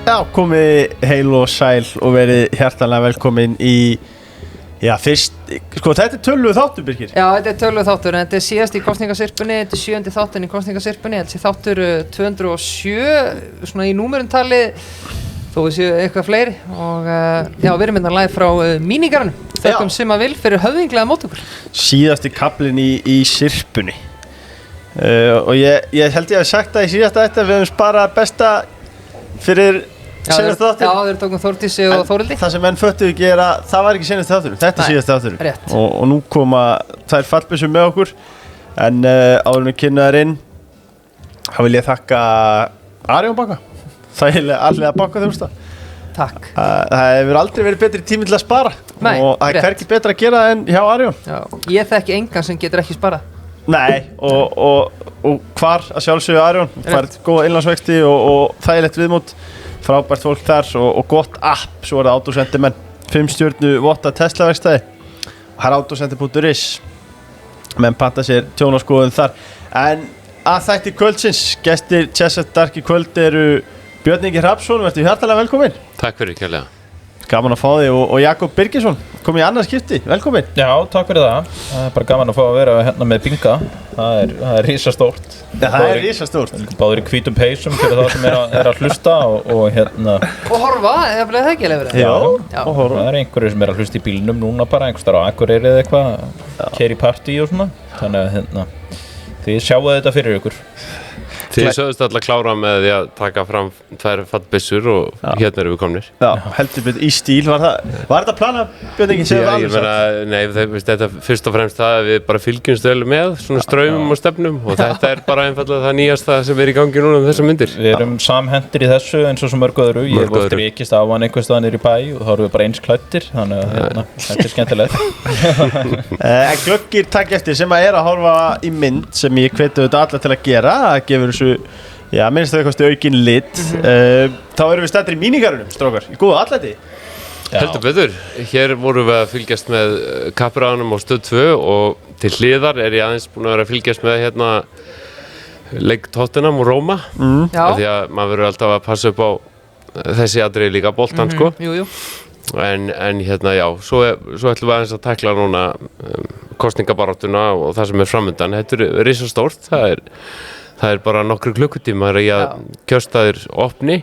Já, komið heil og sæl og verið hjartanlega velkomin í, já, fyrst, sko, þetta töluðu þáttur, Birgir. Já, þetta töluðu þáttur, en þetta síðast í kosningasirpunni, þetta 7. þátturinn í kosningasirpunni, þessi þáttur 207, svona í númerumtali, þó við séu eitthvað fleiri, og já, við erum hérna live frá mínigarnum, þökkum sem að vil fyrir höfðinglega móttökur. Síðasti kaflinn í sirpunni. Og ég held ég að sagt það í síðasta þetta, við höfum sparað besta fyrir senast þáttur. Já, þeir tókum Þórdísi og Þórildi. Það sem menn föttuðu ekki að það var ekki senast þáttur, þetta er síðast þáttur. Rétt. Og nú koma þær fallbyssur með okkur, en áður en við kynna þær inn, þá vil ég þakka Arion banka, þægilega allega bankaþjónusta. Takk. Það hefur aldrei verið betri tími til að spara. Nei, og það er hvergi betra að gera það en hjá Arion. Já, ég þekki engan sem getur ekki sparað. Nei, og hvar að sjálfsögðu Arion, færð góða innlánsvexti og þægilegt viðmót, frábært fólk þar og gott app, svo er það Autosendimenn, 5 stjörnu votta Tesla-verkstæði, og það er autosenti.is, menn panta sér tjónaskoðun þar. En að þætti kvöldsins, gestir Chesset Dark í kvöld eru Björn Ingi Hrafnsson, verður hjartalega velkomin. Takk fyrir kærlega. Gaman að fá þig og Jakob Birgisson, kom í annað skipti, velkomin. Já, takk fyrir það. Það er bara gaman að fá að vera hérna með binga. Það er risastórt. Ja, það er risastórt. Báður í hvítum peysum fyrir það sem er að hlusta og hérna. Og horfa, eða bleið það ekki alveg verið? Já, og horfa. Það er einhverju sem er að hlusta í bílnum núna bara, einhvers staðar á Akureyri eða eitthvað, keyra í partí og svona. Þannig að hérna, þið sjáu þetta fyrir ykkur. Þið sögðust alltaf klára með því að taka fram 2 fallbyssur og hérna erum við komnir. Já, heldur betur í stíl, var þetta planað, Björn Ingi? Já, ég meina, nei, þetta fyrst og fremst það að við bara fylgjumst vel með svona straumum og stefnum og þetta er bara einfallega það nýjasta sem er í gangi núna þessar myndir. Við erum samhentir í þessu eins og svo mörg öðru. Ég hef oft rekist á hann einhvers staðar niður í bæ og þá erum við bara eins klæddir, þannig að hérna, þetta er skemmtilegt. Glöggir takk eftir sem að horfa í mynd sem ég hveti auðvitað alla til að gera, það gefur þessu, já, minnst það eitthvað aukin lit. Þá erum við stættir í mínigarunum, strókar, í góða atlæti. Heldur betur, hér vorum við að fylgjast með kappræðunum á Stöð 2 og til hliðar er ég aðeins búin að vera að fylgjast með hérna leik Tottenham og Róma. Því að maður verður alltaf að passa upp á þessi atriði líka boltan, sko. Jú. En hérna, já, svo ætlum við aðeins að tækla núna kosningabaráttuna og það sem er framundan. Þetta er risastórt, það er bara nokkru klukkutímar í að kjörstaðir opni,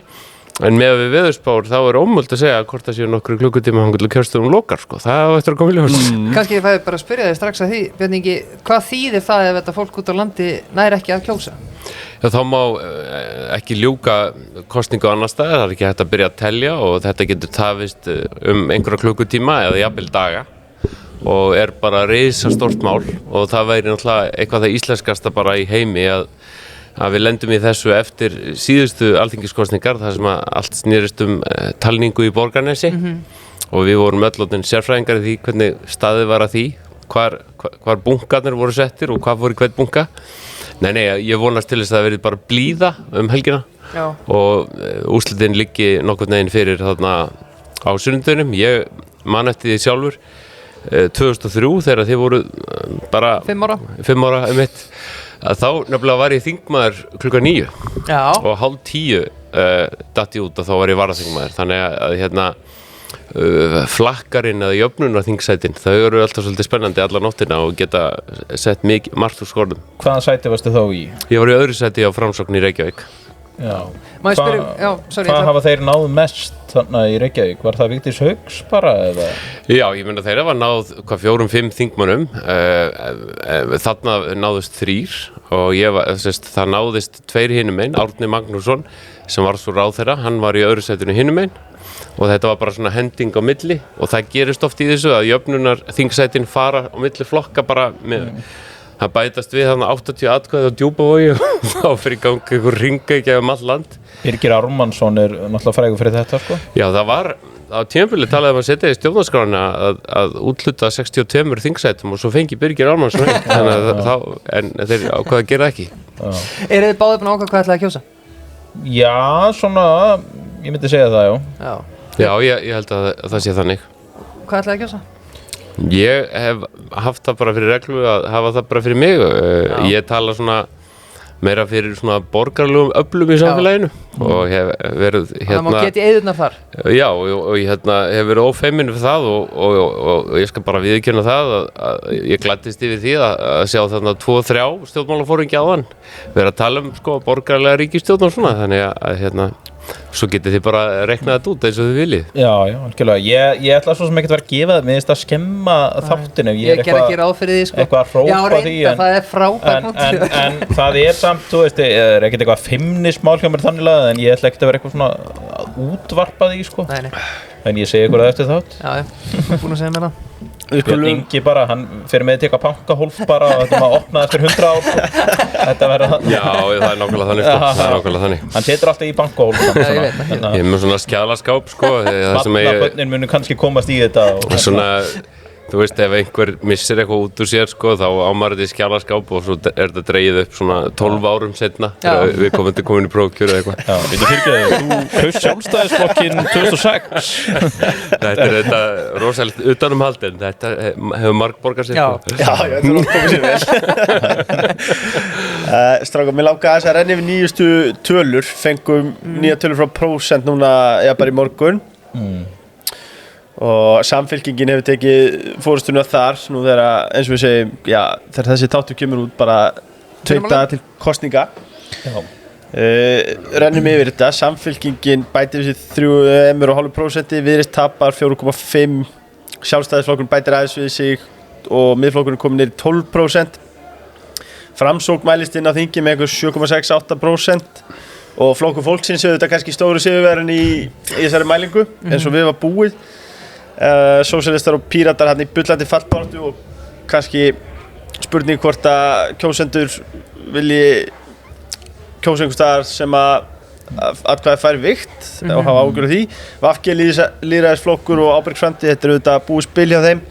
en með við veðurspár þá er ómögulegt að segja hvort það séu nokkru klukkutíma þangað til kjörstaðum lokar, sko. Það á eftir að koma í ljós. Kannski ég fæði bara að spyrja þig strax að því, Björn Ingi, hvað þýðir það ef þetta fólk út á landi nær ekki að kjósa? Já, þá má ekki ljúka kosningu annar staðar, það er ekki hægt að byrja að telja og þetta getur tafist einhverja klukkutíma eða jafnvel daga og er bara risastórt mál og það væri náttúrulega eitthvað það íslenskasta bara í heimi að við lendum í þessu eftir síðustu alþingiskosningar þar sem að allt snýrist talningu í Borgarnesi og við vorum öll orðin sérfræðingar í því hvernig staðið var að því, hvar bunkarnir voru settir og hvað fór í hvern bunka. Nei, ég vonast til þess að það verið bara blíða helgina og úrslitin liggi nokkurn veginn fyrir þarna á sunnudögunum. Ég man eftir því sjálfur 2003 þegar þið voru bara 5 ára að þá nefnilega var ég þingmaður klukkan 9 og 9:30 datt ég út og þá var ég varaþingmaður, þannig að hérna flakkarinn eða jöfnunarþingsætin, þau eru alltaf svolítið spennandi alla nóttina og geta sett margt úr skorðum. Hvaða sæti varstu þá í? Ég var í öðru sæti á Framsókn í Reykjavík. Já. Hvað hafa þeir náð mest þarna í Reykjavík? Var það Vigdís Hauks bara eða? Já, ég meina þeir hafa náð 4-5 þingmönnum, þarna náðust 3 og það náðist 2 hinum einn, Árni Magnússon sem var svo ráðherra, hann var í öðru sætinu hinum einn og þetta var bara svona hending á milli og það gerist oft í þessu að jöfnunar þingsætin fara á milli flokka bara með það bætast við þannig 80 atkvæði á Djúpavogi og þá fyrir gangi einhver ringa ekki um all land. Birgir Ármannsson er náttúrulega frægur fyrir þetta, sko? Já, það var á tímabili talaði að setja í stjórnarskrána að útluta 62 þingsætum og svo fengi Birgir Ármannsson en þeir ákvaða að gera ekki. Eru þið báðir búin að ákveða hvað ætlaði að kjósa? Já, svona, ég myndi segja það, Já, ég held að það sé þannig. Hvað ætlaði að kjósa? Ég hef haft það bara fyrir reglu að hafa það bara fyrir mig. Ég tala svona meira fyrir svona borgarlegum öflum í samfélaginu og hef verið Það má geta í eyðurnar þar. Já, og ég hef verið ófeiminn fyrir það og ég skal bara viðurkenna það að ég gladdist yfir því að sjá þarna 2-3 stjórnmálafóringi áðan vera að tala sko borgarlega ríkisstjórn og svona, þannig að svo getið þið bara reiknað þetta út eins og þið viljið. Já, algjörlega. Ég ætla svo sem ekkert að vera að gefa það, mér finnst að skemma þáttinn ef ég ger ekki ráð fyrir því, sko. Eitthvað að hrópa því. Já, það frábært punktur. En það samt, þú veist, er ekkert eitthvað feimnismál hjá mér þannig lagað, en ég ætla ekkert að vera eitthvað svona að útvarpa því, sko. Nei. En ég segi ykkur það eftir þátt. Já, búin að segja mér það. Björn Ingi bara, hann fyrir með að teka pankahólf bara og þetta maður opnaði fyrir 100 ár. Þetta verður það. Já, það er nákvæmlega þannig, sko. Það er nákvæmlega þannig. Hann setur alltaf í pankahólf. Já, ég veit það. Ég er með svona skjalaskáp, sko. Barnabörnin munu kannski komast í þetta. Svona, þú veist, ef einhver missir eitthvað út úr sér, sko, þá ámar þetta í skjalaskáp og svo þetta dregið upp svona 12 árum setna þegar við komum í prófkjör eða eitthvað. Já, við fyrirgeðu, þú kaust Sjálfstæðisflokkinn 2006. Þetta er rosalegt utanumhald en þetta hefur margborgað sér. Já, þetta er komið sér vel. Strákar, mér langaði þess að renna yfir nýjustu tölur, fengum nýja tölur frá Prósent núna, bara í morgun. Og Samfylkingin hefur tekið fórustuna þar nú þegar, eins og við segjum, þegar þessi þáttur kemur út bara 2 daga til kosninga. Rennum yfir þetta. Samfylkingin bætir við sér 3,5%, Viðreisn tapar 4,5%, Sjálfstæðisflokkurinn bætir aðeins við sig og Miðflokkurinn komið niður í 12%. Framsókn mælist inn á þingi með einhver 7,68% og Flokkur fólksins hefur þetta kannski stóru sigurvegarinn í þessari mælingu eins og við var búið. Sósíalistar og Píratar hann í bullandi fallbaráttu og kannski spurning hvort að kjósendur vilji kjósa einhvers staðar sem að atkvæði færi vikt og hafa ágjörð því. VG, lýðræðisflokkur og Ábyrg framtíð, þetta auðvitað búið spil hjá þeim.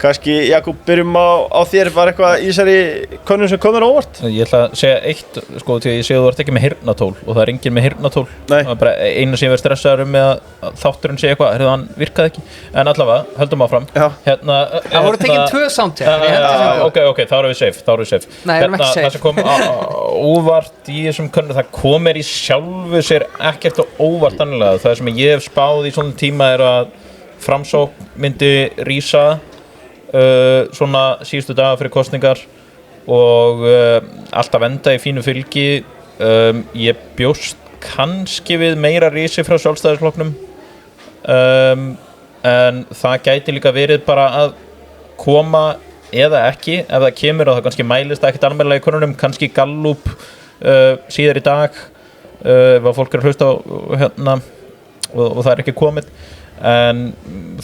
Kannski, Jakob, byrjum á þér, var eitthvað í þessari könnun sem kom þér á óvart? Ég ætla að segja eitt, sko, því að ég segi að þú ert ekki með heyrnartól og það er enginn með heyrnartól. Nei. Það er bara einu sem ég verð stressaður með að þátturinn segja eitthvað, hann virkaði ekki. En allavega, höldum áfram. Já. Það voru tekin 2 soundcheck. Ok, þá erum við safe. Nei, erum ekki safe. Það sem kom óvart í þessum könnun, það kom mér í sjálfu sér ekkert á óvart annarlega. Það sem ég hef spáð í svona tíma er að Framsókn myndi rísa svona síðustu daga fyrir kosningar og alltaf enda í fínu fylgi. Ég bjóst kannski við meira risi frá Sjálfstæðisflokknum en það gæti líka verið bara að koma eða ekki, ef það kemur og það kannski mælist ekkert almennilega í konunum, kannski Gallup síðar í dag ef að fólk er að hlusta á og það er ekki komið. En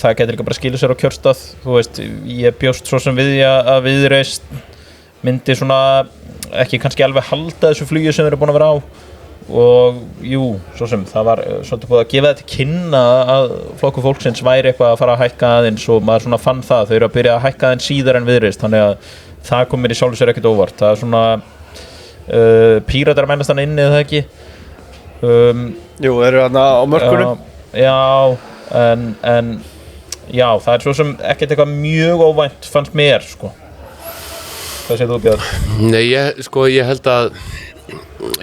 það getur líka bara skilja sér á kjörstað, þú veist, ég bjóst svo sem við að Viðreisn myndi svona ekki kannski alveg halda þessu flugi sem þeir eru búin að vera á og jú, svo sem það var svolítið búið að gefa þetta til kynna að Flokkur fólksins væri eitthvað að fara að hækka aðeins og maður svona fann það, þau eru að byrja að hækka aðeins síðar en Viðreisn, þannig að það kom mér í sjálfu sér ekkert óvart. Það er svona Píratar mennast hann inni eða ekki? Jú, eru hann á mörkunum? Já, en já, það er svo sem ekkert eitthvað mjög óvænt fannst mér, sko. Hvað segir þú, Björn? Nei,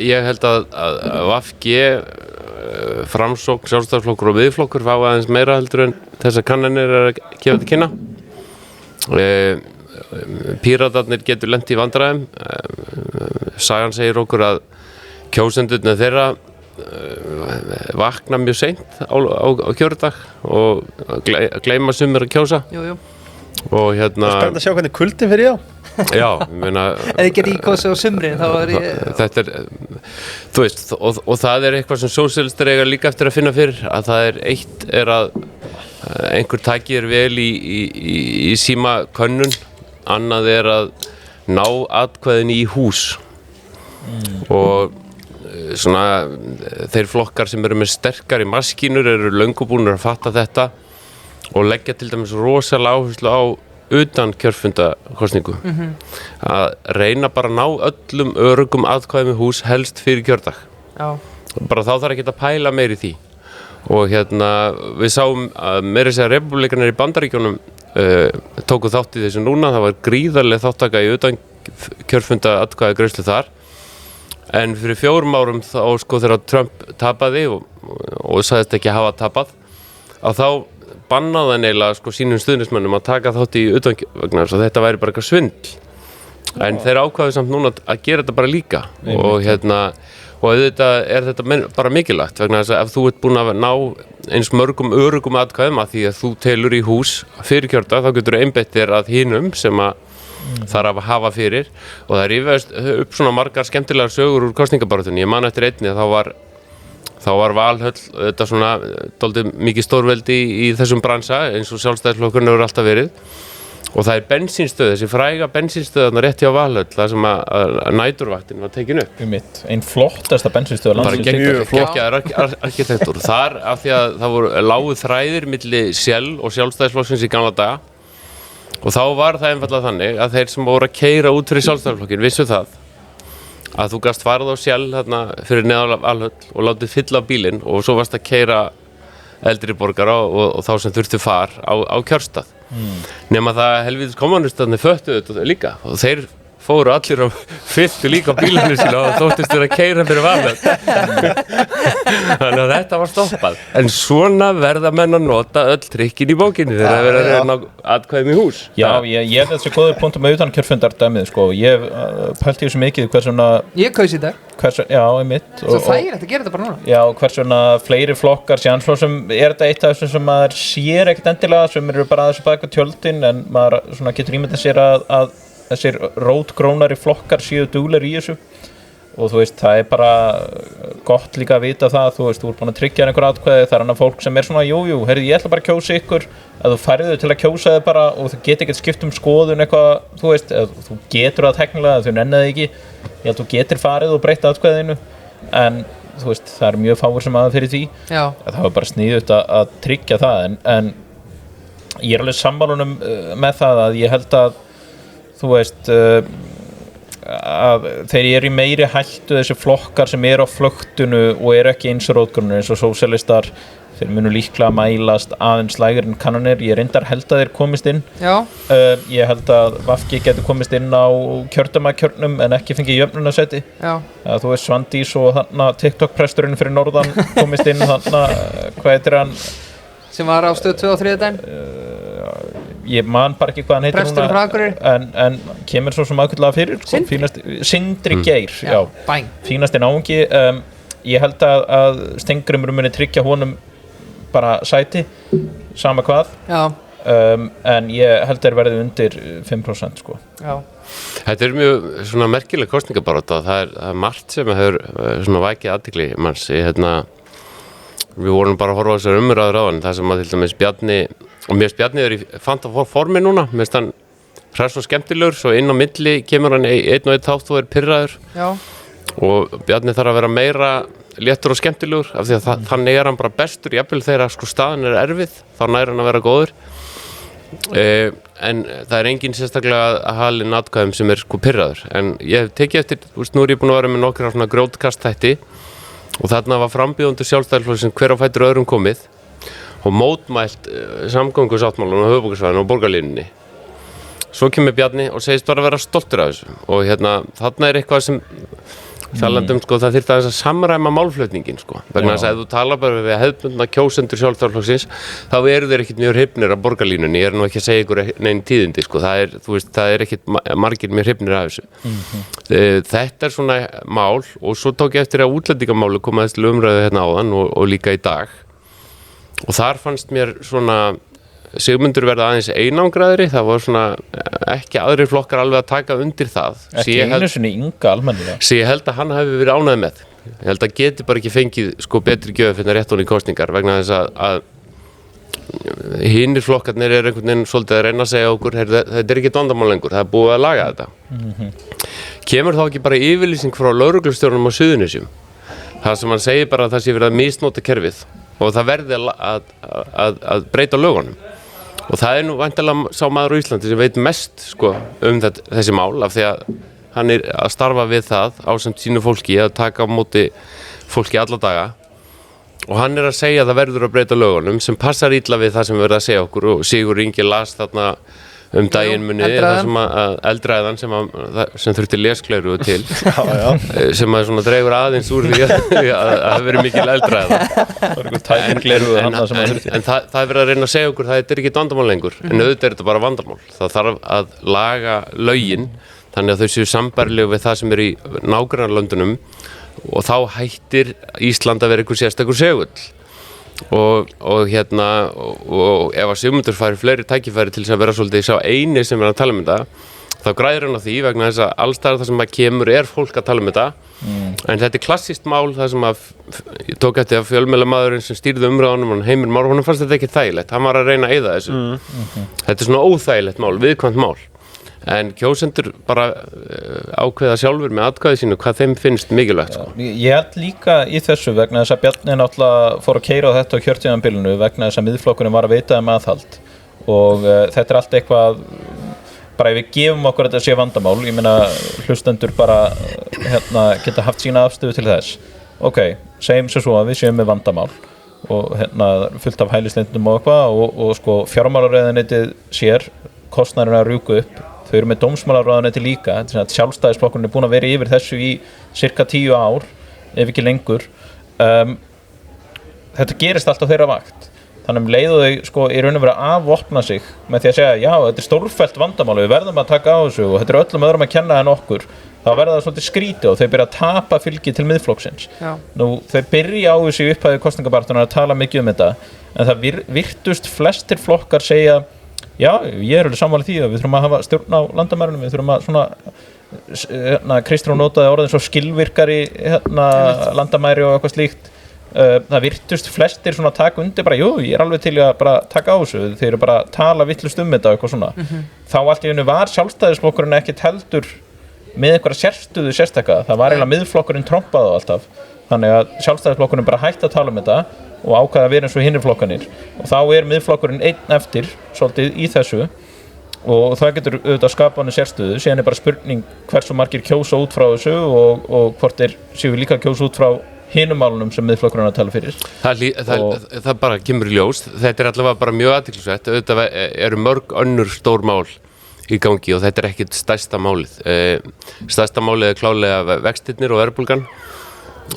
ég held að VG, Framsókn, Sjálfstæðisflokkur og Miðflokkur fá aðeins meira heldur en þessar kannanir er að gefa til kynna. Píratarnir getur lent í vandræðum. Sagan segir okkur að kjósendurnir þeirra vakna mjög seint á kjördag og gleyma sumir að kjósa. Jú. Og Spennandi að sjá hvernig kuldin fyrir þá. Já, ég meina Ef ég get kosið á sumrin þá er ég Þetta er, þú veist, og það er eitthvað sem sósíalistar eiga líka eftir að finna fyrir, að það er eitt er að einhver taki þér vel í símakönnun, annað er að ná atkvæðin í hús og svona þeir flokkar sem eru með sterkari maskínur eru löngu búnir að fatta þetta og leggja til dæmis rosalega áherslu á utan kjörfundakosningu að reyna bara að ná öllum öruggum atkvæðum í hús helst fyrir kjördag. Já. Bara þá þarf ekki að pæla meir í því og við sáum að meira að segja repúblikanar í Bandaríkjunum tóku þátt í þessu núna, það var gríðarleg þáttaka í utan kjörfunda atkvæðagreiðslu þar en fyrir 4 árum þá sko þegar Trump tapaði og sagðist ekki hafa tapað að þá bannaði hann eiginlega sko sínum stuðningsmönnum að taka þátt í utanvegnar svo þetta væri bara eitthvað svindl en þeir ákváðu samt núna að gera þetta bara líka og og auðvitað þetta bara mikilvægt vegna þess að ef þú ert búin að ná eins mörgum öruggum atkvæðum að því að þú telur í hús fyrir kjördag þá getur þú einbeitt þér að hinum sem að þarf að hafa fyrir og það rífast upp svona margar skemmtilegar sögur úr kosningabaráttunni. Ég man eftir einni að þá var Valhöll þetta svona dálítið mikið stórveldi í þessum bransa eins og Sjálfstæðisflokkurinn hefur alltaf verið og það bensínstöð, þessi fræga bensínstöð þarna rétt hjá Valhöll, það sem að næturvaktin var tekin upp. Ein flottasta bensínstöð landsins. Bara geggjaður arkitektúr. Þar af því að það voru lágu þræðir milli Shell og Sjálfstæðisflokksins í gamla daga og þá var það einfaldlega þannig að þeir sem voru að keyra út fyrir Sjálfstæðisflokkin vissu það að þú gast farið á Shell þarna fyrir neðan Valhöll og látið fylla bílinn og svo varst að keyra eldri borgara og þá sem þurftu far á kjörstað. Nema það helvítis kommunistarnir föttuðu þetta líka og þeir fóru allir og fylltu líka á bílunum sína og þóttist þeir að keyra fyrir Valhöll. Þannig að þetta var stoppað. En svona verða menn að nota öll trikkin í bókinni þegar það verður að reyna atkvæðum í hús. Já, ég held þessi góður punktum með utankjörfundardæmið sko. Ég pælti þessu mikið hversuna Ég kaus í dag. Já, einmitt. Svo þægilegt að gera þetta bara núna. Já, hversuna fleiri flokkar sjansflósum þetta eitt af þessum sem maður sér ekkert endilega sem eru bara að þessu baka tjöldin en maður svona getur ímyndað sér að þessir rótgrónari flokkar séu duglegir í þessu og þú veist, það bara gott líka að vita það, þú veist, þú ert búin að tryggja einhver atkvæði, það annað fólk sem svona jú, heyrðu, ég ætla bara að kjósa ykkur að þú færðu þau til að kjósa þau bara og þú getur ekkert skipt skoðun eitthvað, þú veist, þú getur það teknilega, þau nenni það ekki ég held þú getur farið og breytt atkvæðinu en þú veist, það mjög fáir sem aða fyrir því það var bara sniðugt að tryggja það en ég alveg sammálunum með það að ég held að þú veist að þeir eru í meiri hættu þessi flokkar sem eru á flöktunu og eru ekki eins rótgrunir eins og sósíalistar þeir munu líklega mælast aðeins lægri en kannanir ég reyndar held að þeir komist inn ég held að VG getur komist inn á kjördæmakjörnum en ekki fengið jöfnunarsæti þú veist Svandís og þarna TikTok-presturinn fyrir norðan komist inn þarna hvað heitir hann sem var á stöð 2 og 3 daginn ég man bara ekki hvað hann heitir núna en kemur svo sem aðkvæmlega fyrir Sindri Geir fínasti náungi ég held að Steingrímur muni tryggja honum bara sæti sama hvað en ég held þeir verði undir 5% sko. Þetta mjög svona merkileg kosningabarátta það er margt sem hefur svona vakið athygli manns við vorum bara að horfa á þessar umræður á hann það sem að til dæmis Bjarni og mér Bjarni í fanta formi núna mér hann hræst og skemmtilegur svo inn á milli kemur hann einn og einn þátt og pirraður og Bjarni þarf að vera meira léttur og skemmtilegur af því að þannig hann bara bestur jafnvel þegar sko staðan erfið þá nær hann að vera góður en það engin sérstaklega að halin atkvæðum sem sko pirraður en ég hef tekið eftir nú ég búin að vera með nokkra svona grjótkastþætti og þarna var frambjóðendur Sjálfstæðisflokksins hver á fætur öðrum komið og mótmælt samgöngusáttmálanum á höfuðborgarsvæðinu og borgarlínunni. Svo kemur Bjarni og segist bara að vera stoltur af þessu og þarna eitthvað sem talandum sko það þyrfti aðeins að samræma málflutningin sko vegna þess að ef þú talar bara við hefðbundna kjósendur Sjálfstæðisflokksins þá eru þeir ekkert mjög hrifnir af borgarlínunni ég nú ekki að segja ykkur nein tíðindi sko það ekkert margir mjög hrifnir af þessu þetta svona mál og svo tók ég eftir að útlendingamáli komaðist til umræðu áðan og líka í dag og þar fannst mér svona Sigmundur verða aðeins einangraðri það var svona ekki aðrir flokkar alveg að taka undir það ekki einu sinni Inga almennilega sem ég held að hann hafi verið ánægð með ég held að geti bara ekki fengið sko betri gjöf fyrir rétt honum í kosningar vegna þess að hinir flokkarnir einhvern veginn svolítið að reyna að segja okkur þetta ekki vandamál lengur, það er búið að laga þetta kemur þá ekki bara yfirlýsing frá lögreglustjórnum á Suðurnesjum það sem hann segir bara að það sé verið að misnota kerfið og það verði að breyta lögunum og það nú væntanlega sá maður á Íslandi sem veit mest sko þessi mál af því að hann að starfa við það ásamt sínu fólki að taka á móti fólki alla daga og hann að segja að það verður að breyta lögunum sem passar illa við það sem verður að segja okkur og Sigur Ingi las þarna daginn munið það sem að eldræðan sem þurfti leskleiru til sem að svona dregur aðeins úr því að það verið mikil eldræða en það er verið að reyna að segja okkur það er ekki vandamál lengur en auðvitað er þetta bara vandamál það þarf að laga lögin þannig að þau séu sambærileg við það sem er í nágrannalöndunum og þá hættir Ísland að vera einhver sérstakur segull og ef að Sigmundur fær fleiri tækifæri til þess að vera svolítið sá eini sem er að tala um þetta þá græðir hann á því vegna þess að allstaðar það sem að kemur er fólk að tala um þetta en þetta er klassískt mál það sem að ég tók eftir að fjölmiðlamaðurinn sem stýrði umræðunum Heimir Már, honum fannst þetta ekki þægilegt hann var að reyna að eyða þessu þetta er svona óþægilegt mál, viðkvæmt mál en kjósendur bara ákveða sjálfur með atkvæði sínu hvað þeim finnst mikilvægt sko. Ég held líka í þessu vegna þess að Bjarni náttúrulega fór að keyra á þetta á kjörtímabilinu vegna þess að miðflokkurinn var að veita aðhald og þetta er allt eitthvað bara ef við gefum okkur þetta sé vandamál ég meina hlustendur bara geta haft sína afstöðu til þess ok, segjum svo að við séum með vandamál og fullt af hælislindum og eitthvað og sko fjármálaráðuneytið sér kostnaðurinn að rjúka upp þau eru með dómsmálaráðuneyti líka sjálfstæðisflokkurinn er búin að vera yfir þessu í cirka 10 ár ef ekki lengur þetta gerist allt á þeirra vakt þannig leiðu þau sko í raun og vera að vopna sig með því að segja já þetta er stórfellt vandamál við verðum að taka á þessu og þetta er öllum öðrum að kenna en okkur þá verða það svolítið skrítið og þau byrja að tapa fylgi til miðflokksins nú þau byrja á þessu upphæðu kosningabaratunar að tala mikið um þetta en það virtust flestir flokkar segja já, ég er alveg sammála því að við þurfum að hafa stjórn á landamærunum, við þurfum að svona Kristrún notaði orðin svo skilvirkari landamæri og eitthvað slíkt það virtust flestir svona taka undir bara, jú, ég er alveg til að bara taka á þessu þeir eru bara að tala vittlust um þetta og eitthvað svona þá allt í einu var sjálfstæðisflokkurinn ekkert heldur með einhverja sérstöðu sérstaka, það var eiginlega miðflokkurinn trompað á alltaf, þannig að sjálfstæðisflokkurinn bara hætti að tala um þetta og ákvaða að vera eins og hinir flokkanir og þá er miðflokkurinn einn eftir svolítið í þessu og það getur auðvitað skapað sérstöðu síðan er bara spurning hversu margir kjósa út frá þessu og hvort þeir séu líka kjósa út frá hinum málunum sem miðflokkurinn að tala fyrir það bara kemur í ljós þetta er allavega bara mjög athyglisvert auðvitað eru mörg önnur stór mál í gangi og þetta er ekkert stærsta málið stærsta málið er klálega vextirnir og verðbólgan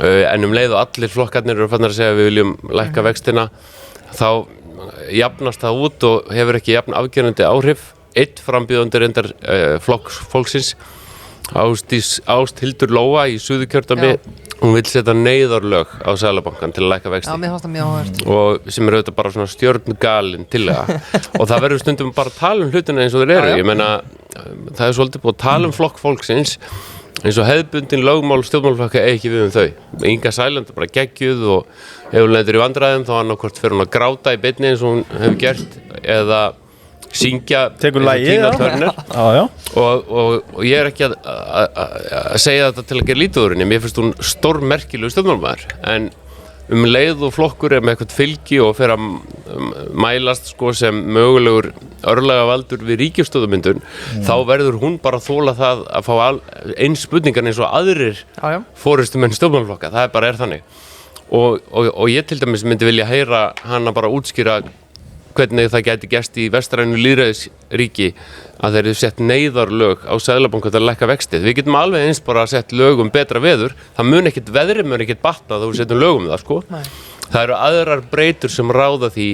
en leið og allir flokkarnir eru farnir að segja að við viljum lækka vextina þá jafnast það út og hefur ekki jafn afgerandi áhrif einn frambjóðandi reyndar fólksins Ásthildur Lóa í Suðurkjördæmi hún vill setja neyðarlög á Seðlabankann til að lækka vexti mér fannst það mjög áhugavert og sem er auðvitað bara svona stjörnugalin tillaga og það verður stundum bara að tala um hlutina eins og þeir eru ég meina það er svolítið búið að tala um flokk fólksins eins og hefðbundin lögmál stjórnmálaflokka ekki við þau Inga Sæland bara geggjuð og ef hún lendir í vandræðum þá annarkvort fer hún að gráta í beinni eins og hún hefur gert eða syngja tekur lagið og ég er ekki að segja þetta til að gera lítið úr henni mér finnst hún stórmerkilegur stjórnmálamaður en leið og flokkur er með eitthvað fylgi og fer að mælast sko sem mögulegur örlagavaldur við ríkisstjórnarmyndun þá verður hún bara að þola það að fá eins spurningar eins og aðrir forystumenn stjórnmálaflokka það bara er þannig og ég til dæmis myndi vilja heyra hana bara útskýra hvernig það gæti gerst í vestrænu lýðræðisríki að þeir eru sett neyðarlög á Seðlabanka til að lækka vextið. Við getum alveg eins bara að setja lög um betra veður. Það mun ekkert veðrið mun ekkert batna þá við setjum lög um það sko. Nei. Það eru aðrar breytur sem ráða því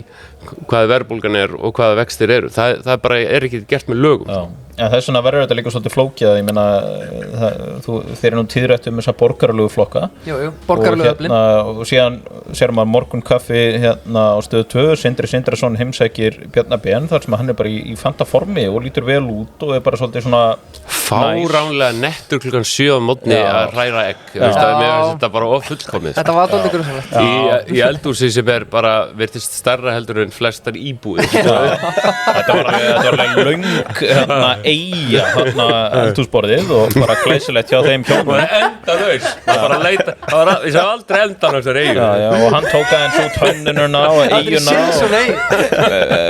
hvaða verðbólgan er og hvaða vextir eru. Það bara er ekki gert með lögum. Já, en þess vegna verður þetta líka svolítið flókið ég meina, þeir eru nú tíðrætt um þessa borgaralegu flokka borgaralegu öflin og síðan sér maður Morgun kaffi á Stöð 2 Sindri Sindrason heimsækir Bjarna Ben þar sem hann er bara í fanta formi og lítur vel út og er bara svolítið svona fáránlega nettur klukkan 7 á morgni að hræra egg þetta bara fullkomið þetta var dálítið grunsamlegt í eldhúsi sem er bara virtist stærra heldur en flestar íbúðir þetta var alveg löng eyja eldhúsborðið og bara glæsilegt hjá þeim hjónum endalaus bara leita ég sá aldrei endalaus þar eyju og hann tók aðeins út hönnununa og eyyuna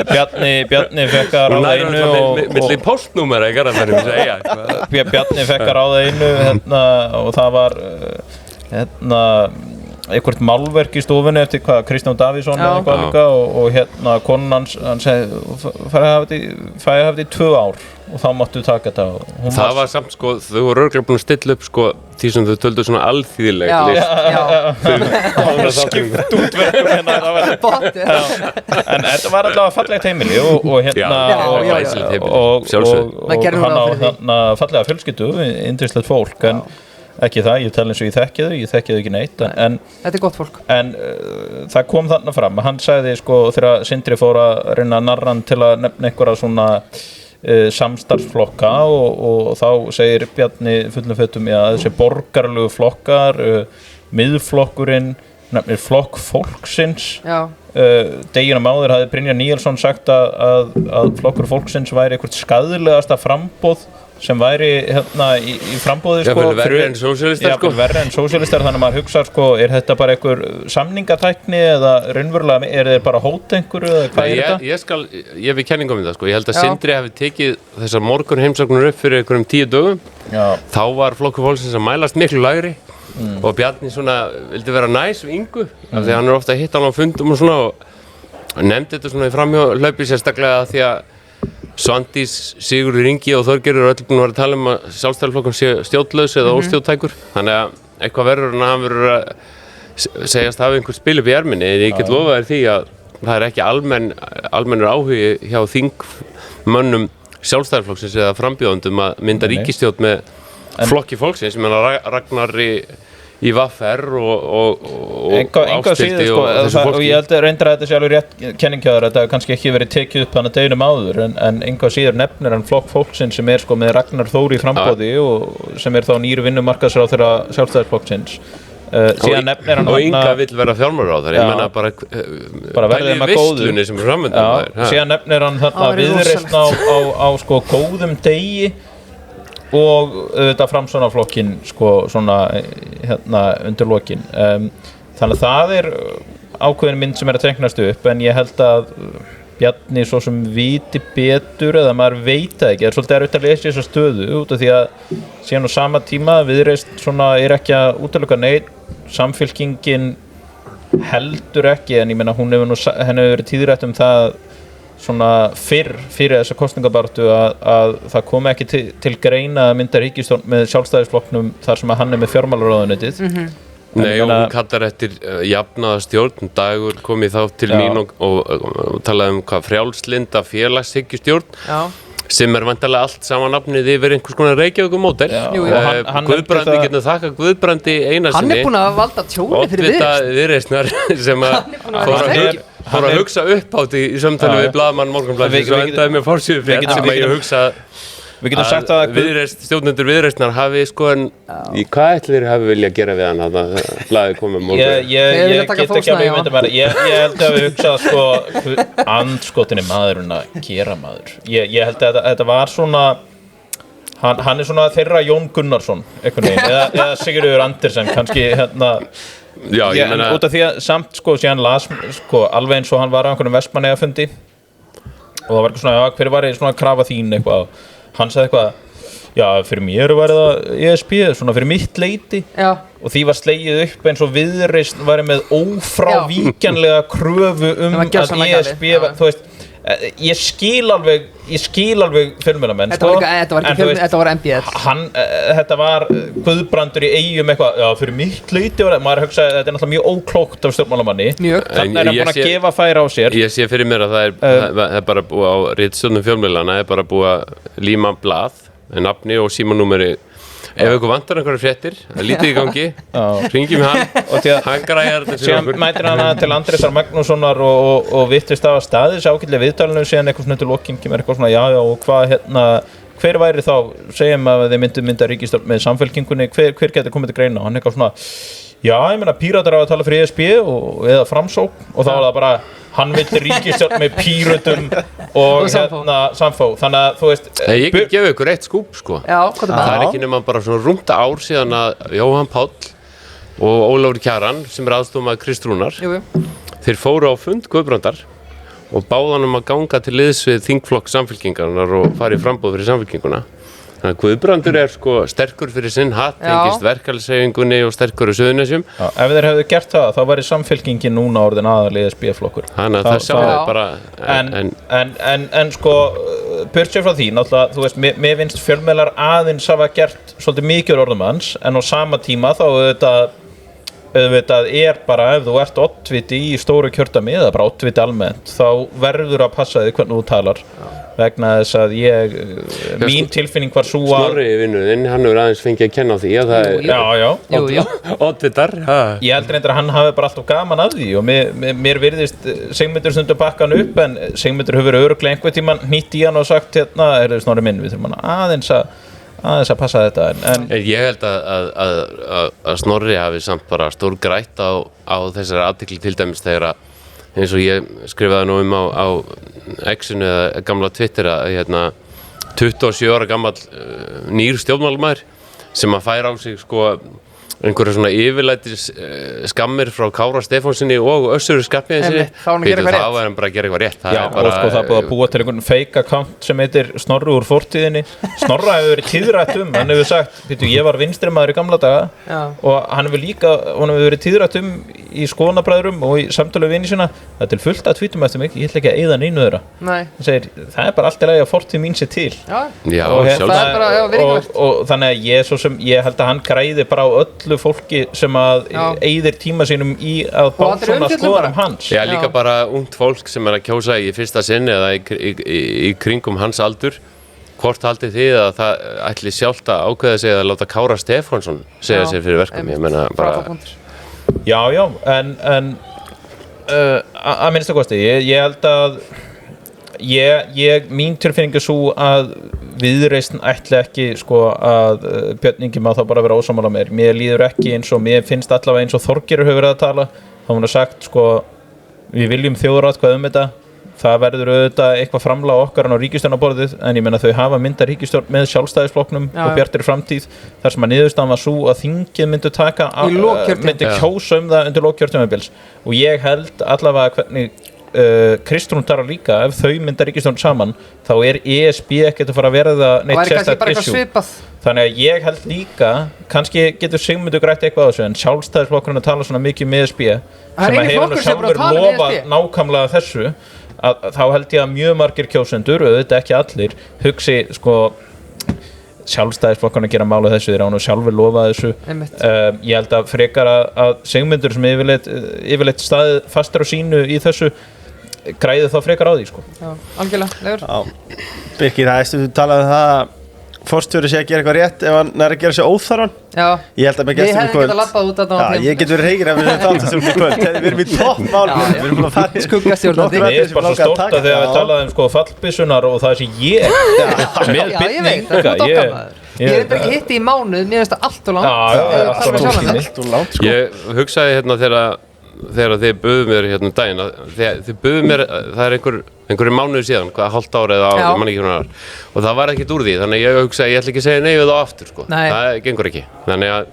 Bjarni fekk að ráða einu milli postnúmera í Garðabænum þessi eyja Bjarni fekk að ráða einu og það var eitthvað málverk í stofunni eftir hvað Kristján Davíðsson eða eitthvað líka og hérna konan hans hann segi fæði að hafa þetta í 2 ár og þá máttu taka þetta það var samt sko, þau voru örugglega búin að stilla upp sko því sem þau töldu svona alþýðileg list skipt út verkum hérna en þetta var allavega fallegt heimili og hérna og hann á hérna fallega fjölskyldu, yndislegt fólk en ekki það, ég tala eins og ég þekki þau ekki neitt en þetta gott fólk en það kom þarna fram hann sagði sko þegar Sindri fór að reyna að narra hann til að nefna einhverja svona samstarfsflokka og þá segir Bjarni fullum fötum þessi borgaralegu flokkar miðflokkurinn nefnir flokk fólksins deginum áður hafði Brynjar Níelsson sagt að flokkur fólksins væri eitthvað skaðlegasta framboð sem væri hérna í frambóði sko, verri en sósíalistar sko. Verri en sósíalistar þannig að maður hugsa sko, er þetta bara einhver samningatækni eða raunverulega er þeir bara hóta einhverju eða hvað er þetta? Ég hef kenningu um það sko, ég held að Sindri hefði tekið þessar morgun heimsóknur upp fyrir einhverjum 10 dögum þá var flokkur fólksins að mælast miklu lægri og Bjarni svona vildi vera næs við Ingu af því að hann ofta að hitta hann á fundum og svona og nefndi þetta svona í framhjálpi sérstaklega því að Svandís, Sigurður Ingi og Þorgerður öll búin að vera að tala að sjálfstæðisflokkurinn sé stjórnlaus eða óstjórntækur þannig að eitthvað verður en að hann verður að segjast hafa einhver spil upp í erminni en ég get lofað þér því að það er ekki almennur áhugi hjá þingmönnum sjálfstæðisflokksins eða frambjóðendum að mynda ríkisstjórn með flokki fólksins sem Ragnar í VFR og Ástildi sko, og ég held að reyndar að þetta sé alveg rétt kenningjaður að þetta kannski ekki verið tekið upp þannig að deginum áður en enga síður nefnir hann flokk fólksins sem sko með Ragnar Þór í frambóði og sem þá nýr vinnumarkaðsráðherra sjálfstæðisflokksins síðan nefnir hann og Inga vill vera fjármálaráðherra ég menna bara verðið með góðu síðan nefnir hann þarna viðreisn á sko góðum degi og þetta Framsóknarflokkinn sko svona hérna undir lokin þannig að það er ákveðin mynd sem að teiknast upp en ég held að Bjarni svo sem viti betur eða maður veit það ekki, það er svolítið erfitt að lesa þessa stöðu út af því að síðan á sama tíma Viðreisn svona er ekki að útiloka neitt Samfylkingin heldur ekki en ég meina henni hefur verið tíðrætt það svona fyrir þessa kosningabaráttu að það kom ekki til greina að mynda ríkisstjórn með sjálfstæðisflokknum þar sem að hann er með fjármálaráðuneytið Nei og hún kallar eftir jafnaða stjórn Dagur kom í þá til mín og talaði hvað frjálslynda félagshyggjustjórn sem væntanlega allt saman nafnið yfir einhvers konar Reykjavíkurmódel Guðbrandi getur þakka Guðbrandi Einarssyni hann er búin að valda tjóni fyrir Viðreisnar sem fór að hugsa upp átt í samtali við blaðamann Morgunblaðsins og endaði með forsíðufrétt sem ég hugsa að stjórnendur Viðreisnar hafi sko en í hvað ætlir hafi vilja gera við hann að blaðið komið morgun ég get ekki að mynda mér ég held að við hugsa sko andskotinni maðurinn að gera maður ég held að þetta var svona hann er svona þeirra Jón Gunnarsson eða Sigurður Andersen kannski hérna út af því að samt sko síðan las sko alveg eins og hann var á einhvern Vestmannaeyjafundi og það var eitthvað svona hver var svona krafa þín eitthvað hann sagði eitthvað fyrir mér var það ESB svona fyrir mitt leyti og því var slegið upp eins og Viðreisn væri með ófrávíkjanlega kröfu að ESB þú veist ég skil alveg fjölmiðlamenn þetta var MBL þetta var Guðbrandur í Eyjum eitthvað fyrir mitt leyti maður hugsaði þetta er náttúrulega mjög óklókt af stjórnmálamanni þannig er hann búin að gefa færa á sér ég sé fyrir mér að það er bara búið á ritstjórnum fjölmiðlana er bara búið að líma blað nafni og símanúmeri ef ykkur vantar einhverja fréttir, það lítið í gangi hringjum hann græjar þetta síðan mætir hann til Andrésar Magnússonar og vittist af að staðis ágætlega viðtalinu síðan eitthvað svona til lokin kemur eitthvað svona og hvað hver væri þá segjum að þeir mynda ríkisstjórn með Samfylkingunni hver getur komið til greina og hann eitthvað svona ég meina Píratar á að tala fyrir ESB eða Framsókn og þá var það bara hann vill ríkisstjórn með Pírötum og Samfó þannig að þú veist ég get gefa ykkur eitt skúp sko það er ekki nema bara svona rúmta ár síðan að Jóhann Páll og Ólafur Kjaran sem er aðstofamaður Kristrúnar þeir fóru á fund Guðbrandar og báðu hann að ganga til liðs við þingflokk Samfylkingarinnar og fara í framboð fyrir Samfylkinguna Þannig að Guðbrandur sko sterkur fyrir sinn hatt, tengist verkalýðshreyfingunni og sterkur í Suðurnesjum. Ef þeir hefðu gert það, þá væri Samfylkingin núna orðin aðal ESB-flokkur. Þannig að það sjáum við bara... En sko, burtsér frá því, náttúrulega, þú veist, mér finnst fjölmiðlar aðeins hafa gert svolítið mikið orðum hans, en á sama tíma þá auðvitað bara ef þú ert oddviti í stóru kjördæmi eða bara oddviti almennt, þá verður að passa þig hvernig þú talar. Vegna þess að mín tilfinning var svo að Snorri í vinnuðinn, hann hefur aðeins fengið að kenna á því að það Jú. oddvitar. Ég heldur reyndar að hann hafi bara alltaf gaman af því og mér virðist Sigmundur stundum bakka hann upp en Sigmundur hefur örugglega einhvern tímann hnýtt í hann og sagt Snorri minn, við þurfum aðeins að passa þetta en Ég held að Snorri hafi samt bara stór grætt á þessari athygli til dæmis þegar eins og ég skrifaði nú á X-inu eða gamla Twitter að 27 ára gamall nýr stjórnmálamaður sem að færa á sig sko einhverja svona yfirlætis skammir frá Kára Stefánsinni og Össuri Skarphéðinssyni þá er hann bara að gera eitthvað rétt og sko það búið að búa til einhvern fake account sem heitir Snorri úr fortíðinni Snorra hefur verið tíðrætt hann hefur sagt, ég var vinstrimaður í gamla daga og hann hefur verið tíðrætt í skoðanabræðrum og í samtölu við vini sína það er til fullt að tweetum eftir mig, ég ætla ekki að eyða neinu þeirra hann segir, það er bara allt í lagi að fortíð mín sé til og þannig að ég held að hann græði bara á öllu fólki sem að eyðir tíma sínum í að bá svona skoðanum hans Já, líka bara ungt fólk sem er að kjósa í fyrsta sinn eða í kringum hans aldur hvort haldið þið að það ætli sjálft að ákveða sig að láta Kára Stefánsson segja sér fyrir verkum ég meina bara Já, en að minnsta kosti ég held að mín tilfinning svo að Viðreisn ætli ekki sko að Björn Ingi má þá bara vera ósammála mér líður ekki eins og mér finnst allavega eins og Þorgerður hefur verið að tala þá hún har sagt sko við viljum þjóðaratkvæði þetta það verður auðvitað eitthvað framlag okkar á ríkisstjórnarborðið en ég meina þau hafa mynda ríkisstjórn með Sjálfstæðisflokknum og Bjartri framtíð þar sem að niðurstaðan var svo að þingið myndi taka myndi kjósa það undir lok kjörtímabils og ég held allavega hvernig Kristrún talar líka ef þau mynda ríkisstjórn saman þá er ESB ekkert að fara að verða neitt sérstakt issue þannig að ég held líka kannski getur Sigmundur grætt eitthvað á þessu en Sjálfstæðisflokkurinn að tala svona mikið með ESB sem að hefur sjálfur lofað nákvæmlega þessu þá held ég að mjög margir kjósendur auðvitað ekki allir hugsi sko Sjálfstæðisflokkurinn að gera mála þessu þeir án og sjálfur lofa þessu ég held að frekar að Sigmundur sem yfirleitt staðið fastur á sínu í þessu græði þá frekar á því sko. Já, algjörlega, Leifur. Birkir, þú talaði það forstjóri sé að gera eitthvað rétt ef hann er að gera sér óþarfan. Já. Ég held að með gestum í kvöld. Ég hefði getað labbað út að það. Já, ég get verið hreykir ef við þáttum í kvöld. Við erum í toppmál. Við erum búin að fara í skuggastjórnandi. Mér er bara svo stórt að þegar við talaðum sko fallbyssunar og það sé ég með bitninga. Ég er ekki hitti í mánuð, mér finnst það allt og langt. Ég hugsaði þegar þið buðu mér daginn þið buðu mér, það er einhverju mánuði síðan, hálft ára eða ég man ekki hvernig það og það var ekkert úr því, þannig að ég hugsaði ég ætla ekki að segja nei við þá aftur sko. Það gengur ekki, þannig að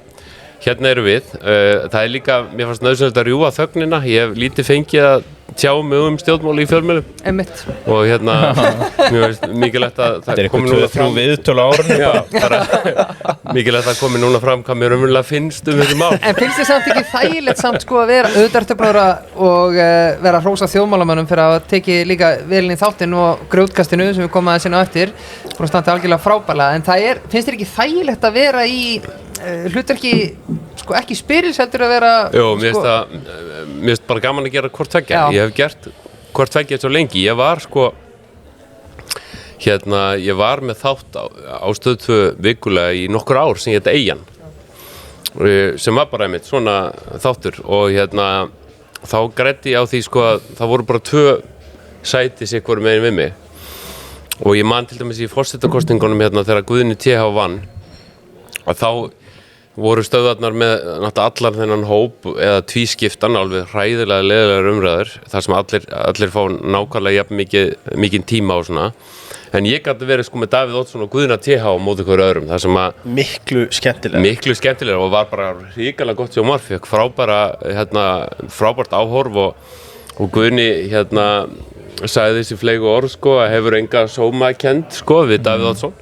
hérna eru við, það er líka mér fannst nauðsynlegt að rjúfa þögnina, ég hef lítið fengið að tjá mig stjórnmáli í fjölmiðlum og mér finnst mikilvægt að það komi núna fram mikilvægt að komi núna fram hvað mér umverulega finnst þessi mál En finnst þið samt ekki þægilegt samt sko að vera auðvitað og vera að hrósa þjóðmálamönnum fyrir að tekið líka velin í þáttinn og grjótkastinu sem við komum aðeins inn á eftir búin að standa algjörlega frábærlega en það finnst þér ekki þægilegt að vera í hlutverki sko ekki spyrilseldur að vera Jú, mér finnst bara gaman að gera hvort tveggja ég hef gert hvort tveggja svo lengi ég var sko ég var með þátt á Stöð 2 vikulega í nokkur ár sem ég heita Eyjan sem var bara einmitt svona þáttur og þá græddi ég á því sko að það voru bara 2 sæti sitt hvoru megin við mig og ég man til dæmis í forsetakosningunum þegar Guðni TH vann og þá voru stöðvarnar með náttúrulega allan þennan hóp eða tvískiptan alveg hræðilega leiðilegar umræður þar sem allir fá nákvæmlega jafn mikinn tíma og svona en ég gæti verið sko með Davíð Oddsson og Guðna TH á móti hverju öðrum þar sem að miklu skemmtilega og var bara hrikalega gott sjónvarp fékk frábært áhorf og Guðni sagði þessi fleygu orð sko að hefur enga sómakennd sko við Davíð Oddsson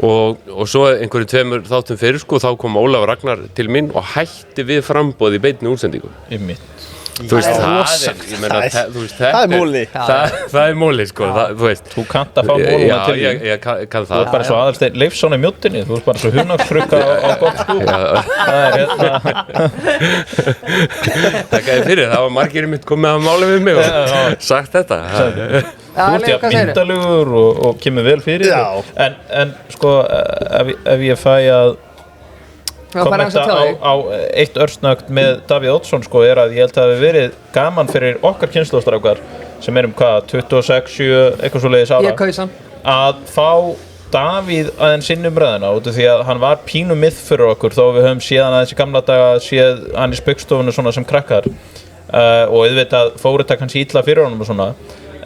og svo einhverjum 2 þáttum fyrir sko, þá kom Ólafur Ragnar til mín og hætti við framboð í beinni útsendingu. Þú veist, ég meina, þú veist, það er móli. Það er móli, sko, þú veist. Þú kannt að fá móluna til því. Já, ég kann það. Þú ert bara svo Aðalsteinn Leifsson í mjóttinni, þú ert bara svo hunangsfrukka á gott skúp. Það Þakkaði fyrir, það var margir mitt komið að mála við mig og sagt þetta. Þú ert í að myndalugur og kemur vel fyrir þig. En sko, ef ég fæ að kommenta á eitt örsnögt með Davíð Oddsson sko að ég held að það hafi verið gaman fyrir okkar kynslóðstrákar sem erum 26, 7, eitthvað svoleiðis ára Ég kaus hann að fá Davíð aðeins inn umræðina út af því að hann var pínu mið fyrir okkur þó við höfum séð hann aðeins í gamla daga séð hann í spaukstofunni svona sem krakkar og auðvitað fór þetta kannski illa fyrir honum og svona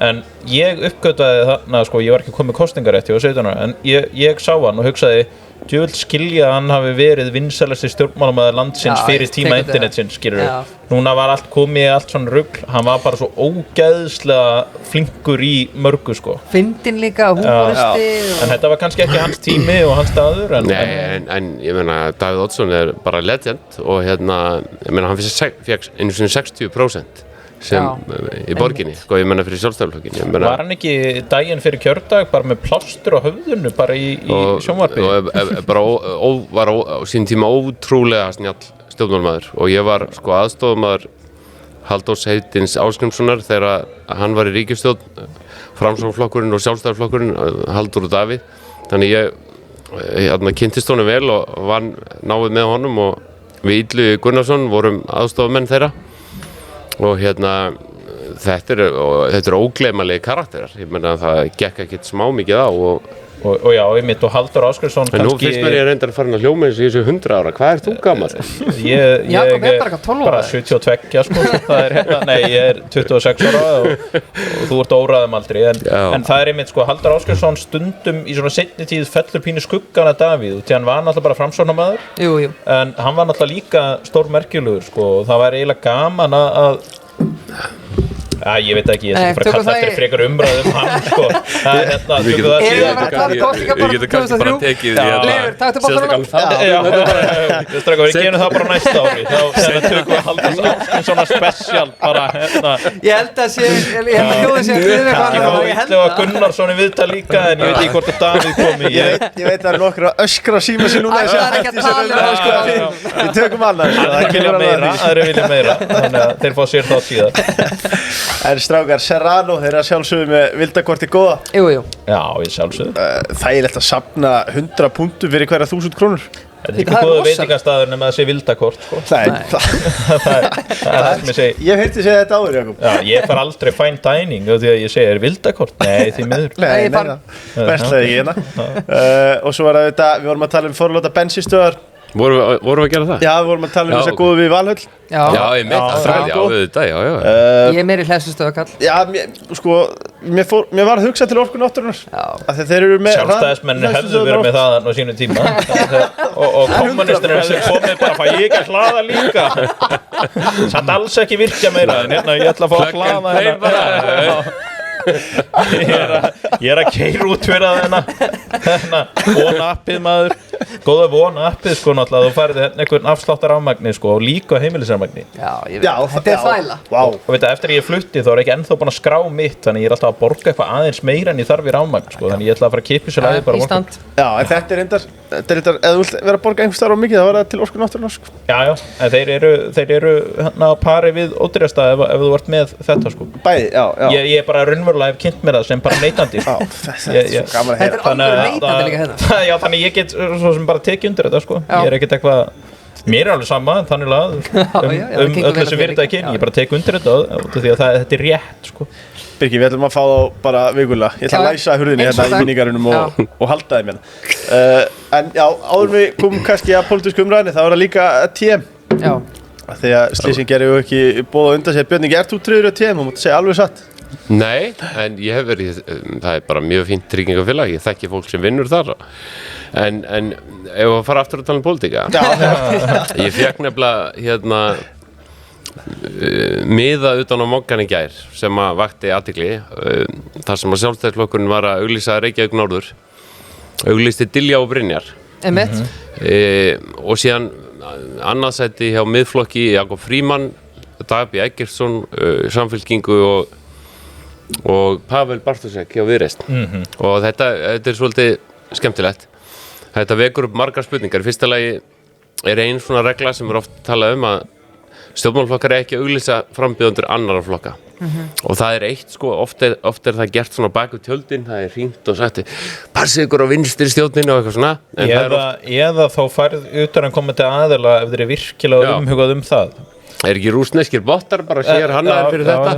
en ég uppgötvaði þarna sko ég var ekki komið kosningarétt ég var 17 ára en ég sá hann og hugsaði djöfull skilja að hann hafi verið vinsælasti stjórnmálamaður landsins fyrir tíma internetsins, skilur við. Núna var allt komið, allt svona rugl, hann var bara svo ógeðslega flinkur í mörgu, sko. Fyndinn líka, húmoristi. En þetta var kannski ekki hans tími og hans staður. En ég meina, Davíð Oddsson er bara legend og ég meina, hann fekk einu sinni 60% sem í borginni, sko, ég menna fyrir sjálfstæðarflokkinn. Var hann ekki daginn fyrir kjördag bara með plástur á höfðinu bara í sjónvarpi? Og bara var á sín tíma ótrúlega snjall stjórnmálamaður og ég var sko aðstofamaður Halldórs Heitins Ásgrímssonar þegar hann var í ríkisstjórn Framsóknarflokkurinn og sjálfstæðarflokkurinn Halldór og Davíð. Þannig ég kynntist honum vel og vann náið með honum og við Illugi Gunnarsson vorum aðstofamenn þeirra. Og þetta er ógleymanlegi karakterar, ég meina að það gekk ekkert smá mikið á og já, einmitt og Halldór Ásgrímsson kannski... En nú finnst mér ég reyndar að fara að hljóma eins og ég sé 100 ára, hvað ert þú gamall? Ég er bara 72, sko, ég er 26 ára og þú ert óræðum aldrei, en það er einmitt, sko, Halldór Ásgrímsson stundum í svona seinni tíð fellur pínu skuggan að Davíð, því hann var náttúrulega bara framsóknarmaður, en hann var náttúrulega líka stórmerkilegur, sko, og það var eiginlega gaman að ég veit ekki, ég skal bara kalla eftir frekar umræðum hann, sko. Við getum kannski bara tekið sérstakann Strákar, við gerum það bara næsta ári þá tökum við Halldórs Ásgrímssonar special bara Ég held að ég var Gunnarsson í viðtal líka en ég veit ekki hvort að Davíð komi Ég veit að það er nokkur að öskra síma sér núna Við tökum annars Aðrir vilja meira þannig að þeir fá sér þá síðan En strákar, Serrano, þeir eru að sjálfsögðu með vildakorti góða. Jú. Já, ég sjálfsögðu. Þægilegt að safna 100 punktum fyrir hverja 1000 krónur. Þetta er ekki góða veitingastaður nema að sé vildakort, sko. Nei, það er það sem ég segi. Ég heyrti segja þetta áður, Jakob. Já, ég far aldrei fine dining og því að ég segi, vildakort? Nei, því miður. Nei, verðslega ekki hérna. Og svo var þetta, við vorum að tala um forlóta bensínstöðar. Vorum við að gera það? Já, við vorum að tala um þess að góðu við Valhöll. Já, ég meint það, já. Ég er meiri hlæsustöðakall. Já, sko, mér var að hugsa til Orku náttúrunnar. Já. Þeir eru með... Sjálfstæðismennir hefðu verið með það á sínu tíma. Og kommunistinir hefðu komið bara, fæ ég ekki að hlaða líka. Satt alls ekki virkja meira, en ég ætla að fá að hlaða hérna. Ég er að keyra út fyrir þennan Von-appið maður góða Von-appið sko náttúrulega þú færið einhvern afsláttar afmagni sko og líka heimilisafmagni þetta er þvæla og veit að eftir ég flutti þá er ekki ennþá búin að skrá mitt þannig ég er alltaf að borga eitthvað aðeins meira en ég þarf í rafmagn sko þannig ég ætla að fara að kippa sér aðeins bara Ísland en þetta er reyndar ef þú vilt vera að borga einhvers staðar á mikið þá er það til Orku náttúrunnar sko já en þeir eru hérna á pari við ódýrasta ef þú ert með þetta sko bæði ég er bara raunverulega hef kynnt mér það sem bara neytandi sko. Þetta er gaman að heyra. Þetta er alveg neytandi líka hérna. Já, þannig ég get svo sem bara tekið undir þetta sko. Ég er ekkert eitthvað mér er alveg sama þannig að öll þessu fyrirtækin ég bara tek undir þetta því að þetta er rétt sko. Birgir, við ætlum að fá þá bara vikulega. Ég ætla að læsa hurðinni hérna í vinningarunum og halda þeim hérna. En já, áður við komum kannski að pólitísku umræðinni, þá er það líka TM. Já. Þegar Slýsing gerði jo ekki boð á undan sér. Björn, ert þú tryggður á TM? Þú mátt segja alveg satt. Nei, en ég hef verið, það er bara mjög fínt tryggingafélag, ég þekki fólk sem vinnur þar en ef að fara aftur að tala um pólitíka ég fékk nefnilega miða utan á Moggan í gær sem að vakti athygli þar sem að Sjálfstæðisflokkurinn var að auglýsa Reykjavík Norður auglisti Dilja og Brynjar Einmitt. Og síðan annað sæti hjá miðflokki Jakob Frímann, Dag B. Eggertsson Samfylkingu og Pavel Bartosek hjá Viðreisn og þetta svolítið skemmtilegt. Þetta vekur upp margar spurningar. Í fyrsta lagi ein svona regla sem oft talað að stjórnmálaflokkar ekki að auglýsa frambjóðendur annarra flokka og það eitt sko, oft er það gert svona bak við tjöldin, það hringt og sagt passið ykkur á vinstri stjórnin og eitthvað svona eða þá færð utan að koma til aðila ef þeir virkilega umhugað það ekki rússneskir bottar bara sér hannaðir fyrir þetta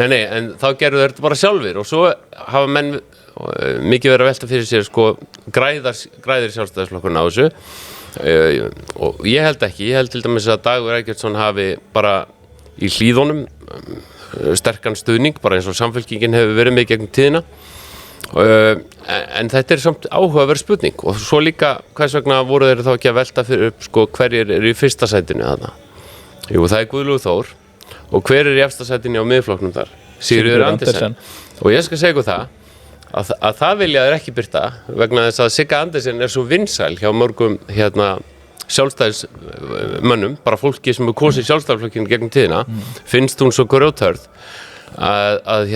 nei, en þá gerðu þeir þetta bara sjálfir og svo hafa menn mikið verið að velta fyrir sér sko græðir Sjálfstæðisflokkurinn á þessu og ég held til dæmis að Dagur Eggertsson hafi bara í hlíðunum sterkan stuðning, bara eins og Samfylkingin hefur verið með gegnum tíðina en þetta samt áhugaverð spurning og svo líka hvers vegna voru þeir þá ekki að velta fyrir upp sko hverjir eru í fyrsta sætinu þarna. Jú, það Guðlaugur Þór og hver í efsta sætinu á miðflokknum þar? Sigríður Andersen og ég skal segja ykkur að það vilja þeir ekki birta vegna þess að Sigga Andersen svo vinsæl hjá mörgum sjálfstæðismönnum, bara fólki sem kosið sjálfstæðisflokkinn gegnum tíðina finnst hún svo grjóthörð að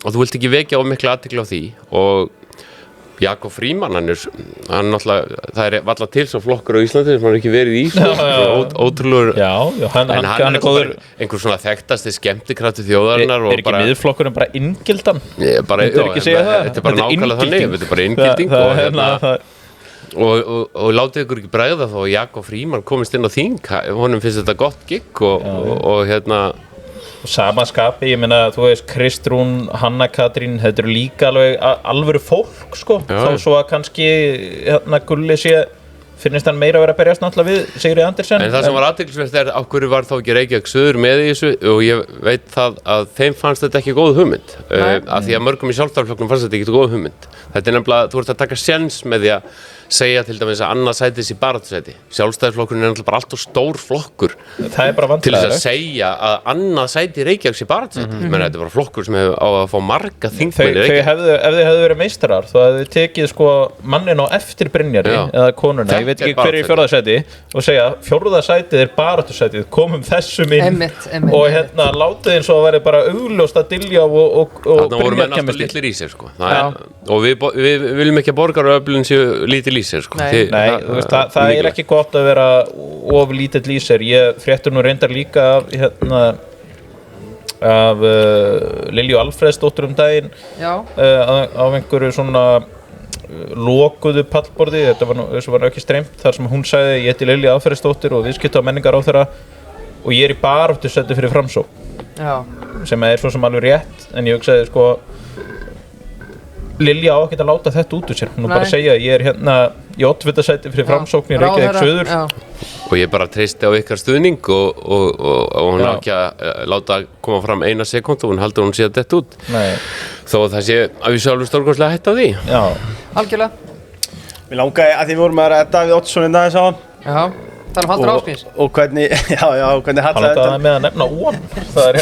þú vilt ekki vekja of mikla athygli á því og Jakob Frímann hann náttúrulega, það varla til svo flokkur á Íslandi sem hann ekki verið í ótrúlegur en hann góður einhver svona þekktasti skemmtikraftur þjóðarinnar ekki miðflokkurinn bara inngildan? Þetta er bara nákvæmlega þannig, þetta er bara inngilding og látið ykkur ekki bregða þá Jakob Frímann komist inn á þing honum finnst þetta gott gigg og sama skapi, ég meina, þú veist Kristrún, Hanna Katrín, þetta eru líka alvöru fólk, sko þá svo að kannski, Gulli finnst hann meira að vera að berjast náttúrulega við Sigríði Andersen. En það sem var athyglisvert af hverju var þá ekki Reykjavík Suður með í þessu og ég veit það að þeim fannst þetta ekki góð hugmynd af því að mörgum í Sjálfstæðisflokknum fannst þetta ekki góð hugmynd. Þetta nefnilega, þú ert að taka séns með því að segja til dæmis að annað sætis í baráttusæti. Sjálfstæðisflokkurinn náttúrulega bara allt of stór flokkur til þess að segja að annað sæti í Reykjavík í baráttusæti. Ég meina, þetta er bara flokkur sem hefur á að fá marga þingmenn í Reykjavík. Ef þið hefðu verið meistarar þá hefðu tekið sko mannin á eftir Brynjari eða konuna, ég veit ekki hver í fjórða sæti og segja, fjórða sætið er baráttusætið, komum þessum inn og látið eins og að væri bara augljóst að Dilja og Brynjar kemist litlir í sér sko. Og við viljum ekki að borgaröflin séu lítil í sér sko. Það er ekki gott að vera of lítill í sér. Ég fréttur nú reyndar líka af Lilju Alfreðsdóttur daginn á einhverju svona lokuðu pallborði, þessu var ekki streymt þar sem hún sagði, ég heiti Lilja Alfreðsdóttir og viðskipta- og menningarráðherra og ég í baráttusæti fyrir Framsókn sem svo sem alveg rétt, en ég hugsaði sko Lilja á ekki að láta þetta út úr sér, hún bara segja ég í oddvitasæti fyrir Framsókn í Reykjavík Suður og ég bara treysti á ykkar stuðning og hún ekki að láta koma fram eina sekúndu og hún haldur hún sé að detta út þó að það sé að við sjálfur stórkostlega hætt á því Algjörlega. Mér langaði að því vorum að ræða Davíð Oddsson aðeins á hann tala Halldór Ásgríms og hvernig hvernig hann langaði með að nefna óan það er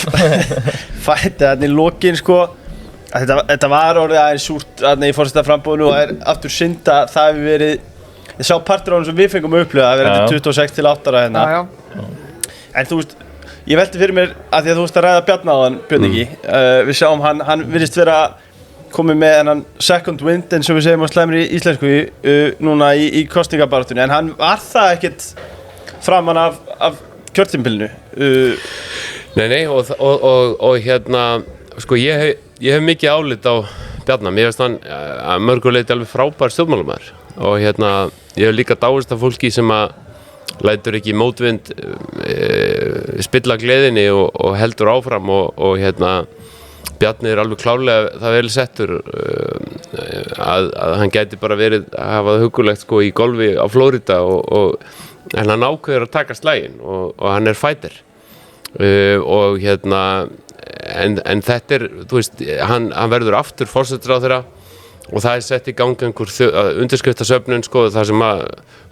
fætti í lokin sko þetta var orðið aðeins súrt í forsetaframboðinu og er aftur synd að það hefur verið ég sá partur á hann sem við fengum að upplifa að vera 26-8 hérna en þú veist ég velti fyrir mér að því að þú veist að ræða Bjarna á hann Björn ekki við sjáum hann virðist vera komið með hennan second wind eins og við segjum á slæmri íslensku núna í kosningabaráttunni en hann var það ekkert framan af kjörtímabilinu Nei og sko ég hef mikið álit á Bjarna, mér finnst hann að mörgu leyti alveg frábær stjórnmálamaður og ég hef líka dáist af fólki sem að lætur ekki mótvind spilla gleðinni og heldur áfram og Bjarni alveg klárlega það vel settur að hann gæti bara verið að hafa það hugulegt sko í golfi á Flórida en hann ákveður að taka slaginn og hann fighter og en þetta þú veist, hann verður aftur forsætisráðherra og það sett í gang einhver undirskriftasöfnun sko, þar sem að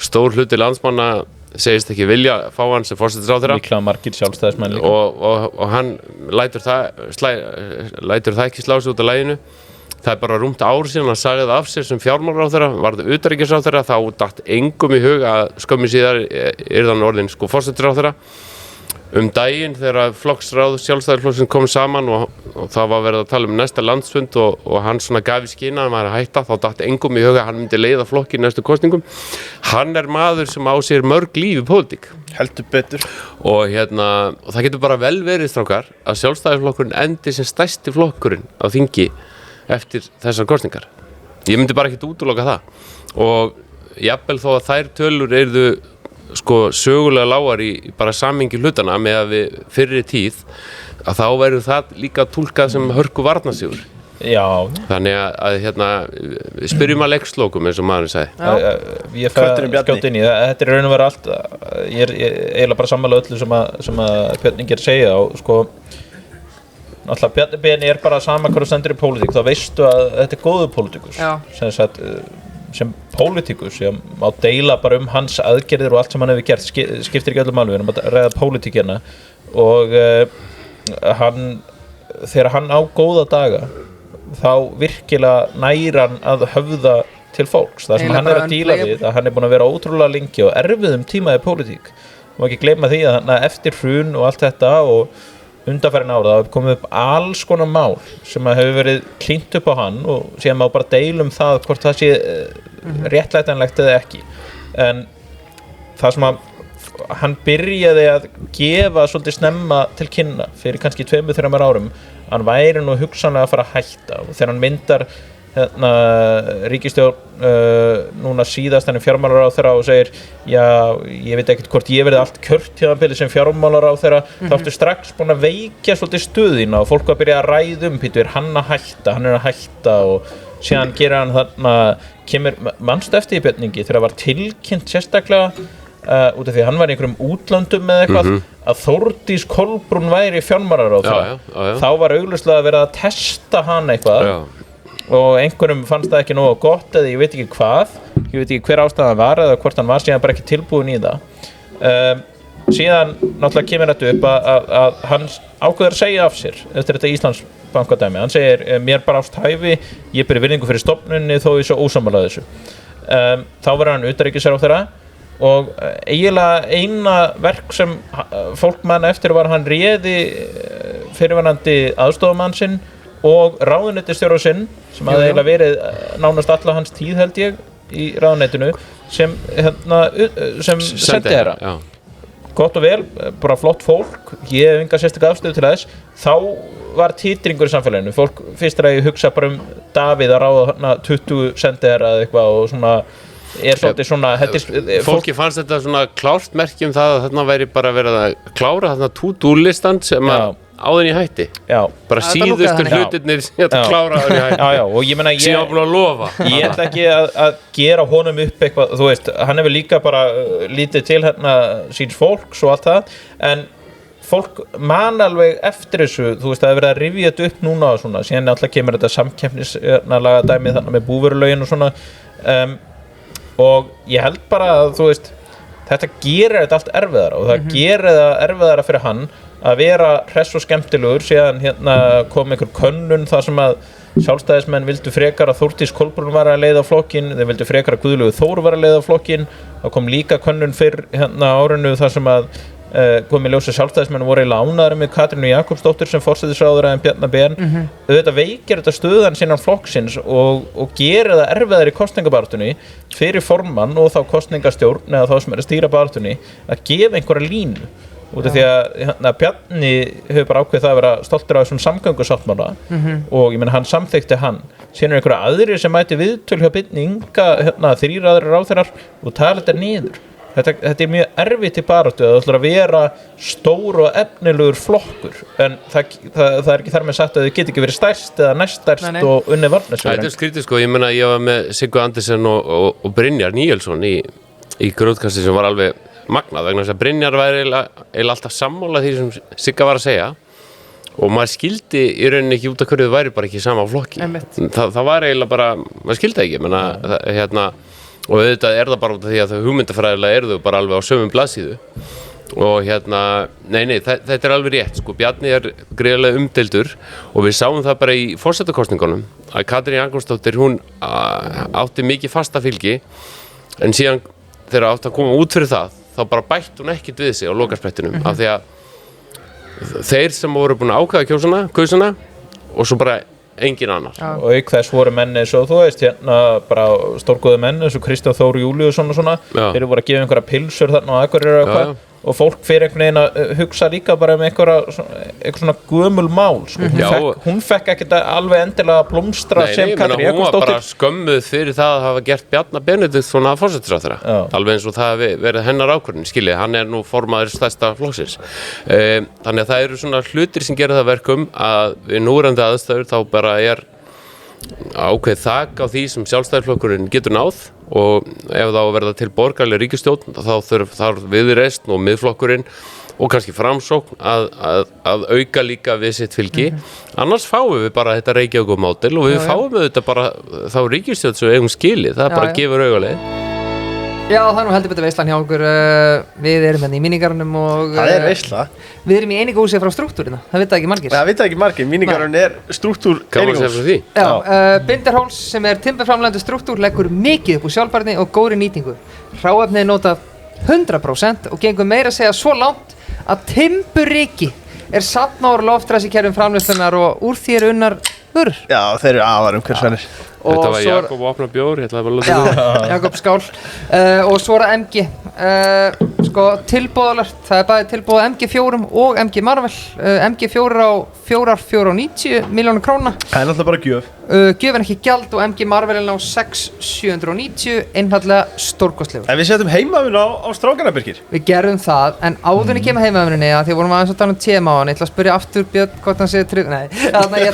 stór hluti landsmanna segist ekki vilja fá hann sem forsætisráðherra líklega margir sjálfstæðismenn líka og hann lætur það ekki slá sig út af laginu það bara rúmt ár síðan að sagði það af sér sem fjármálaráðherra, varð utanríkisráðherra, þá datt engum í hug að skömmu síðar yrði hann orðinn sko forsætisráðherra. Daginn þegar flokksráð Sjálfstæðisflokksins kom saman og það var verið að tala næsta landsfund og hann svona gaf í skyn að hann væri að hætta, þá datt engum í huga að hann myndi leiða flokki í næstu kosningum. Hann maður sem á sér mörg líf í pólitík. Heldur betur. Og og það getur bara vel verið, strákar, að Sjálfstæðisflokkurinn endi sem stærsti flokkurinn á þingi eftir þessar kosningar. Ég myndi bara ekkert útiloka það. Og jafnvel þó að þær tölur yrðu sko sögulega lágar í bara samhengi hlutana með að við fyrri tíð að þá verður það líka túlkað sem hörku varnarsigur. Já. Þannig að spyrjum að leikslokum eins og maður sagði. Ég fæ skjótt inn í það. Þetta raun og vera allt, ég eiginlega bara sammála öllu sem að Björn Ingi segja og sko náttúrulega Bjarni Ben bara sama hvað þú stendur í pólitík, þá veistu að þetta góður pólitíkus. Sem pólitíkus, ég má deila bara hans aðgerðir og allt sem hann hefur gert, skiptir ekki öllum máli, við erum að ræða pólitíkina og þegar hann á góða daga þá virkilega nær hann að höfða til fólks, það sem hann að díla við, að hann búinn að vera ótrúlega lengi og erfiðum tíma í pólitík, má ekki gleyma því að eftir hrun og allt þetta og undanfærin ára, það komið upp alls konar mál sem að hefur verið klínt upp á hann og síðan má bara deilum það hvort það sé réttlætanlegt eða ekki, en það sem að hann byrjaði að gefa svolítið snemma til kynna fyrir kannski 2-3 árum, hann væri nú hugsanlega að fara að hætta og þegar hann myndar ríkisstjórn núna síðast hann fjármálaráðherra og segir já, ég veit ekkert hvort ég verði allt kjörtímabili sem fjármálaráðherra, þá ertu strax búin að veikja svolítið stöðina og fólk að byrja að ræða er hann að hætta og síðan gerir hann þarna kemur manstu eftir í Björn Ingi þegar það var tilkynnt sérstaklega út af því að hann var í einhverjum útlöndum eða eitthvað að Þórdís Kolbrún væri fjármálaráðherra þá var augljóslega verið að testa hann eitthvað og einhverjum fannst það ekki nógu gott eða ég veit ekki hvað, ég veit ekki hver ástæðan var eða hvort hann var síðan bara ekki tilbúin í það síðan náttúrulega kemur þetta upp að hann ákveður að segja af sér eftir þetta Íslandsbankadæmi, hann segir mér bara ást hæfi, ég beri virðingu fyrir stofnunni þó ég svo ósammála þessu þá var hann utanríkisráðherra og eiginlega eina verk sem fólk man eftir var hann réði fyrirverandi aðstoðarmann sinn og ráðuneytisstjóra sinn sem hafði eiginlega verið nánast alla hans tíð held ég í ráðuneytinu sem sendiherra gott og vel, bara flott fólk ég hef enga sérstaka afstöðu til þess þá var titringur í samfélaginu fólk fyrst að ég hugsa bara Davíð að ráða 20 sendiherra eða eitthvað og svona svolítið svona fólki fannst þetta svona klárt merkjum það að þarna væri bara verið að klára þarna to-do-listan sem að áður í hætti bara síðustur hlutirnir að klára áður í hætti og ég meina síðan búin að lofa ég ætla ekki að gera honum upp eitthvað þú veist, hann hefur líka bara lítið til hérna síns fólks og allt það en fólk man alveg eftir þessu þú veist, það hefur verið að rifja þetta upp núna og svona síðan alltaf kemur þetta samkeppnislaga dæmið þarna með búvörulögin og svona og ég held bara að þú veist þetta gerir þetta allt erfiðara og það gerir það erfiðara fyrir hann að vera hress og skemmtilegur síðan kom einhver könnun þar sem að sjálfstæðismenn vildu frekar að Þórdís Kolbrún var að leiða flokkinn þeir vildu frekar að Guðlaugur Þór var að leiða flokkinn það kom líka könnun fyrr árinu þar sem að kom í ljós að sjálfstæðismenn voru eiginlega ánægðari með Katrínu Jakobsdóttur sem forsætisráðherra en Bjarna Ben auðvitað veikir þetta stöðan sinnan flokksins og gerir það erfiðari í kosningabaráttunni fyrir formann og þá kosningastjórn eða þá sem að stýra baráttunni að gefa einhverja línu út af því að Bjarni hefur bara ákveðið það að vera stoltur af þessum samgöngusáttmála og ég meina hann samþykkti hann síðan einhverja aðrir sem mæti viðtöl hjá Birni Inga 3 aðrir ráðherrar og tala þetta niður þetta er mjög erfitt í baráttu að það ætlar að vera stór og efnilegur flokkur en það er ekki þar með sagt að þau geti ekki verið stærst eða næststærst og unnið varnarsjóður þetta skrítið sko, ég meina ég var með Siggu Andersen og Brynjar Níelsson í grjótkasti sem var alveg magnað vegna þess að Brynjar væri eiginlega alltaf sammála því sem Sigga var að segja og maður skildi í rauninni ekki út af hverju þau væri bara ekki sama flokki það var eiginlega bara, maður skildi ekki menna, og auðvitað það bara út af því að þau hugmyndafræðilega þau bara alveg á sömum blaðsíðu og þetta alveg rétt sko, Bjarni gríðarlega umdeildur og við sáum það bara í forsetakosningunum að Katrín Jakobsdóttir hún átti mikið fasta fylgi en síðan þegar átti að koma út fyrir það þá bara bætti hún ekkert við sig á lokasprettinum af því að þeir sem voru búin að ákveða kjósana og svo bara engin annar og auk þess voru menn eins og þú veist bara stórgóði menn eins og Kristján Þór Júlíusson og svona þeir voru að gefa einhverja pilsur þarna og Akureyri og eitthvað og fólk fyrir einhvern veginn að hugsa líka bara eitthvað svona gömul mál sko. hún fekk ekkert alveg endilega blómstra sem Katrín Jakobsdóttir hún var bara skömmuð fyrir það að hafa gert Bjarna Benediktsson að forsætisráðherra alveg eins og það hafi verið hennar ákvörðun skiljið, hann nú formaður stærsta flokksins þannig að það eru svona hlutir sem gera það verkum að við núverandi aðstæður þá bara ákveð þak á því sem Sjálfstæðisflokkurinn getur náð og ef þá verða til borgarleg ríkisstjórn þá þarf Viðreisn og Miðflokkurinn og kannski Framsókn að auka líka við sitt fylgi annars fáum við bara þetta Reykjavíkurmódel og við fáum auðvitað bara þá ríkisstjórn sem við eigum skilið, það bara gefur augaleið. Já, það heldur betur veislan hjá okkur við erum hérna í mínigarunum og það veisla við erum í einingahúsi frá Struktúrina, það vita ekki margir. Það vita ekki margir, mínigarun Struktúr einingahús. Binderholz sem timburframleiðandi Struktúr leggur mikið upp úr sjálfbærni og góðri nýtingu. Hráefni notað 100% og gengur meira að segja svo langt að timburriki safnað úr loftræsikerfum framleiðslunnar og úr því unnar vörur. Já, þeir eru afar umhverfisvænir. Þetta var Jakob opna bjór, ég ætlaði bara að láta það. Jakob skál. Og svo MG. Tilboðalert, það bæði tilboð MG4 og MG Marvel. MG4 á 490 milljónir króna. Það náttúrulega bara gjöf. Gjöfin ekki gjald og MG Marvel á 6.790, einfaldlega stórkostlegur. En við setjum heimavinnu á strákana, Birgir. Við gerðum það, en áðurinn kemur heimavinnunni því vorum aðeins að tala TM á hann. Ég ætla að spyrja aftur Björn hvort hann sé trygg. Nei, þannig ég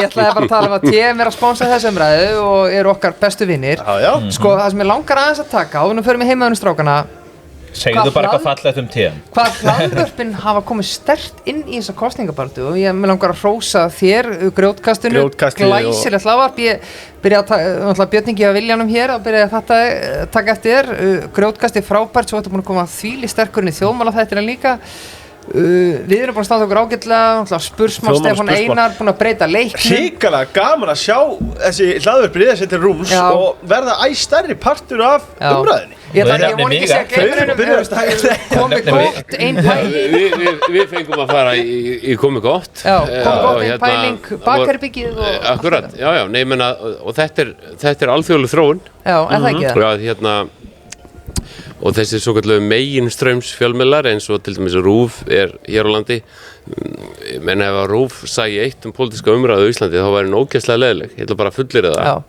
ætlaði bara að tala að TM að sponsa þessu umræðu og eru okkar bestu vinnir. Sko, það sem ég langar aðeins að taka áður en förum við heimavinnu strákana. Segðu bara eitthvað fallegt TM. Hvað hlaðvörpin hafa komið sterkt inn í þessa kosningabaráttu og ég langar að hrósa þér grjótkastinu, glæsilegt hlaðvarp. Ég byrjaði að Björn Ingi að Viljanum hér og byrjaði að taka eftir grjótkasti frábært, svo þetta búin að koma þvíli sterkurinn í þjóðmálaþættina líka. Við erum búin að standa okkur ágætlega, Spursmál Stefán Einar búin að breyta leiknum. Hrikalega gaman að sjá þessi hlaðvörp riða sér til rúms og verða stærri partur af umræðinni. Ég vona ekki segja geiminum komið gott, ein pæling. Við fengum að fara í komið gott. Já, komið gott, ein pæling, bakherbyggið og... Akkurat, já, nei, menna, og þetta alþjóðleg þróun. Já, það ekki það? Já, og þessi svokallu meginstraums fjölmiðlar eins og til dæmis RÚV hér á landi menn ef að RÚV sæi eitt pólitíska umræðu á Íslandi þá væri hún ógeðslega leiðileg, ég ætla bara að fullyrða það.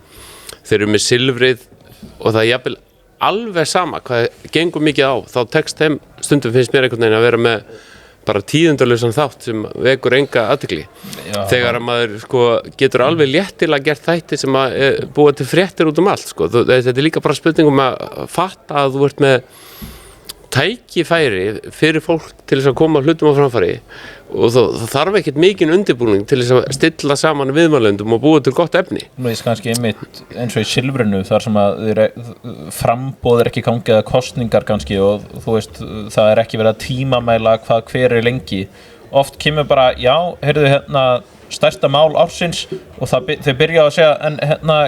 Þeir eru með silfrið og það jafnvel alveg sama hvað gengur mikið á, þá tekst þeim stundum finnst mér einhvern veginn að vera með bara tíðundalausan þátt sem vekur enga athygli. Þegar að maður getur alveg léttilega gert þætti sem að búa til fréttir út allt þetta líka bara spurning að fatta að þú ert með tækifæri fyrir fólk til þess að koma hlutum á framfæri og það þarf ekkert mikinn undirbúning til þess að stilla saman viðmælendum og búa til gott efni. Nú er kannski einmitt eins og í silfrinu þar sem að framboð ekki gangið að kosningar kannski og þú veist það ekki verið að tímamæla hver lengi. Oft kemur bara, já, heyrðu stærsta mál ársins og þau byrja að segja en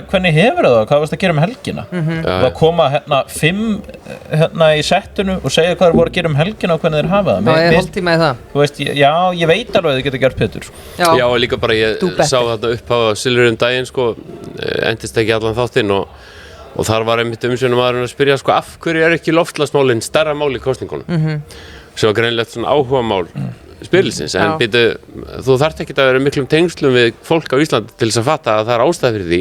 hvernig hefur það, hvað varst að gera helgina? Það koma 5 í settinu og segja hvað þeir voru að gera helgina og hvernig þeir hafa það. Já, ég hálftíma í það. Þú veist, já, ég veit alveg að þið geta gert betur. Já, og líka bara ég sá þarna upp á silfurum daginn, endist ekki allan þáttinn og þar var einmitt umsjónarmaðurinn að spyrja, af hverju ekki loftslagsmálin stærra mál í kosningunum? Sem var greinilegt svona áhugamál spilsins, en þú þarft ekki að vera miklum tengslum við fólk á Íslandi til þess að fatta að það ástæða fyrir því.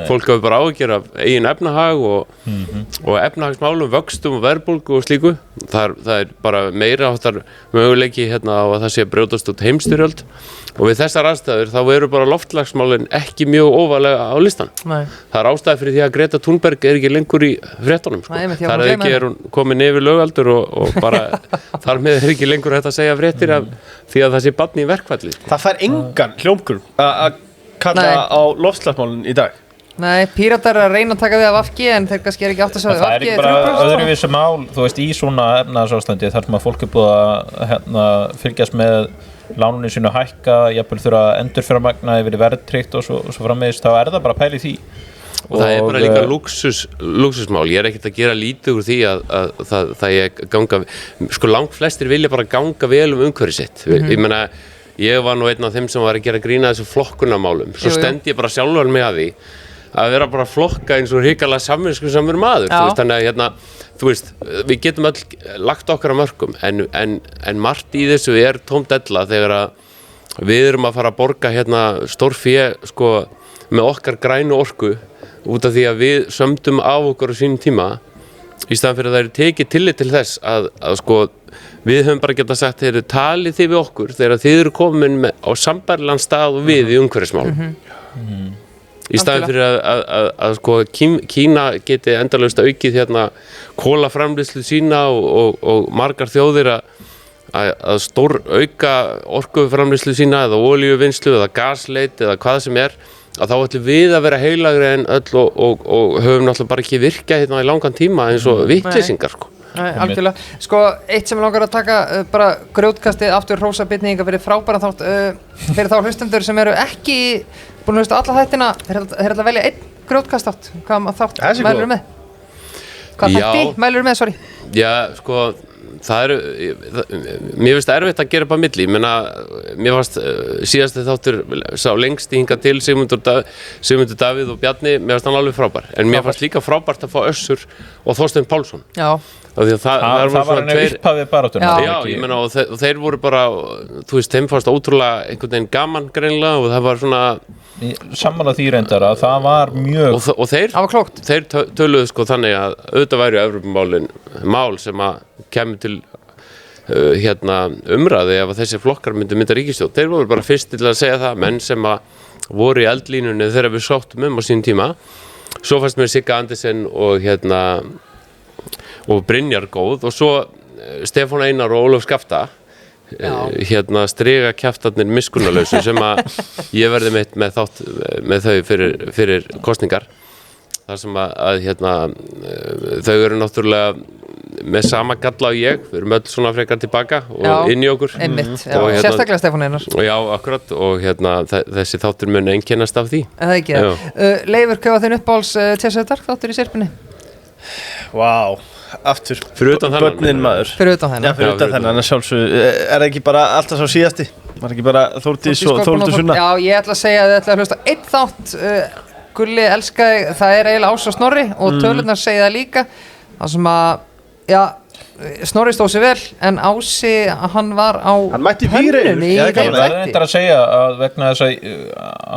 Fólk hafa bara áhyggjur af eigin efnahag og efnahagsmálum, vöxtum og verðbólgu og slíku. Það bara meira áttar möguleiki á að það sé að brjótast út heimsstyrjöld og við þessar aðstæður þá eru bara loftslagsmálin ekki mjög ofarlega á listan. Það ástæða fyrir því að Greta Thunberg ekki lengur í fréttunum. Þar ekki hún komin yfir lögaldur og bara þar með ekki lengur hægt að segja fréttir af því að það sé barn í verkfalli. Það fær engan hljómgrunn að kalla á loftslagsmálin í dag. Nei, Píratar að reyna að taka við af VG en þeir kannski ekki átt að segja það ekki bara öðruvísi mál, þú veist, í svona efnahagsástandi þar sem að fólk búið að fylgjast með lánunni sínu hækka, jafnvel þurfa að endurfjármagna yfir í verðtryggt og svo framvegis, þá það bara pæli því. Og það bara líka lúxusmál, ég ekkert að gera lítið úr því að það ég ganga, sko langt flestir vilja bara ganga vel umhverfið sitt, ég meina, ég var nú einn af þeim sem var að gera grína þessu flokkunarmálum, svo stend ég bara sjálfur mig að því að vera bara að flokka eins og hrikalega samvinskusamur maður, þú veist, þannig að þú veist, við getum öll lagt okkar á mörkum, en margt í þessu tóm della þegar að við erum að fara að borga stórfé, sko, með okkar grænu orku, út af því að við sömdum af okkur á sínum tíma, í staðan fyrir að það tekið tillit til þess að sko, við höfum bara getað sagt, talið þið við okkur þegar þið eru komin á sambærilegan stað og við í umhverfismálum. Í staðin fyrir að sko, Kína geti endalaust aukið kolaframleiðslu sína og margar þjóðir að stór auka orkuframleiðslu sína eða olíuvinnslu eða gasleit eða hvað sem að þá ætlum við að vera heilagri en öll og höfum náttúrulega bara ekki virkað í langan tíma eins og vitleysingar sko. Nei, algjörlega. Sko, eitt sem langar að taka bara grjótkastið aftur hrósabitninga fyrir frábæran þátt fyrir þá hlustendur sem eru ekki búin að hlusta alla þættina, þeir ætla að velja einn grjótkast þátt. Hvað þátt mælirðu með? Hvað þætti mælirðu með, sorry? Já, sko, mér finnst erfitt að gera upp á milli, ég meina, mér fannst síðasti þáttur sá lengst hingað til Sigmundur Davíð og Bjarni, mér fannst hann alveg frábær, en mér fannst líka frábært að fá Össur og Þorsteinn Pálsson. Já. Það var hann upphafið baráttuna. Já, ég meina, og þeir voru bara, þú veist, þeim fannst ótrúlega einhvern veginn gaman greinilega og það var svona sammála því reyndar að það var mjög og þeir töluðu sko þannig að auðvitað væru Evrópumálin mál sem að kemur til umræði ef að þessi flokkar mynda ríkisstjórn. Þeir voru bara fyrst til að segja það, menn sem að voru í eldlínunni þegar við sóttum á sín tíma. Svo fannst mér Sigga Andersen og Brynjar góð og svo Stefán Einar og Ólöf Skafta striga kjaftarnir miskunnarlausu sem að ég verði mitt með þau fyrir kosningar þar sem að þau eru náttúrulega með sama galla á ég, við erum öll svona frekar tilbaka og inn í okkur sérstaklega Stefán Einar já, akkurat, og þessi þáttur mun einkennast af því það ekki, Leifur, hvað var þinn uppáhalds Tjessauðar þáttur í Sirpunni? Vá, aftur fyrir utan þennan maður fyrir utan þennan fyrir utan þennan, sjálfsög það ekki bara alltaf svo síðasti var ekki bara Þórdís og Þórhildur Sunna já, ég ætla að segja að þið ætla að hlusta einn þátt Gulli elskaði, það eiginlega Ása Snorri og tölurnar segja það líka það sem að, já Snorri stóð sér vel, en Ási hann var á pönnunni það er eitthvað að segja að vegna þess að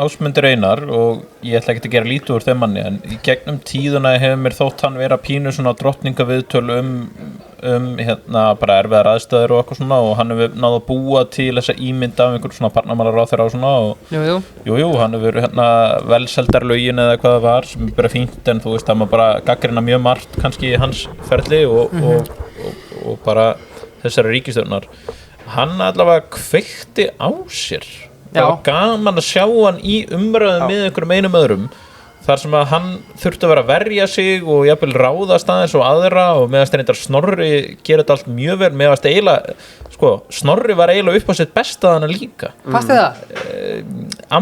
Ásmundur Einar og ég ætla ekki að gera lítið úr þeim manni en í gegnum tíðuna hefur mér þótt hann vera pínu svona drottningaviðtöl bara erfiðar aðstæður og eitthvað svona og hann hefur náð að búa til þessa ímynd af einhver svona barnamálaráðherra og svona og jú, hann hefur velseldarlögin eða hvað það var sem er bara fínt en þú veist að maður bara gaggrina mjög margt kannski í hans ferli og bara þessari ríkisstjórnar hann allavega kveikti á sér það var gaman að sjá hann í umræðum með einhverjum öðrum þar sem að hann þurfti að vera að verja sig og jafnvel ráðast aðeins og aðra og meðast reyndar Snorri gera þetta allt mjög vel meðast eiginlega, sko, Snorri var eiginlega upp á sitt besta þarna líka fannst þið það?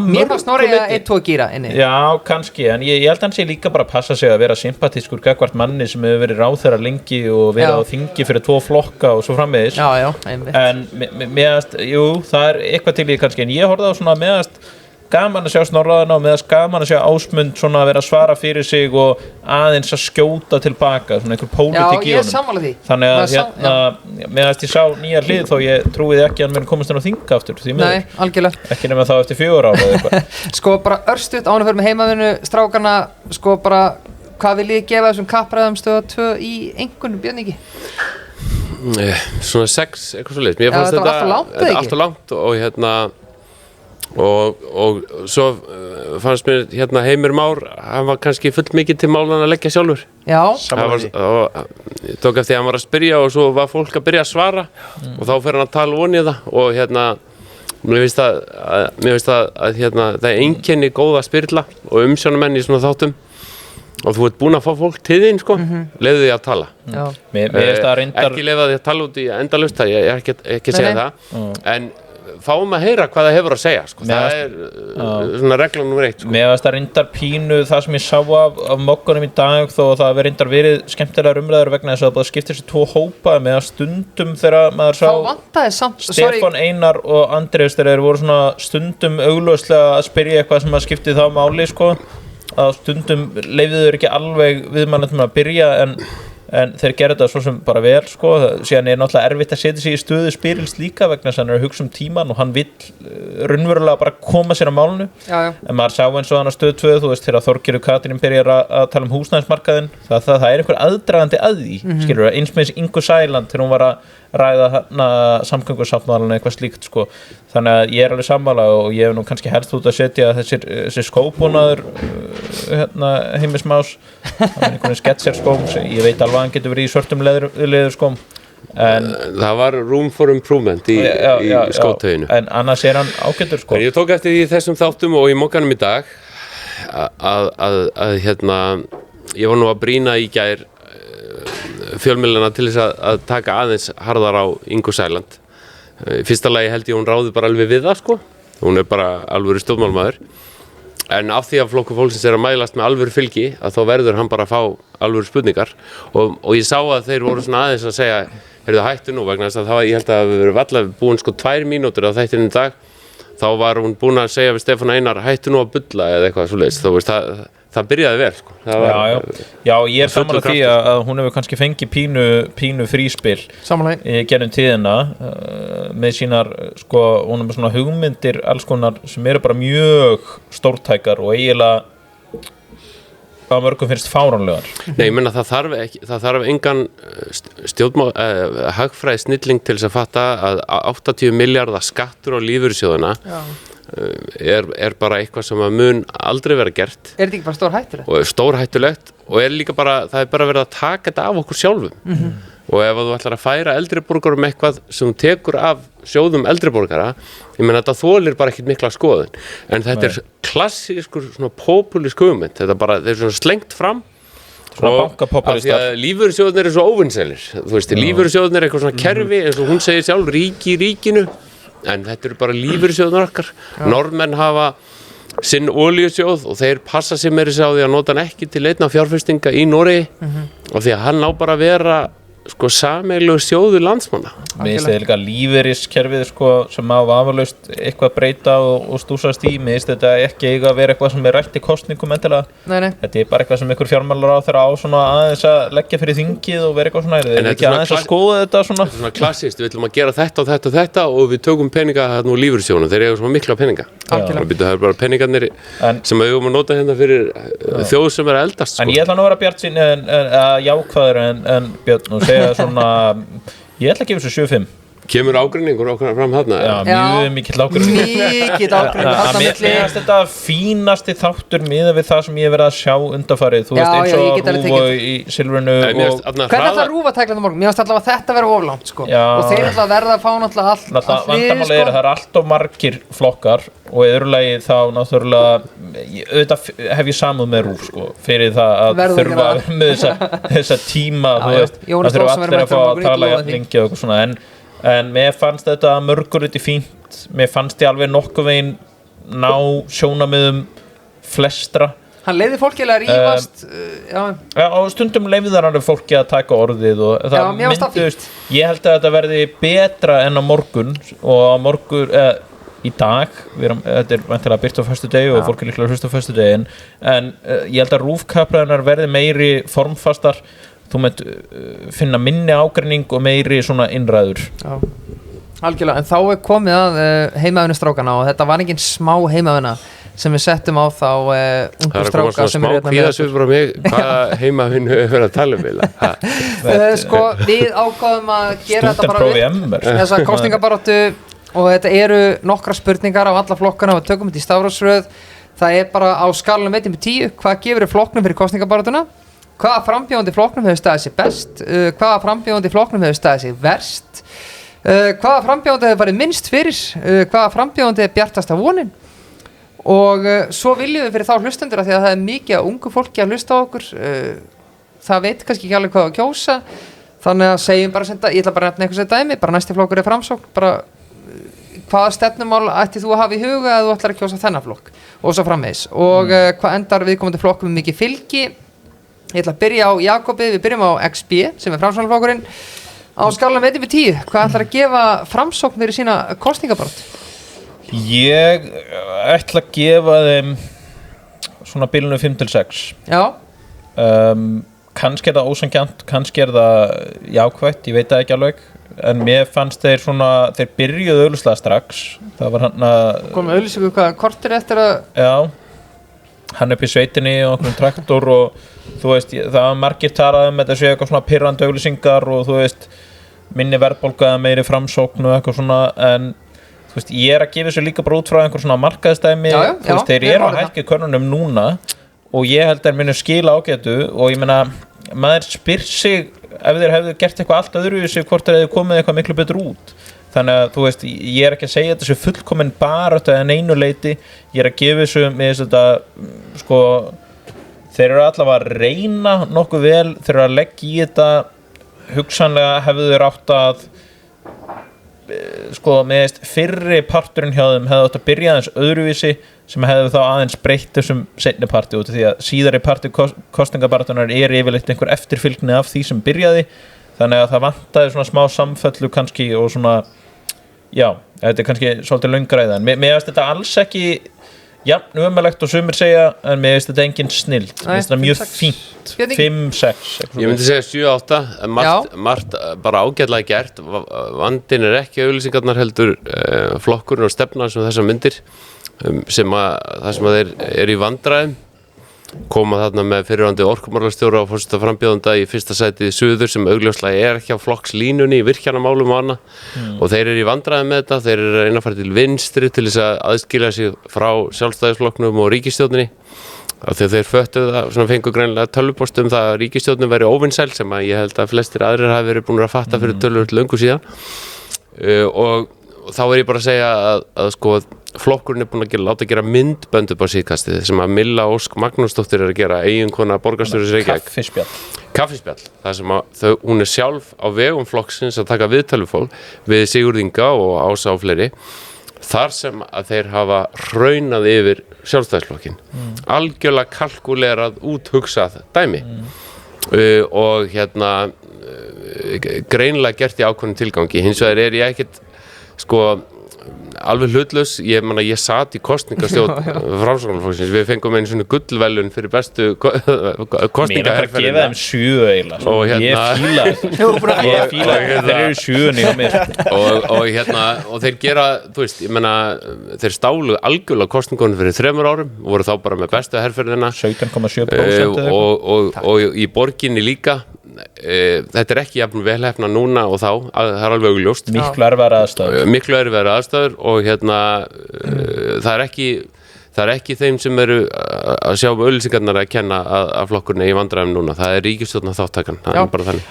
Mér fannst Snorri að 1-2 gíra inni já, kannski, en ég held að hann sé líka bara að passa sig að vera sympatískur gagnvart manni sem hefur verið ráðherra lengi og verið á þingi fyrir 2 flokka og svo framvegis en meðast, jú, það eitthvað til í kannski, en ég horfði á svona meðast gaman að sjá Snorraðana og meðast gaman að sjá Ásmund svona að vera að svara fyrir sig og aðeins að skjóta tilbaka svona einhver pólitík í honum. Já, ég sammála því. Þannig að meðast ég sá nýja hlið þó ég trúiði ekki að hann verið komast inn á þinga aftur því miður. Nei, algjörlega. Ekki nema þá eftir 4 ára eða eitthvað. Sko bara örstutt ánum fyrir með heimavinnu strákarna, sko bara hvað vil ég gefa þessum kappræðum stöða 2 í einhvern Björningi? Svona 6 eitthvað svo leiðis. Mér fannst þetta alltaf langt og og svo fannst mér Heimir Már hann var kannski full mikið til málan að leggja sjálfur ég tók eftir að hann var að spyrja og svo var fólk að byrja að svara og þá fer hann að tala von í það og Mér finnst að hérna, það einkenni góða spyrla og umsjónamenn í svona þáttum og þú ert búin að fá fólk til þín sko, leyfðu því að tala. Mér finnst það reyndar... Ekki leyfa því að tala út í endalaust, ég er ekki að segja það, en fáum að heyra hvað það hefur að segja sko. Það er svona regla nummer 1 sko. Mér finnst það reyndar pínu það sem ég sá af mokkunum í dag þó að það hefur reyndar verið skemmtilegar umræður vegna þess að það búið að skipta þessi 2 hópa með að stundum þegar maður sá Stefán Einar og Andrés þegar þeir voru svona stundum augljóslega að spyrja eitthvað sem að skipti þá máli sko, að stundum leyfðu þeir ekki alveg viðmælendum að byrja en þeir gera þetta svo sem bara vel sko, síðan er náttúrulega erfitt að setja sig í stöðu Spyrils líka vegna þess að hann er að hugsa tíman og hann vill raunverulega bara koma sér á málinu. En maður sá eins og hann á stöð 2, þú veist, þegar Þorgerður Katrín byrjar að tala húsnæðismarkaðinn, það er einhver aðdragandi að því, skilur það, eins með þessi Ingu Sæland þegar hún var að ræða hana samgöngusáttmálann eitthvað slíkt sko, þannig að ég er alveg sammála og ég hef nú kannski helst út að setja þessi skóbúnaður heimismás, það er einhvern sketser skóm, ég veit alveg að hann getur verið í svörtum leður skóm en það var room for improvement í skótauðinu, en annars er hann ágætur sko. Ég tók eftir því þessum þáttum og í mokkanum í dag að hérna ég var nú að brýna í gær fjölmiðlana til þess að taka aðeins harðar á Ingu Sæland. Í fyrsta lagi held ég hún ráði bara alveg við það sko, hún er bara alvöru stjórnmálamaður, en af því að Flokkur fólksins er að mælast með alvöru fylgi að þá verður hann bara að fá alvöru spurningar og ég sá að þeir voru svona aðeins að segja heyrðu hættu nú vegna þess að það ég held að við verið valla búin sko 2 mínútur á þættinum í dag, þá var hún búin að segja við Stefán Einar hættu nú að bulla eða eitthvað svoleiðis, þá veist það byrjaði vel sko. Já, ég er sammála því að hún hefur kannski fengið pínu fríspil í gegnum tíðina með sínar sko, hún er með svona hugmyndir alls konar sem eru bara mjög stórtækar og eiginlega að mörgum finnst fáránlegar. Nei, ég menna það þarf engan hagfræði snilling til þess að fatta að 80 milljarða skattur á lífeyrissjóðina er bara eitthvað sem að mun aldrei vera gert. Er þetta ekki bara stórhættulegt? Og stórhættulegt og er líka bara, það er bara verið að taka þetta af okkur sjálfum. Og ef þú ætlar að færa eldri borgarum eitthvað sem þú tekur af sjóðum eldri borgara, ég meina þetta þolir bara ekkert mikla skoðun. En þetta er klassískur svona popúlísk hugmynd, þetta bara, þeir svona slengt fram svona bankapopulistar. Af því að lífeyrissjóðnir eru svo óvinsælir. Þú veist, lífeyrissjóðnir er eitthvað svona kerfi eins og hún segir sjálf, ríki í ríkinu. En þetta eru bara lífeyrissjóðnar okkar. Norðmenn hafa sinn olíusjóð og þeir passa sig meira á því að nota hann ekki til einna fjárfestinga í Noregi og því að hann á bara að vera sko sameiginlegur sjóður landsmanna. Mér finnst þetta líka lífeyriskerfið sko, sem á vafalaust eitthvað breyta og stúsast í. Mér finnst þetta ekki eiga að vera eitthvað sem er rætt í kosningum endilega. Nei. Þetta er bara eitthvað sem einhver fjármálaráðherra á svona aðeins að leggja fyrir þingið og vera eitthvað svona. En ekki aðeins að skoða þetta svona. Þetta er svona klassískt, við ætlum að gera þetta og þetta og þetta og við tökum peninga þarna úr lífeyrissjóðunum. Þeir eiga svona mikla peninga. Það er bara peningarnir sem við eigum að nota hérna fyrir þjóð sem er að eldast. En ég ætla nú að vera bjartsýn jákvæður en Björn og segja svona, ég ætla að gefa þessu 7-5. Kemur ágreiningur okkur fram þarna? Já, mjög mikill ágreiningur. Mikill ágreiningur. Mér finnst þetta fínasti þáttur miðað við það sem ég hef verið að sjá undanfarið. Þú veist eins og Rúf og í Silfrinu og... Hvernig ætla Rúf að tækla þetta morgun? Mér finnst allavega þetta vera oflánt sko. Og þeir ætla að verða að fá náttúrulega allt vandamálið er að það er allt of margir flokkar og í öðru lagi þá náttúrulega auðvitað hef ég samúð með Rúf sko, fyrir það að þurfa með þessa tíma, þú veist, það þurfa allir að fá að tala lengi og eitthvað svona, en mér fannst þetta mörguriti fínt, mér fannst ég alveg nokkuð veginn ná sjónarmiðum flestra. Hann leyfði fólki að rífast, og stundum leyfði hann fólki að taka orðið og það myndust, ég held að þetta verði betra en á morgun og á morgun, í dag, þetta er vantilega byrt á föstudegi og fólk er líklega að hlusta á föstudegin, en ég held að rúfkapraðunar verði meiri formfastar, þú mynd finna minni ágreining og meiri svona innræður. Já, algjörlega, en þá er komið að heimavinnu strákana og þetta var engin smá heimavinna sem við settum á þá ungu stráka sem eru hérna með. Það er að koma svona smá kvíðasvipur á mig, hvaða heimavinnu við höfum að tala um sko, við ákváðum að gera þetta bara þessa kosningabaráttu og þetta eru nokkra spurningar á alla flokkana, við tökum þetta í stafrófsröð. Það er bara á skalanum 1-10, hvað gefur flokknum fyrir kosningabaráttuna? Hvaða frambjóðandi flokknum hefur staðið sig best? Hvaða frambjóðandi flokknum hefur staðið sig verst? Hvaða frambjóðandi hefur farið minnst fyrir? Hvaða frambjóðandi bjartasta vonin? Og svo viljum við fyrir þá hlustendur að því að það mikið af ungu fólki að hlusta á okkur. Það veit kannski ekki alveg hvað að kjósa. Þannig að segjum bara ég ætla bara að nefna eitthvað sem dæmi, bara næsti flokkur Framsókn, bara hvaða stefnumál ætti þú að hafa í huga að þú ætlar að kjósa þennan flokk og svo framvegis. Og hvað endar viðkomandi flokkum með mikið fylgi? Ég ætla að byrja á Jakobi, við byrjum á XB sem Framsóknarflokkurinn. Á skalanum 1-10, hvað ætlar að gefa Framsókn fyrir sína kosningabaráttu? Ég ætla að gefa þeim svona bilinu 5-6. Já. Kannski það ósanngjarnt, kannski það jákvætt, ég veit það ekki alveg. En mér fannst þeir byrjuðu augljóslega strax. Það var hann að... Komum auglýsingu hvað kortir eftir að... Já. Hann upp í sveitinni og okkur traktor og þú veist, það var margir talað þetta séu eitthvað svona pirrandi auglýsingar og þú veist, minni verðbólga meiri Framsókn og eitthvað svona en þú veist, ég að gefa þessu líka bara út frá einhver svona markaðstæmi, þú veist, þeir eru að hækka könnunum núna og ég held að þeir munu skila ágætu og ég meina, maður spyr sig ef þeir hefðu gert eitthvað allt öðruvísi hvort þeir hefðu komið eitthvað miklu betur út. Þannig að þú veist, ég ekki að segja þetta sé fullkomin baráttu en einu leiti, ég að gefa þessu með þetta, sko, þeir eru allavega að reyna nokkuð vel, þeir eru að leggja í þetta, hugsanlega hefðu þeir átt að, sko, með fyrri parturinn hjá þeim hefðu átt að byrja aðeins öðruvísi sem hefðu þá aðeins breytt þessum seinni parti út af því að síðari parti kosningabaráttunnar yfirleitt einhver eftirfylgni af því sem byrjaði, þannig að það vantaði svona smá samfellu kannski og svona já, þetta kannski svolítið löngræða en mér finnst þetta alls ekki jafn ömurlegt og sumir segja en mér finnst þetta engin snilld, mér finnst þetta mjög fínt 5-6. Ég myndi segja 7-8 margt bara ágætlega gert vandinn ekki auglýsingarnar heldur flokkurinn og stefnan sem þessar myndir sem að þeir eru í vandræðum koma þarna með fyrirvandi orkumálastjóra og forseta frambjóðanda í fyrsta sæti suður sem augljóslega ekki á flokkslínunni í virkjanamálum og annað og þeir eru í vandræði með þetta, þeir eru að reyna að fara til vinstri til þess að aðskilja sig frá sjálfstæðisflokknum og ríkisstjórninni af því að þeir föttuðu það, svona fengu greinilega tölvupost það að ríkisstjórnin væri óvinsæl sem að ég held að flestir aðrir hafi verið búin að fatta fyrir tölvöld löngu síðan og þá ég bara að segja að sko flokkurinn búin að láta gera myndbönd upp á síðkastið sem að Milla Ósk Magnúsdóttir að gera eiginkona borgarstjóri Reykjavík kaffispjall, það sem að hún sjálf á vegum flokksins að taka viðtölu við Sigurð Inga og Ása og fleiri þar sem að þeir hafa hraunað yfir sjálfstæðisflokkin algjörlega kalkulerað úthugsað dæmi og greinilega gert í ákveðnum tilgangi hins vegar ég ekkert sko alveg hlutlaus, ég sat í kosningastjórn Framsóknarflokksins, við fengum einu svona gullverðlaun fyrir bestu Mér kosningaherferðina. er bara að gefa þeim 7 eiginlega, ég fíla þeir eru 7 á mér og þeir gera, þú veist, þeir stálu algjörlega kosningunum fyrir 3 árum, voru þá bara með bestu herferðina 17,7% og í borginni líka þetta ekki jafn velhefna núna og þá, það alveg augljóst miklu erfiðari aðstæður og það er ekki þeim sem eru að sjá auglýsingarnar að kenna að flokkurinn í vandræðum núna, það er ríkisstjórnar þáttakan, það er bara þannig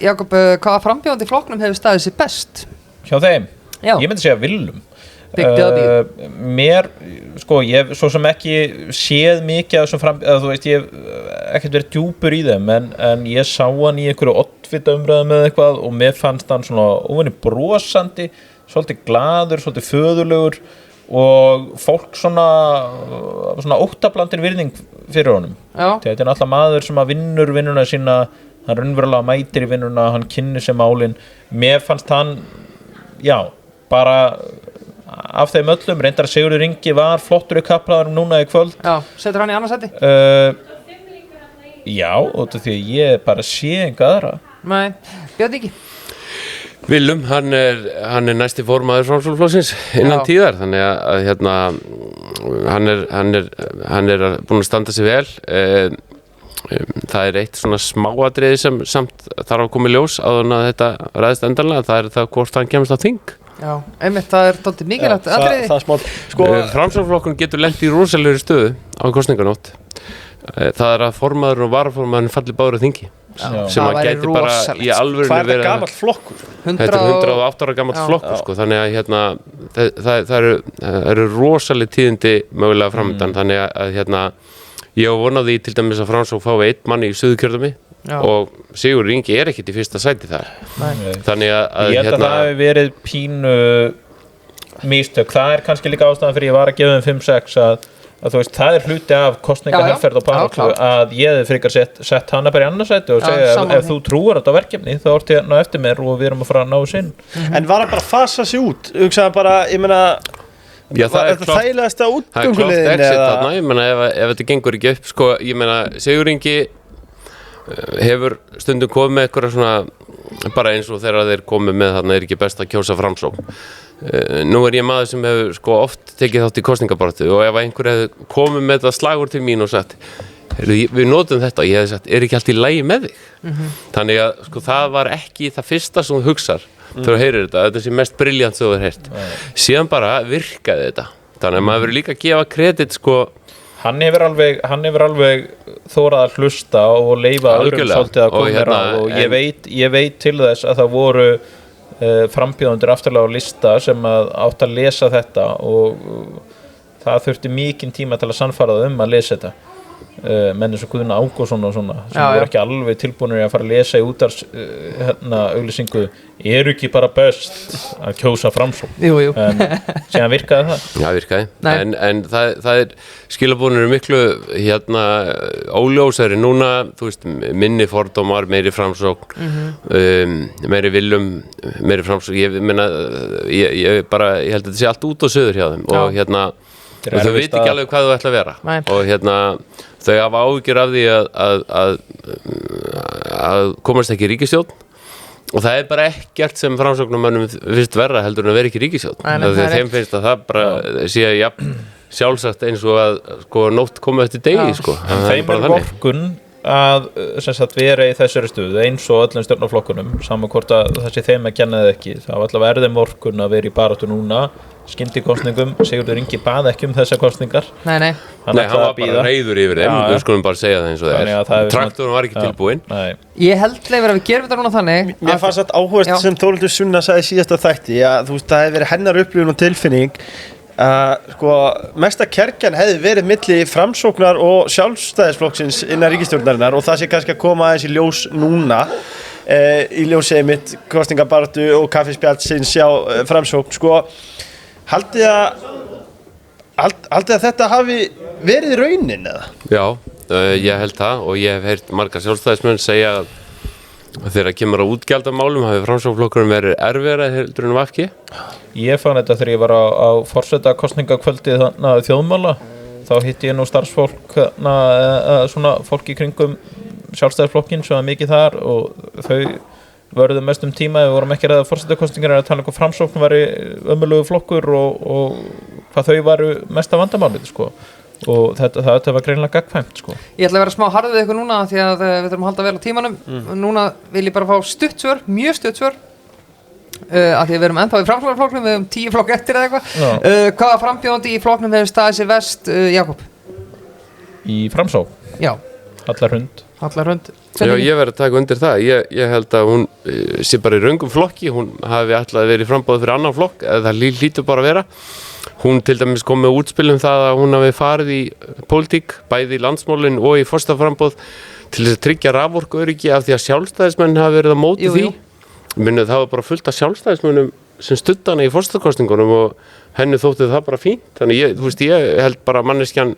Jakob, hvaða frambjóðandi flokknum hefur staðið sér best? Hjá þeim? Já. Ég myndi segja Willum mér, sko, ég hef svo sem ekki séð mikið af þessum frambjóðanda, þú veist, ég hef ekkert verið djúpur í þeim en ég sá hann í einhverju oddvita umræðum með eitthvað og mér fannst hann svona óvenju brosandi, svolítið glaður, svolítið föðurlegur og fólk svona óttablandin virðing fyrir honum. Þetta er náttúrulega maður sem að vinnur vinnuna sína, hann raunverulega mætir í vinnuna, hann kynnir sér málin. Mér fannst hann, já, bara af þeim öllum, reyndar Sigurður Ingi var flottur í kappræðarum núna í kvöld. Já, setur hann í annarsæti? Já, og því að ég bara sé enga aðra. Nei, Björn Ingi? Willum, hann er næsti formaður Framsóknarflokksins innan tíðar, þannig að hann er búinn að standa sig vel. Það er eitt svona smáatriði sem samt þarf að koma í ljós áður en að þetta ræðist endanlega, það er það hvort hann kemst á þing. Já, einmitt, það er dálítið mikilvægt atriði. Það er smá, sko, Framsóknarflokkurinn getur lent í rosalegri stöðu á kosninganótt. Það er að formaður og varaformaðurinn falli báður á þingi. Já. sem Það að væri gæti bara rosalegt, í alvörinu Hvað er verið þetta gamall flokkur? Þetta er 108 ára gamall flokkur sko, þannig að hérna, það eru rosaleg tíðindi mögulega framöndan, þannig að hérna, ég á von á því til dæmis að Framsókn fái einn mann í Suðurkjördæmi og Sigurður Ingi er ekkert í fyrsta sæti þar. Þannig að ég held að það hefur verið pínu mistök, það er kannski líka ástæðan fyrir ég var að gefa þeim 5-6 að þú veist, það er hluti af kosningaherferð og baráttu að ég hefði frekar sett hana bara í annarsæti og segja ef þú trúar þetta verkefni þá ertu hérna eftir mér og við erum að fara að ná þessu inn. En var hann bara að fasa sig út? Hugsaði bara, ég meina, var þetta þægilegasta útgönguleiðin? Það er klárt exit þarna, ég meina ef þetta gengur ekki upp, sko, ég meina Sigurður Ingi hefur stundum komið með eitthvað svona bara eins og þegar þeir komið með þarna ekki best að kjósa Framsókn. Nú ég maður sem hefur sko oft tekið þátt í kosningabaráttu og ef einhver hefði komið með þetta slagur til mín og sagt við notum þetta og ég hefði sagt ekki allt í lagi með þig þannig að sko það var ekki það fyrsta sem þú hugsar þegar þú heyrir þetta sé mest brilljant sem þú hefur heyrt síðan bara virkaði þetta þannig að maður verður líka að gefa kredit sko hann hefur alveg þórað að hlusta og leyfa öðrum svolítið að koma mér á og ég veit til þess að það voru frambjóðendur afturlega á lista sem átt að lesa þetta og það þurfti mikinn tíma til að sannfæra það að lesa þetta menn eins og Guðna Ágússon og svona sem voru ekki alveg tilbúinir að fara að lesa í útars auglýsingu ekki bara best að kjósa Framsókn en síðan virkaði það Já, virkaði, en það er skilabúnir miklu óljósari núna, þú veist minni fordómar, meiri Framsókn meiri viljum meiri Framsókn, ég held að þetta sé allt út og suður hjá þeim og og þau veit ekki alveg hvað þú ætla að vera og þau hafa áhyggjur af því að komast ekki í ríkisstjórn og það er bara ekkert sem Framsóknarmönnum finnst verra heldur en að vera ekki í ríkisstjórn þegar þeim finnst að það bara sé sjálfsagt eins og að sko, nótt koma eftir degi sko. Þeim er vorkunn að vera í þessari stöðu eins og öllum stjórnarflokkunum saman hvort að það sé þeim að kenna það ekki þá allavega er þeim vorkunn að vera í baráttu núna skyndikosningum, Sigurður Ingi bað ekki þessar kosningar Nei, hann var bara reiður yfir þeim við skulum bara segja það eins og það er traktorinn var ekki tilbúinn Ég held Leifur að við gerum þetta núna þannig Mér fannst þetta áhugast sem Þórhildur Sunna sagði síðasta þætti að þú veist, það hefði verið hennar upplifun og tilfinning sko, mesta kergjan hefði verið milli Framsóknar og Sjálfstæðisflokksins innan ríkisstjórnarinnar og það sé kannski að koma aðeins í ljós núna í ljósið mitt kosningabaráttu og kaffispjallsins hjá Framsókn sko, haldið að þetta hafi verið raunin eða? Já, ég held það og ég hef heyrt marga sjálfstæðismenn segja að þegar kemur á útgjaldamálum hafi Framsóknarflokkurinn verið erfiðara heldur en VFG. Ég fann þetta þegar ég var á forsetakosningakvöldi þjóðmála þá hitti ég nú starfsfólk svona fólk í kringum Sjálfstæðisflokkinn svo mikið þar og þau vörðum mest tíma við vorum ekki að ræða forsetakosningar að tala hvað Framsókn væri ömurlegur flokkur og hvað þau væru mesta vandamálið sko og þetta var greinilega gagnkvæmt sko. Ég ætla að vera smá harðið við ykkur núna því að við þurfum að halda vel á tímanum núna vil ég bara fá stuttsvör, mjög stuttsvör að því að við erum ennþá í Framsóknarflokknum við höfum 10 flokk eftir eða eitthvað hvaða frambjóðandi í flokknum hefur staðið sér verst Jakob? Í Framsókn? Já Hallar Hund Já, ég verð að taka undir það ég held að hún sé bara í röngum flokki hún hafi ætlað að vera í frambóði fyrir annan flokk eða það hlýtur bara að vera hún til dæmis kom með útspil það að hún hafi farið í pólitík bæði í landsmálin og í forsetaframboð til þess að tryggja raforkuöryggi af því að sjálfstæðismenn hafi verið á móti því Minni, það var bara fullt af sjálfstæðismönnum sem studdi hana í forsetakosningunum og henni þótti það bara fínt þannig ég held bara að manneskjan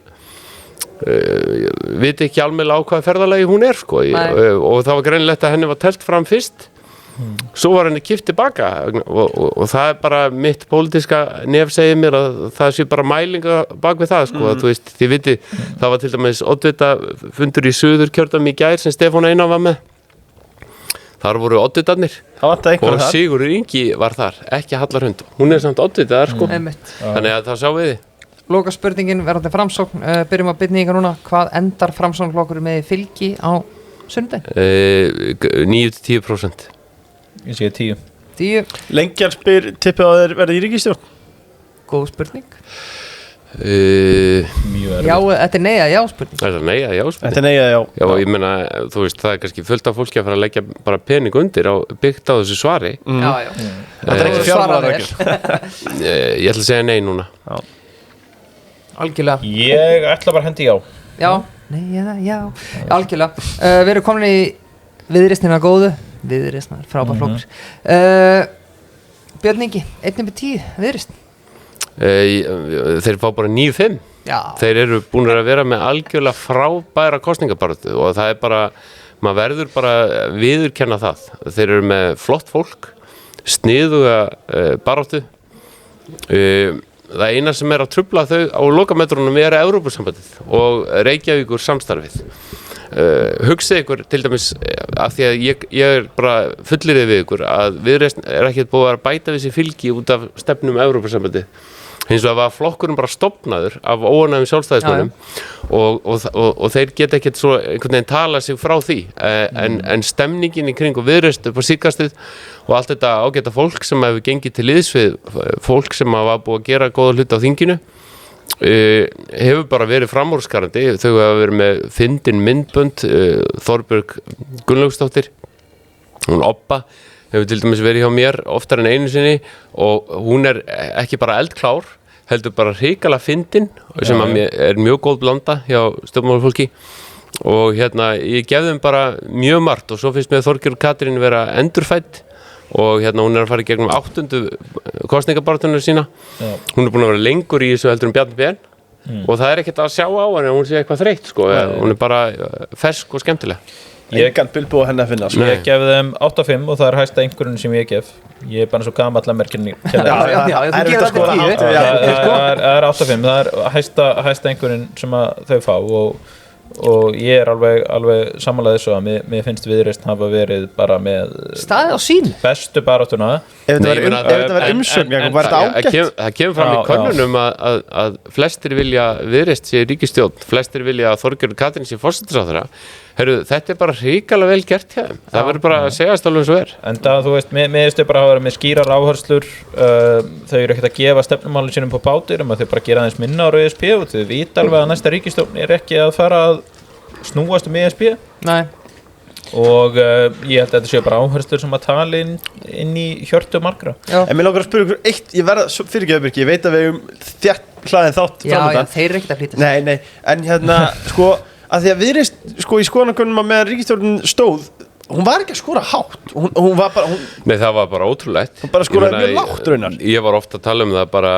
viti ekki almennilega á hvaða ferðalagi hún er sko, og það var greinilegt að henni var telt fram fyrst svo var henni kippt tilbaka og það er bara mitt pólitíska nef segir mér að það sé bara mælinga bak við það sko, að, þú veist, þið viti það var til dæmis oddvita fundur í Suðurkjördæmi í gær sem Stefán Einar var með þar voru oddvitarnir og Sigurður Ingi var þar, ekki Hallar Hund hún er samt oddvitaðar sko þannig að það sjá við þið Loka spurningin verðandi Framsókn byrjum að byrja ykkur núna hvað endar Framsóknarflokkur með fylgi á sunnudaginn? 9-10% Ég segi 10 Lengjan spyr tippið á þeir verði í ríkisstjórn? Góð spurning Mjög Já, þetta er nei eða já spurning. Það er nei að já spurning. Þetta er neyja, já. Já, ég meina, þú veist, það er kannski fullt af fólki að fara að leggja bara pening undir byggt á þessu svari. Já, já. Þetta er ekki fjármálareglur. Ég ætla að segja nei núna. Algjörlega. Ég ætla bara að hendi já. Já, nei eða já. Algjörlega. Við erum komin í viðreisnina góðu. Viðreisnar, frábær flokkur. Björn Ingi, 1/10, viðreisn. Þeir fá bara 9-5. Já. Þeir eru búin að vera með algjörlega frábæra kosningabaráttu og það er bara, maður verður bara viðurkenna það. Þeir eru með flott fólk, sniðuga baráttu. Það eina sem er að trufla þau á lokametrunum er Evrópusambandið og Reykjavíkur samstarfið. Hugsið ykkur til dæmis af því að ég er bara fullyrðið við ykkur að Viðreisn er ekkert búið að bæta við sér fylgi út af stefnum Evrópusambandið. Hins vegar var flokkurinn bara stofnaður af óánægum sjálfstæðismönnum og þeir geta ekkert svo einhvern veginn tala sig frá því en stemningin í kring og Viðreisn upp á síðkastið og allt þetta ágæta fólk sem hefur gengið til liðs við fólk sem var búið að gera góða hluti á þinginu hefur bara verið framúrskarandi. Þau hafa verið með fyndin myndbönd Þorbjörg Gunnlaugsdóttir, hún Obba hefur til dæmis verið hjá mér oftar en einu sinni og hún er ekki bara eldklár heldur bara hrikalega fyndin sem er mjög góð blanda hjá stjórnmálafólki og ég gef þeim bara mjög margt og svo finnst mér Þorgerður Katrín vera endurfædd og hún er að fara í gegnum 8. kosningabarátuna sína. Hún er búin að vera lengur í þessu heldur Bjarni Ben og það er ekkert að sjá á henni að hún sé eitthvað þreytt sko. Hún er bara fersk og skemmtileg. Ég kann bilbúa henni að finna sko. Ég gef þeim 8/5 og það er hæsta einhverjum sem ég gef. Ég er bara svo gamall að merkjunni. Já, þú gefur þetta 10. Það er 8/5, það er hæsta einhverjum sem að þau fá og ég er alveg sammála þessu að mér finnst Viðreisn hafa verið bara með staðið á sínu bestu baráttuna. Ef þetta var umsögn, Jakob, var þetta ágætt? Það kemur fram í könnunum að flestir vilja Viðreisn sé ríkisstjórn, flestir vilja að Þorgerður Katrín sé forsætisráðherra. Heyrðu, þetta er bara hrikalega vel gert hjá þeim. Það verður bara að segjast alveg eins og er. En það, þú veist, mér finnst þau bara að vera með skýrar áherslur. Þau eru ekkert að gefa stefnumálin sínum på bátir þau bara gera aðeins minna á ESB og þau vita alveg að næsta ríkisstjórn er ekki að fara að snúast ESB. Nei. Og ég held að þetta séu bara áherslur sem að tala inn í hjörtu margra. En mér langar að spyrja ykkur eitt, ég verða fyrirgefðu Birki, ég veit að við þétt hlaðin þátt Já, þeir eru ekkert að flýta sig. Nei, en sko að því að Viðreisn sko í skoðanakönnunum meðan ríkisstjórnin stóð, hún var ekki að skora hátt. Hún var bara Nei, það var bara ótrúlegt. Hún bara skoraði mjög lágt raunar. Ég var ofta að tala um það bara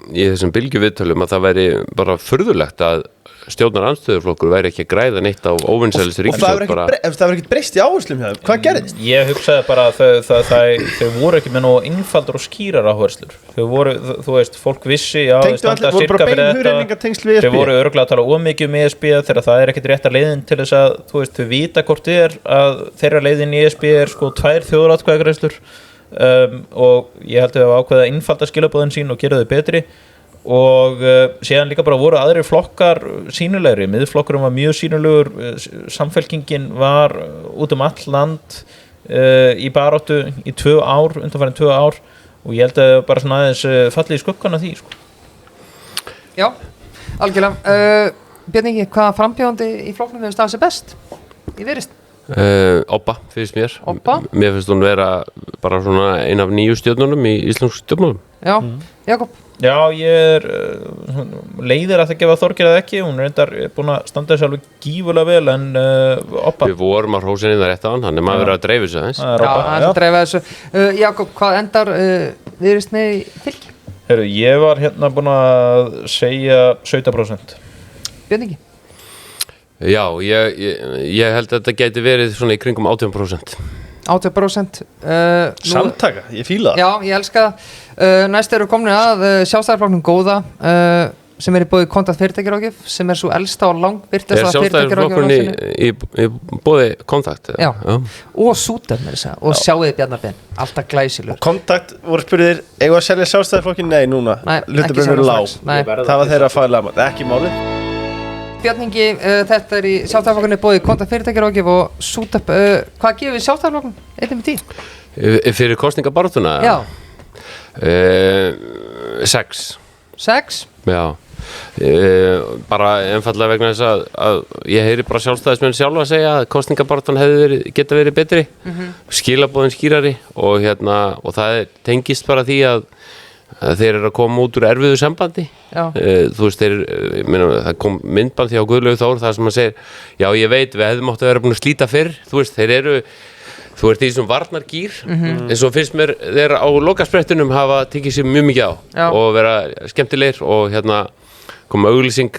í þessum bylgjuviðtölum að það væri bara furðulegt að stjórnarandstöðuflokkur væri ekki að græða neitt á óvinsælis ríkisstjórn bara. Og það var ekkert breyst í áherslum hjá þeim. Hvað gerðist? Ég hugsaði bara að þau voru ekki með nógu einfaldar og skýrar áherslur. Þau voru, þú veist, fólk vissi þau standa sirka fyrir þetta. Þau voru örugglega að tala ómikið ESB þegar það er ekkert rétta leiðin til þess að, þú veist, þau vita hvort að þeirra leiðin í ESB er sko 2 þjóðaratkvæðagreiðslur og ég held að þau ákveða að einfalda skilaboðin sín og gera þau betri. Og síðan líka bara voru aðrir flokkar sýnilegri, miðflokkurinn var mjög sýnilegur, samfylkingin var út all land í baráttu í 2 ár, undanfarin 2 ár og ég held að bara svona aðeins falli í skuggan af því sko. Já, algjörlega. Björn Ingi, hvaða frambjóðandi í flokknum hefur staðið sér best í Viðreisn? Obba, finnst mér. Obba? Mér finnst hún vera bara svona ein af 9 stjórnunum í íslensku stjórnmálum. Já, Jakob? Já, ég er leiðir að það gefa Þorgerð ekki, hún er reyndar búin að standa þessu alveg gífulega vel en Obba. Við vorum að hrósa henni það rétt á hann, þannig maður verið að dreifa þessu aðeins. Já, hann að dreifa þessu. Jakob, hvað endar Viðreisn í fylgi? Heyrðu, ég var búin að segja 17%. Björn Ingi? Já, ég held að þetta gæti verið svona í kringum 18%. 18%. Samtaka, ég fíla það. Já, ég elska það. Næst eru komin að Sjálfstæðisflokknum góða sem er í boði Kontakt fyrirtækjaráðgjöf sem er svo elsta og langvirtasta fyrirtækjaráðgjöf í boði Kontakt. Já. Og Súter með þess að og sjáuði Bjarnar Ben, alltaf glæsilur. Og Kontakt voru spurðir, eigum að selja Sjálfstæðisflokkin? Nei, núna. Nei, ekki selja lág. Það var þeirra faglega, ekki málið. Björn Ingi, þetta er í Sjálfstæðisflokknum boði Kontakt fyrirtækjaráðgjöf og Súter, hvað gefur við Sjálfstæðisflokknum 1/10? Fyrir kosningabaráttuna? Já. 6. 6? Já. bara einfallega vegna þess að ég heyri bara sjálfstæðismenn sjálf að segja að kosningabaráttan geta verið betri, skilaboðin skýrari og það tengist bara því að þeir eru að koma út úr erfiðu sambandi. Þú veist, það kom myndband hjá Guðlaugur Þór þar sem hann segir, já ég veit við hefðum átt að vera búin að slíta fyrr, þú veist, þú ert í þessum varnargýr eins og finnst mér þeir á lokasprettunum hafa tekið sér mjög mikið á og vera skemmtilegir og kom auglýsing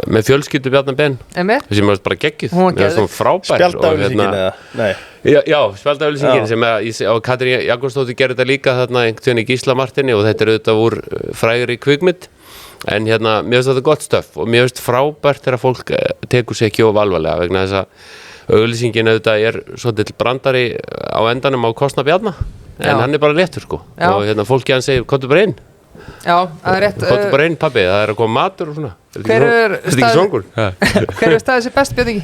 með fjölskyldu Bjarna Ben sem var bara geggjuð, mér finnst það frábær. Spjaldauglýsingin eða? Nei. Já, spjaldauglýsingin sem og Katrín Jakobsdóttir gerði þetta líka þarna einhvern veginn í Gísla Martini og þetta auðvitað úr frægri kvikmynd en mér finnst þetta gott stöff og mér finnst frábært þegar fólk tekur sig ekki of alvarlega vegna þess að auglýsingin auðvitað svolítill brandari á endanum á kostnað Bjarna en hann bara léttur sko og fólki hann segir, komdu bara inn. Já, það rétt. Komdu bara inn pabbi, það að koma matur og svona. Hver er staðið sér best, Björn Ingi?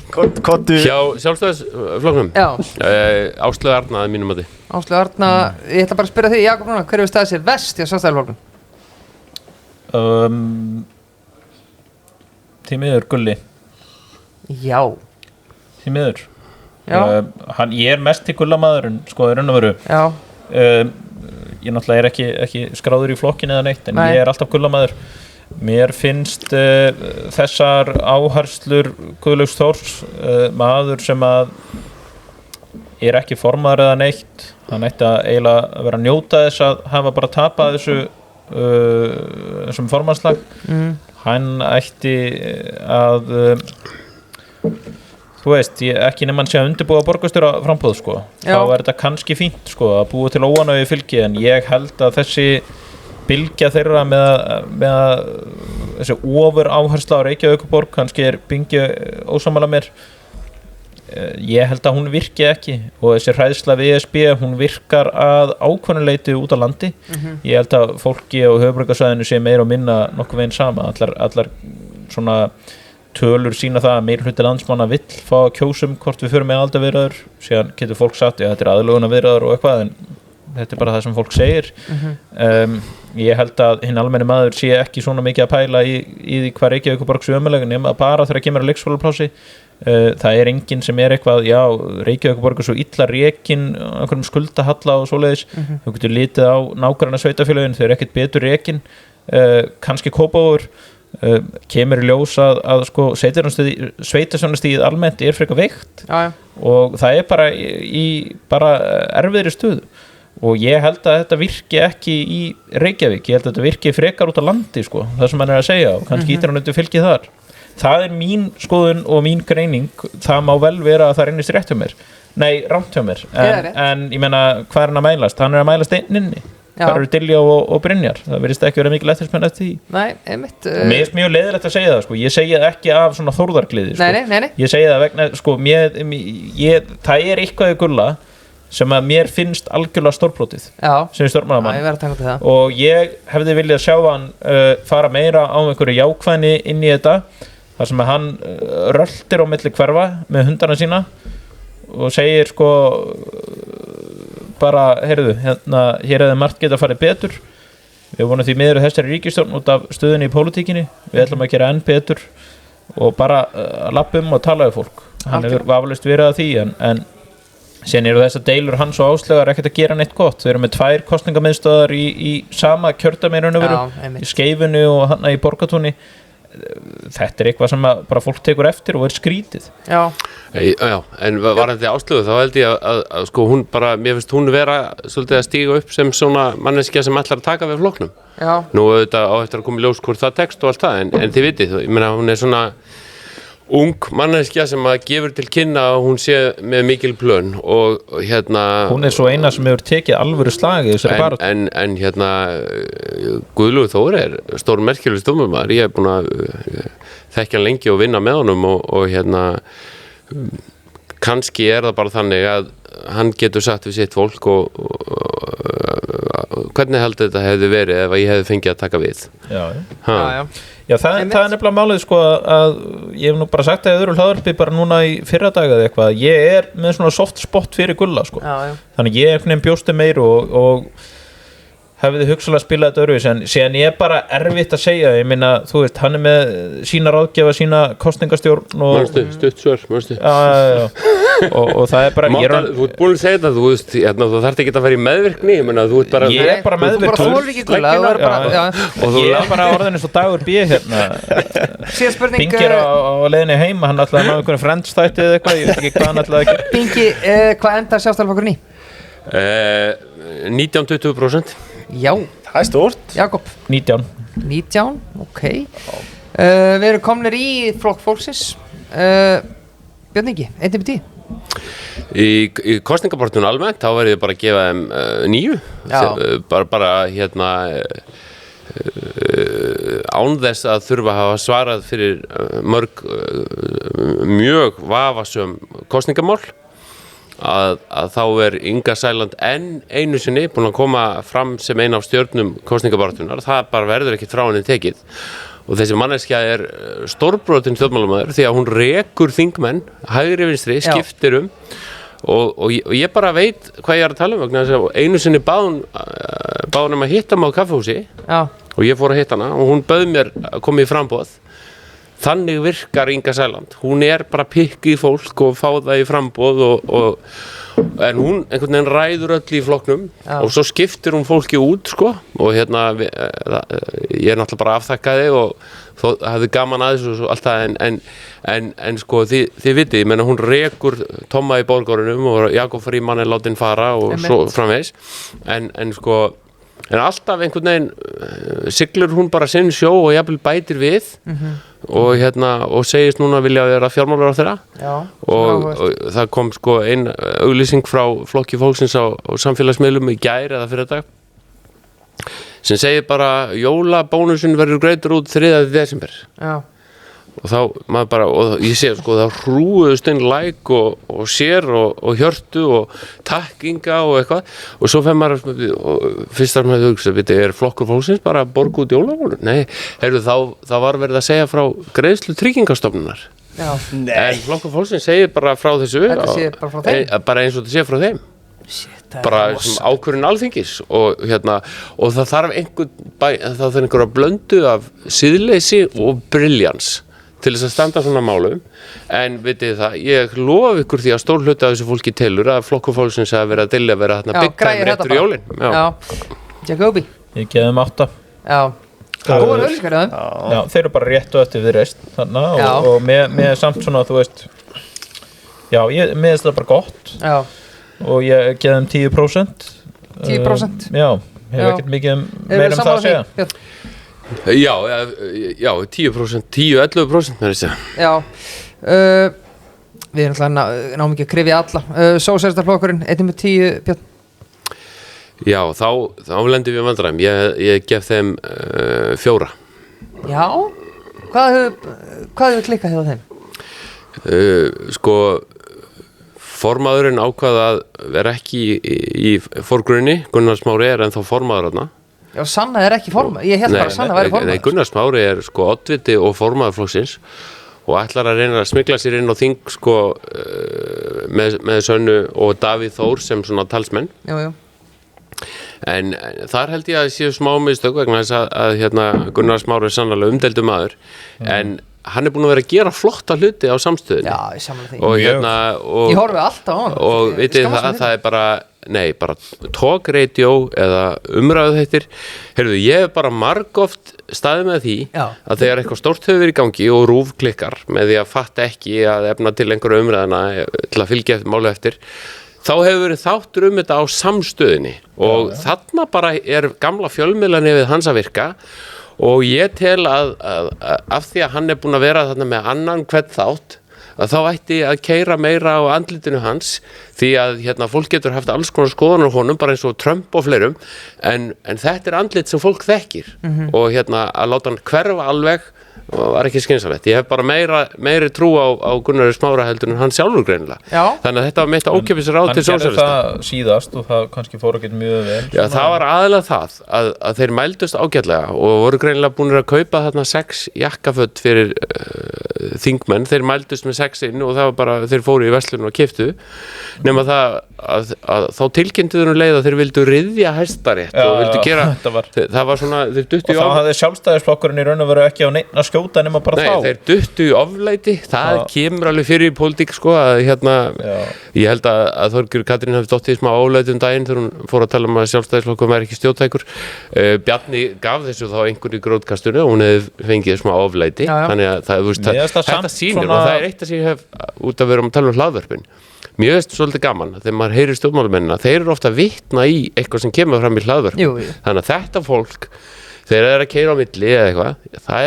Hjá Sjálfstæðisflokknum? Já. Áslaug Arna að mínum mati. Áslaug Arna, ég ætla bara að spyrja þig, Jakob núna, hver er staðið sér best hjá Sjálfstæðisflokknum? Því miður Gulli. Já. Því miður. Já. Ég mest í Gullamaður en sko raun og veru. Já. Ég náttúrulega ekki skráður í flokkin eða neitt en ég alltaf Gullamaður. Mér finnst þessar áherslur Guðlaugs Þórs maður sem að ekki formaður eða neitt, hann ætti að eiginlega vera að njóta þess að hafa bara tapað þessum formannslag. Hann ætti að þú veist, ekki nema hann sé að undirbúa borgarstjóra frambúð sko. Þá þetta kannski fínt sko að búa til óánægju fylgi en ég held að þessi bylgja þeirra með þessi ofur áhersla á Reykjavíkurborg, kannski Bingi ósammála mér, ég held að hún virki ekki og þessi hræðsla við ESB, hún virkar að ákvörðunleyti út á landi. Ég held að fólki á höfuðborgarsvæðinu sé meira og minna nokkuð veginn sama, allar svona tölur sína það að meirihluti landsmanna vill fá að kjósum hvort við förum með aldarviðræður, síðan getur fólk sagt já þetta aðlögunarviðræður og eitthvað en þetta bara það sem fólk segir. Ég held að hinn almenni maður sé ekki svona mikið að pæla í því hvað Reykjavíkurborg sé ömurleg nema bara þegar kemur að leikskólaplási. Það enginn sem eitthvað, já Reykjavíkurborg svo illa rekin einhverjum skuldahalla og svoleiðis. Þú getur litið á nágranna sveitafélögin, þau ekkert betur rekin, kannski Kópavogur. Kemur í ljós að sko sveitarstjórnarstigið almennt frekar veikt og það bara í erfiðri stöðu og ég held að þetta virki ekki í Reykjavík, ég held að þetta virki frekar út á landi sko, það sem hann að segja og kannski ítir hann undir fylgið þar. Það mín skoðun og mín greining, það má vel vera að það reynist rétt hjá mér, rangt hjá mér en ég meina hvað hann að mælast, hann að mælast einninni. Hvað eru Diljá og Brynjar? Það verðist ekki vera mikið eftirspurn eftir því. Nei, einmitt. Mér finnst mjög leiðilegt að segja það, sko. Ég segi það ekki af svona þórðargleði, sko. Nei. Ég segi það vegna, sko, það eitthvað í Gulla sem að mér finnst algjörlega stórbrotið. Já. Sem stjórnmálamann. Ég verð að taka til það. Og ég hefði viljað sjá hann fara meira á einhverju jákvæðni inn í þetta, þar sem að hann röltir á milli hverfa með hundana sína og segir, sko, bara, heyrðu, hér hefði margt geta farið betur. Við vonum því miður þessari ríkisstjórn út af stöðunni í pólitíkinni. Við ætlum að gera enn betur og bara lappa og tala við fólk. Hann hefur vafalaust verið að því en síðan eru þessar deilur hans og Áslaugar ekkert að gera neitt gott. Þau eru með 2 kosningamiðstöðvar í sama kjördæmi í raun og veru, í Skeifunu og hana í Borgartúni. Þetta eitthvað sem bara fólk tekur eftir og skrítið. Já, en varðandi Áslaugu þá held ég að sko hún bara, mér finnst hún vera svolítið að stíga upp sem svona manneskja sem ætlar að taka við flokknum. Já. Nú auðvitað á eftir að koma í ljós hvort það tekst og allt það, en þið vitið, ég meina hún svona ung manneskja sem að gefur til kynna að hún sé með mikil plön og hún svo eina sem hefur tekið alvöru slagi þessari baráttu. En Guðlaugur Þór stór merkilegur stofnarmaður, ég búin að þekkja hann lengi og vinna með honum og kannski það bara þannig að hann getur sagt við sitt fólk og hvernig heldur þetta hefði verið ef ég hefði fengið að taka við. Já, það nefnilega málið sko að ég hef nú bara sagt það í öðru hlaðvarpi bara núna í fyrra dag eða eitthvað, ég með svona soft spot fyrir Gulla sko. Þannig ég bjósti meir og hefði hugsalega spilað þetta öðruvísi en síðan ég bara erfitt að segja ég minna, þú veist, hann með sína ráðgjafa, sína kostningastjórn og Stuttsvör og það bara þú ert búin að segja þetta, þú veist þú þarft ekki að fara í meðvirkni ég meina, þú ert bara ég er bara meðvirkur ég er bara orðin eins og Dagur B síðan spurning Bingi á leiðinni heima, hann ætlaði að ná einhverjum friends-þætti eða eitthvað, ég veit ekki hvað hann ætlaði að gera Bingi, hvað endar sjálfstæðarflokkurinn í? 19-20%. Já, það stórt. Jakob 19, ok við erum komnir í flokk fólksins Björn Ingi, 1-10 í kostningabaráttunni almennt þá verður ég bara að gefa þeim 9 bara hérna án þess að þurfa að hafa svarað fyrir mörg mjög vafasöm kostningamál að þá Inga Sæland enn einu sinni búin að koma fram sem ein af stjörnum kostningabaráttunnar, það bara verður ekkert frá henni tekið og þessi manneskja stórbrotin stjórnmálamaður því að hún rekur þingmenn hægri vinstri, skiptir og ég bara veit hvað ég að tala vegna þess að einu sinni bað hún að hitta mig á kaffihúsi og ég fór að hitta hana og hún bauð mér að koma í framboð. Þannig virkar Inga Sæland, hún bara pikk í fólk og fá það í framboð en hún einhvern veginn ræður öll í flokknum og svo skiptir hún fólki út og hérna ég náttúrulega bara afþakkaði og hafði gaman að þessu og allt það en sko þið vitið, ég meina hún rekur Tomma í Borgorunum og Jakob Frímann látin fara og svo framvegis en sko en alltaf einhvern veginn siglir hún bara sinn sjó og jafnvel bætir við og hérna og segist núna vilja vera fjármálaráðherra og það kom sko ein auglýsing frá flokki fólksins á samfélagsmiðlum í gær eða fyrir dag sem segir bara jólabónusin verður greiddur út 3. desember og þá maður bara og ég sé sko það hrúuðust inn like og share og hjörtu og takk Inga og eitthvað og svo fer maður fyrst þar maður hugsa flokkur fólksins bara að borga út jólabónus nei, þá var verið að segja frá greiðslu tryggingastofnunar en flokkur fólksins segir bara frá þessu bara eins og þetta sé frá þeim bara sem ákvörðun Alþingis og hérna og það þarf einhverja blöndu af siðleysi og briljans til þess að standa svona málum en vitið það, ég lofa ykkur því að stór hluti af þessu fólki telur að flokkur fólksins að vera til að vera þarna big time réttur í jólin Jakobi ég geði þeim 8 góður ölskar þeir eru bara rétt og eftir Viðreisn þarna og með samt svona þú veist með þess það bara gott og ég geði þeim 10% 10%? Hefur ekkert mikið meira það að segja Já, 10%, 10-11% með þessi. Já, við erum alltaf náum ekki að krifja alla. Sósíalistaflokkurinn, 1-10, Björn? Já, þá lendum við vandræðum. Ég gef þeim 4. Já, hvað hefur klikkað hjá þeim? Sko, formaðurinn ákvað að vera ekki í forgrunni, Gunnar Smári ennþá formaður þarna. Já, Sanna ekki formaður, ég held bara að Sanna væri formaður. Nei, Gunnar Smári sko oddviti og formaður flokksins og ætlar að reyna að smygla sér inn á þing sko með Sönnu og Davíð Þór sem svona talsmenn. Jú. En þar held ég að séu smá mistök vegna þess að hérna Gunnar Smári sannarlega umdeildur maður en hann búinn að vera að gera flotta hluti á samstöðinni. Já, ég samla því. Og hérna ég horfi alltaf á hann. Og vitið það bara talk radio eða umræðuþættir. Heyrðu, ég hef bara margoft staðið með því að þegar eitthvað stórt hefur verið í gangi og RÚV klikkar með því að fatta ekki að efna til einhverju umræðina til að fylgja máli eftir þá hefur verið þáttur þetta á samstöðinni og þarna bara gamla fjölmiðlanefið hans að virka og ég tel að af því að hann búinn að vera þarna með annan hvern þátt að þá ætti að keyra meira á andlitinu hans því að hérna fólk getur haft alls konar skoðanir á honum bara eins og Trump og fleirum en þetta andlit sem fólk þekkir og hérna að láta hann hverfa alveg var ekki skynsamlegt. Ég hef bara meiri trú á Gunnari Smára heldur en hann sjálfur greinilega. Þannig að þetta var mitt ókeypis ráð til sósíalista. Hann gerði það síðast og það kannski fór ekki mjög vel. Já, það var aðalega það að þeir mældust ágætlega og voru greinilega búinir að kaupa þarna 6 jakkaföt fyrir þingmenn, þeir mældust með 6 inn og það var bara, þeir fóru í verslun og keyptu nema það að þá tilkynntu þeir leið að þeir vildu ryðja Hæstarétt og vildu gera það var svona, þeir duttu og þá hafði sjálfstæðisflokkurinn í raun og veru ekki á neitt að skjóta nema bara þá þeir duttu í oflæti, það kemur alveg fyrir í pólitík sko að ég held að Þorgerður Katrín hafi dottið í smá oflæti daginn þegar hún fór að tala að sjálfstæðisflokkurinn væri ekki stjórntækur Bjarni gaf þessu þá einhverju grótkastinu og hún hefði fengið smá oflæti þannig að þetta sýnir og það eitt að ég hef út að vera að tala hlaðvörpin Mér veist svolítið gaman þegar maður heyrir stjórnmálumennina þeir eru ofta að vitna í eitthvað sem kemur fram í hlaðvörpum þannig að þetta fólk þegar það er að keyra á milli eða eitthvað það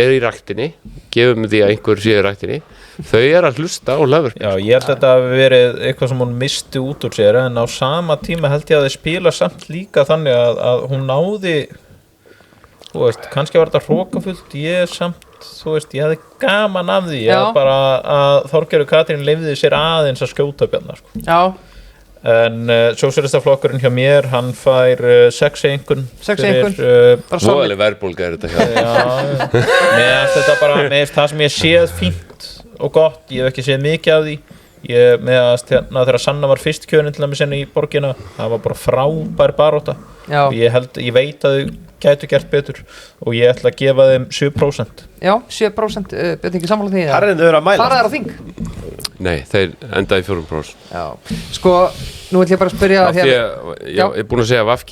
er í ræktinni gefum því að einhver sé í ræktinni þau er að hlusta á hlaðvörpum Já, ég held að þetta hafi verið eitthvað sem hún misti út úr sér en á sama tíma held ég að þeir spila samt líka þannig að hún náði þú veist, kannski var þetta hrókafullt ég samt þú veist, ég hefði gaman af því bara að Þorgerður Katrín leyfði sér aðeins að skjóta Bjarna sko. Já en sósíalistaflokkurinn hjá mér hann fær 6 einkunn Voðaleg verðbólga er þetta þetta bara með það sem ég séð fínt og gott ég hef ekki séð mikið af því þegar Sanna var fyrst kjörin til að með í borgina það var bara frábær baróta ég veit að þau gætu gert betur og ég ætla að gefa þeim 7% Já, 7% betur ekki sammála því Hvað er þau að mæla? Fara þær á þing? Nei, þeir endaði 4% Já, sko, nú ætlum ég bara að spyrja ég er búin að segja að VFG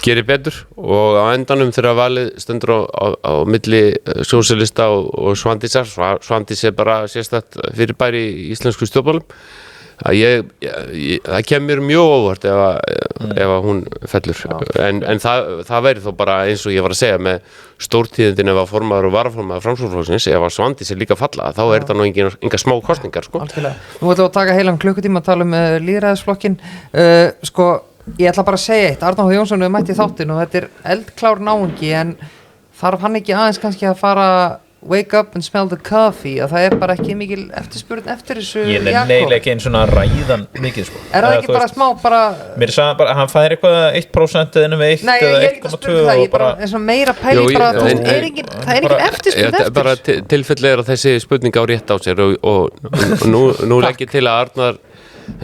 gerir betur og á endanum þegar valið stendur á milli sósíalista og Svandísar Svandís er bara sérstætt fyrirbæri í íslensku stjórnmálum að það kemur mjög óvart ef hún fellur en það væri þó bara eins og ég var að segja með stórtíðindin ef að formaður og varaformaður Framsóknarflokksins ef að Svandís er líka falla þá er þetta nú enga smá kosningar sko. Algjörlega. Nú ætlum við að taka heilan klukkutíma að tala lýðræðisflokkin sko ég ætla bara að segja eitt, Arnar H. Jónsson við mætti þáttinn og þetta er eldklár náungi en þarf hann ekki aðeins kannski að fara wake up and smell the coffee að það er bara ekki mikil eftirspurn eftir þessu Ég neil ekki einn svona ræðan mikið sko. Er það ekki bara smá bara Mér sagði bara hann fær eitthvað 1% eða við 1 Nei, ég er ekki að spurða það, ég bara eins og meira pæli bara það er engin eftirspurn eftir bara tilfelli er að þessi spurning á rétt á sér og nú legg ég til að Arnar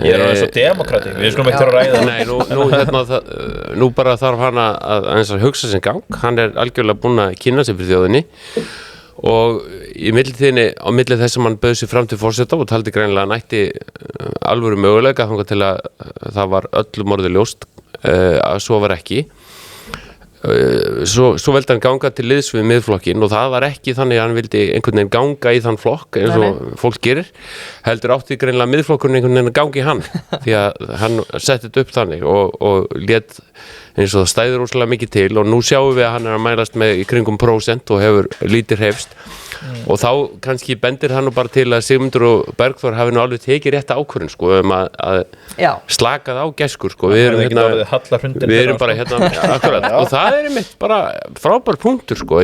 Ég er alveg svo demokratík, við skulum ekki að ræða Nei, nú bara þarf hann að hugsa sem gang hann er algjörlega búinn að kynna sig fyrir þjóðinni og í millitíðinni á milli þess að hann bauð sig fram til forseta og taldi greinilega nætti alvöru möguleika þangað til að það var öllum orðið ljóst að svo var ekki svo veldi hann ganga til liðs við miðflokkin og það var ekki þannig að hann vildi einhvern veginn ganga í þann flokk eins og fólk gerir heldur átti greinilega miðflokkurinn einhvern veginn að gangi í hann því að hann setti þetta upp þannig og lét eins og það stæður óslega mikið til og nú sjáum við að hann er að mælast með í kringum prósent og hefur lítið hreyfst og þá kannski bendir hann nú bara til að Sigmundur og Bergþór hafi nú alveg tekið rétta ákvörðun sko að slaka það á gæskur sko við erum bara akkurat og það er einmitt bara frábær punktur sko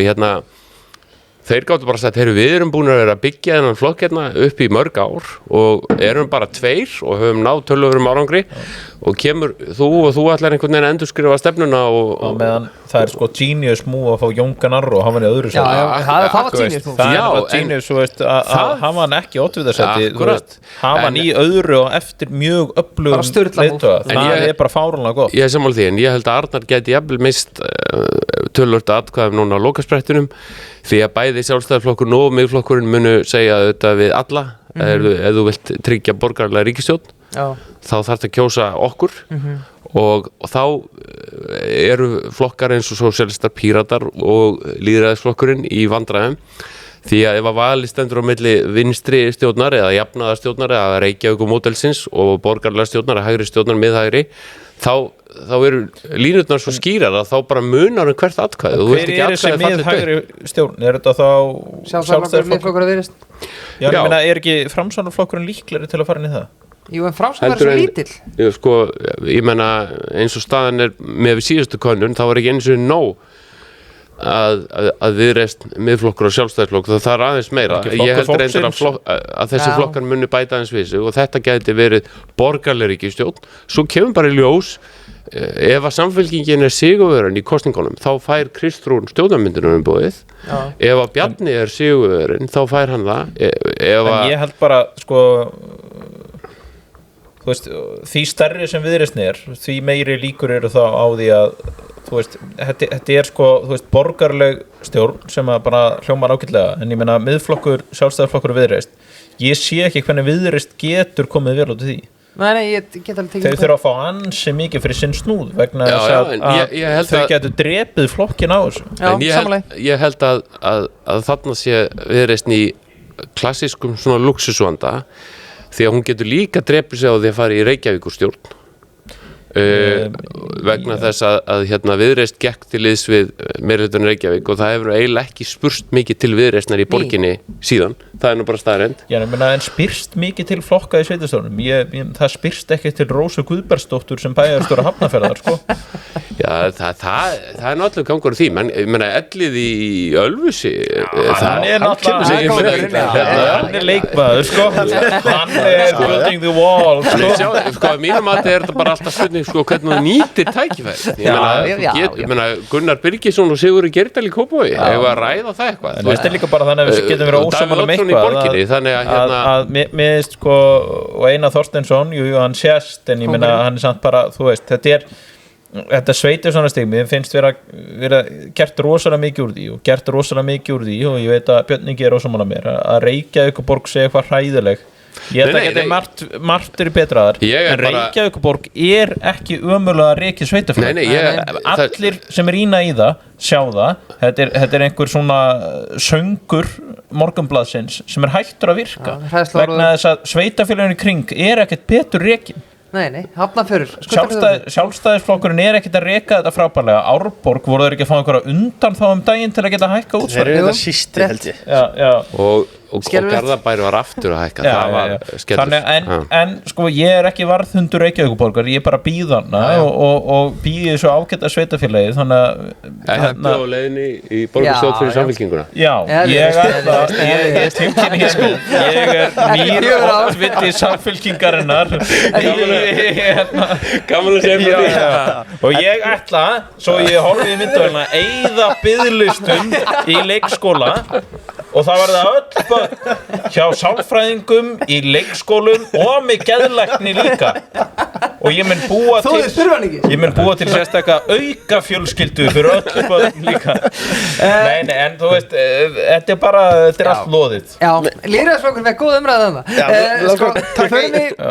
þeir gáttu bara sagt við erum búin að vera að byggja þennan flokk upp í mörg ár og erum bara 2 og höfum náð töluverðum árangri og kemur þú ætlar einhvern veginn að endurskrifa stefnuna og meðan það er sko genius move að fá Jón Gnarr og hafa hann í öðru sæti það var genius move það var genius að hafa hann ekki 8. sæti hafa hann í öðru og eftir mjög öflugum leiðtoga það er bara fáránlega gott ég er sammála því en ég held að Arnar gæti jafnvel mist tölvört atkvæðum núna á lokasprettunum því að bæði sjálfstæðisflokkurinn og miðflokkurinn munu segja þetta við alla ef þú vilt tryggja borgarlega ríkisstjórn þá þarf það að kjósa okkur og þá eru flokkar eins og sósíalistar, Píratar og lýðræðisflokkurinn í vandræðum því að ef að vali stendur á milli vinstri stjórnar eða jafnaðarstjórnar eða Reykjavíkurmódelsins og borgarlega stjórnar eða hægri stjórnar miðhægri þá eru línurnar svo skýrar að þá bara munar hvert atkvæði hver er þessi miðhægri stjórn? Er þetta þá Sjálfstæðisflokkur að virðist? Já, ég meina, er ekki Framsóknarflokkurinn líklegri til að fara inn í það? Jú, en Framsóknar er svo lítill sko, ég meina, eins og staðan er með við síðustu könnun, þá var ekki eins og nóg að viðreist miðflokkur og sjálfstæðisflokkur það er aðeins meira ég held reyndar að þessi flokkar muni bæta aðeins við sig og þetta gæti verið borgarleg ríkisstjórn svo kemur bara í ljós ef að samfélkingin sigurvegurinn í kosningunum þá fær Kristrún stjórnarmyndunarumboðið ef að Bjarni sigurvegurinn þá fær hann það en ég held bara sko þú veist, því stærri sem Viðreisn því meiri líkur eru þá á því að þú veist, þetta sko þú veist, borgarleg stjórn sem að bara hljómar ágætlega, en ég meina miðflokkur, sjálfstæðarflokkur og Viðreisn ég sé ekki hvernig Viðreisn getur komið vel út í því. Nei, ég get alveg tekið Þau þurfa að fá ansi mikið fyrir sinn snúð vegna þess að þau getur drepið flokkin á þessu. En ég held að þarna sé Viðreisn í klassískum svona luxusvanda því að hún getur líka drepið sig á því að fara í Reykjavíkurstjórn vegna þess að hérna Viðreisn gekk til liðs við meirihlutann Reykjavík og það hefur eiginlega ekki spurst mikið til Viðreisnar í borginni síðan, það nú bara staðreynd. Já, en spyrst mikið til flokka í sveitarstjórnum, það spyrst ekki til Rósu Guðbergsdóttur sem bæjarstjóra Hafnarfjarðar, sko. Já, það náttúrulega gangur því, menn, ég meina Ellið í Ölfusi, hann leikmaður, sko, hann building the wall, sko, mínum að þetta er bara alltaf spurning sko hvernig þú nýtir tækifæri ég meina Gunnar Birgisson og Sigurður Geirdal í Kópavogi hefur að ræða það eitthvað en þetta er líka bara þannig að við getum verið ósammála eitthvað að mér sko og Einar Þorsteinsson jú, hann sést en ég meina hann samt bara þú veist, þetta sveitir svona stig mér finnst vera gert rosalega mikið úr því og ég veit að Björn Ingi ósammála mér að Reykjavíkurborg segja eitthvað hræðileg ég held að þetta margt betraðar en Reykjavíkurborg ekki ömurlega rekið sveitafélag allir sem rýna í það sjá það, þetta er einhver svona söngur Morgunblaðsins sem hættur að virka vegna þess að sveitafélagin í kring ekkert betur rekin Nei, Hafnarfjörður Sjálfstæðisflokkurinn ekkert að reka þetta frábærlega Árborg voru þeir ekki að fá einhverja undan þá daginn til að geta hækka útsvar Þeir eru þetta sísti held ég og Garðabær var aftur að hækka það var skellur en sko ég ekki varðhundur Reykjavíkurborgar ég bara býð hana og býði svo ágætt að sveitafélagi þannig að Hættu á leiðinni í borgarstjórn fyrir Samfylkinguna ég nýr oddviti Samfylkingarinnar gaman að segja og ég ætla svo ég horfið í myndavélina eyða biðlistum í leikskóla og það var það öll börn hjá sálfræðingum í leikskólum og með geðlækni líka og ég mun búa til sérstakka auka fjölskyldu fyrir öll börn líka nei, en þú veist þetta er allt loðið Lýðræðisflokkurinn með góð umræða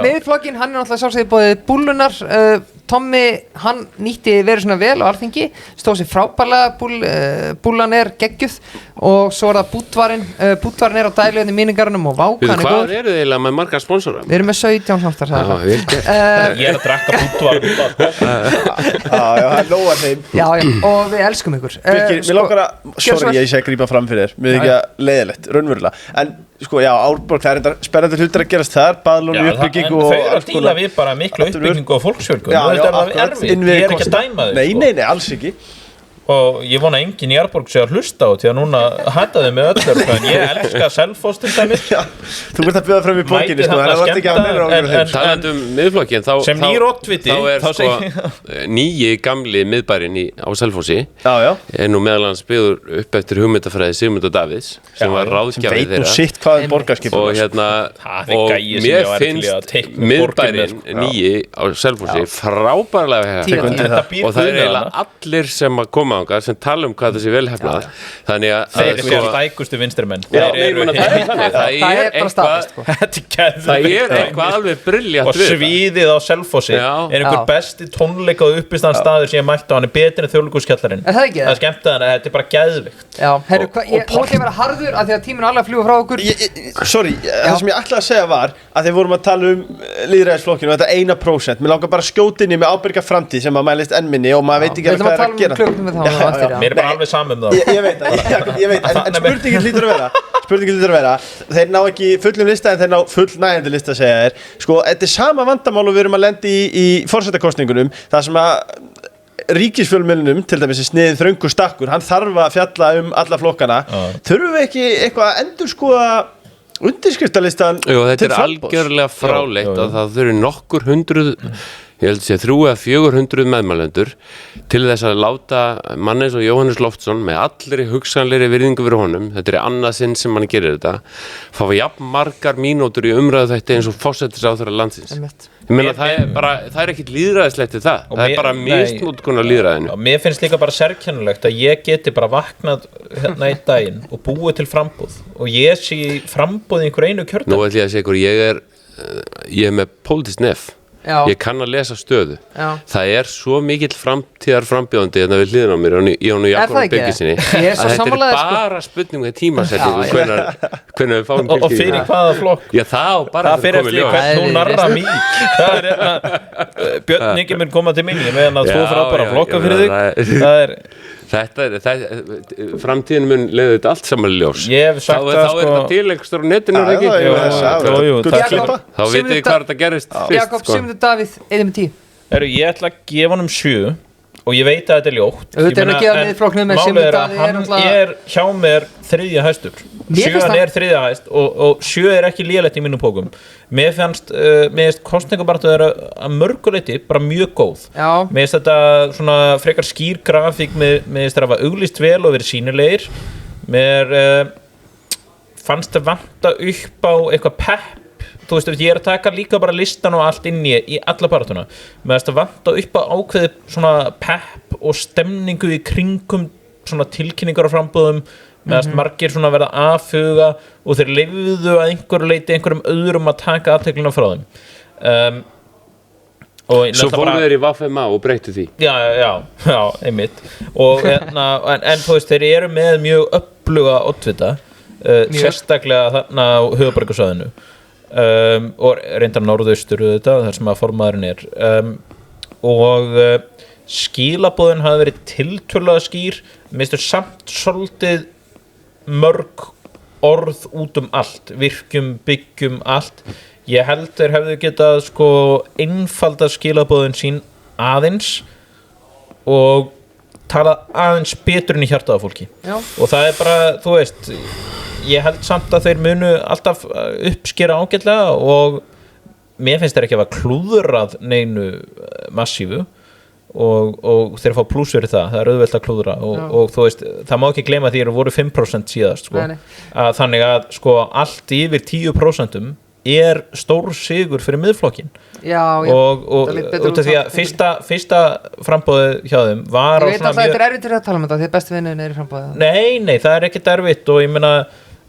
miðflokkin, hann náttúrulega sjálfsögði bóðið búllunar Tommi, hann nýtti verið svona vel á Alþingi, stóð sér frábærlega búllan geggjuð og svo það bútvarinn á dæluðin í míningarunum og vákan Hvað eru þið eiginlega með marga sponsora? Við erum með 17 samstar Ég að drakka bútvarinn það lóar þeim og við elskum ykkur Mér langar að, sorry ég sé að grípa fram fyrir þér mér ekki að leiðilegt, raunverulega en sko já, Árborg, það þetta spennandi hlutir að gerast þar, baðlónu uppbyggingu og þau eru að díla við bara miklu uppbyggingu og fólksfjölgun og þetta er erfitt, ég er ekki að dæma þau Nei, alls ekki og ég vona enginn í Árborg sé að hlusta á því að núna hætta þau með öllur en ég elska Selfoss til dæmis Þú ert að bjóða fram í borginni sko, það var ekki að meira talandi miðflokkin sem nýr oddviti þá nýji gamli miðbærinn á Selfossi nú meðal hans byggður upp eftir hugmyndafræði Sigmundur Davíðs sem var ráðgjafi þeirra veit sitt hvað borgarskipur og mér finnst miðbærinn nýji á Selfossi frábærlega og það eiginlega allir sem að koma sem tala hvað þessi vel hefnað þannig að þeir eru stækustu vinstrimenn það er eitthvað alveg brilljant og svíðið á Selfossi einhver besti tónleika og uppistandsstaður sem ég mætti á hann betri en Þjóðleikhússkjallarinn það er skemmt að þetta bara geðvikt nú ætlum ég að vera harður af því að tíminn alveg fljúga frá okkur sorry, það sem ég ætlaði að segja var að þeir vorum að tala lýðræðisflokkinu og þetta 1% mér langar bara að skjóta inn í með ábyrga framtíð sem að mælist enn minni og maður veit ekki hvað er að gera mér bara alveg saman um það ég veit, en spurningin hlýtur að vera þeir ná ekki fullum lista en þeir ná fullnægjandi lista segja þeir sko, þetta er sama vandamál og við erum að lenda í forsetakosningunum það sem að ríkisfjölmiðlunum til dæmis sniðin Þröngur Stakkur hann þarf að fjalla alla flokkana þurfum við ekki eitthvað að endurskoða undirskriftalistan Jú, þetta er algjörlega fráleitt að það þurfi nokkur hundruð ég held að sé 300 eða 400 meðmælendur til þess að láta mann eins og Jóhannes Loftsson með allri hugsanlegri virðingu fyrir honum, þetta annað sinn sem hann gerir þetta, fá jafn margar mínútur í umræðu þetta eins og forsætisráðherra landsins. Ég meina það ekkert lýðræðislegt við það, það bara misnotkun á lýðræðinu. Mér finnst líka bara sérkennilegt að ég geti bara vaknað hérna einn daginn og búið til frambúð og ég sé frambúð í einhver einu kjördag. Nú ætlum ég að segja ykkur, ég er með pólitískt nef. Ég kann að lesa stöðu. Það svo mikill framtíðarframbjóðandi hérna við hliðina á mér í Jónu Jakobs Birgissyni að þetta bara spurning með tímasetningu hvenær við fáum og fyrir hvaða flokk? Já, það bara það fyrir eftir hvern hún narra mig. Það Björn Ingi mun koma til mín meðan að þú frábæra flokka fyrir þig. Framtíðin mun leiða þetta allt saman ljós. Þá þetta til einhverstur á netinu ekki? Þá vitið þið hvað þetta gerist fyrst. Jakob, Sigmundur Davíð, 1/10. Ég ætla að gefa honum 7 og ég veit að þetta ljótt. Auðvitað að gefa miðflokknum en Sigmundur Davíð hann hjá mér 3. hæstur. 7 3. hæst og 7 ekki lélegt í mínum pókum. Mér finnst kostningabaráttu að mörguleiti bara mjög góð. Mér finnst þetta svona frekar skýr grafík, mér finnst þetta að hafa auglýst vel og verið sýnilegir. Mér fannst það vanta upp á eitthvað pepp. Þú veist, ég að taka líka bara listan og allt inn í alla baráttuna. Mér finnst það vanta upp á ákveði svona pepp og stemningu í kringum svona tilkynningar á frambúðum. Meðan margir svona verða aðfuga og þeir leyfðu að einhverju leiti einhverjum öðrum að taka aðteklina frá þeim. Svo fóru þeir í VFMA og breyttu því. Já, einmitt. En þú veist, þeir með mjög öfluga oddvita, sérstaklega þarna á höfuðborgarsvæðinu og reyndar norðaustur þar sem að formaðurinn og skilaboðin hafi verið tiltölulega skýr. Mér finnst samt svolítið mörg orð út allt, virkjum, byggjum allt. Ég held þeir hefðu getað einfalda skilaboðin sín aðeins og talað aðeins betur inn í hjartað af fólki. Og það bara, þú veist, ég held samt að þeir munu alltaf uppskera ágætlega og mér finnst þeir ekki að hafa klúðrað neinu massífu og þeir fá pluss fyrir það er auðvelt að klúðra og þú veist, það má ekki gleyma því að voru 5% síðast þannig að allt yfir 10% stór sigur fyrir miðflokkin og út af því að fyrsta frambóðið hjá þeim var ég veit alltaf að þetta erfitt að tala um þetta því að bestu vinnuðin í frambóðið nei, það ekkert erfitt og ég meina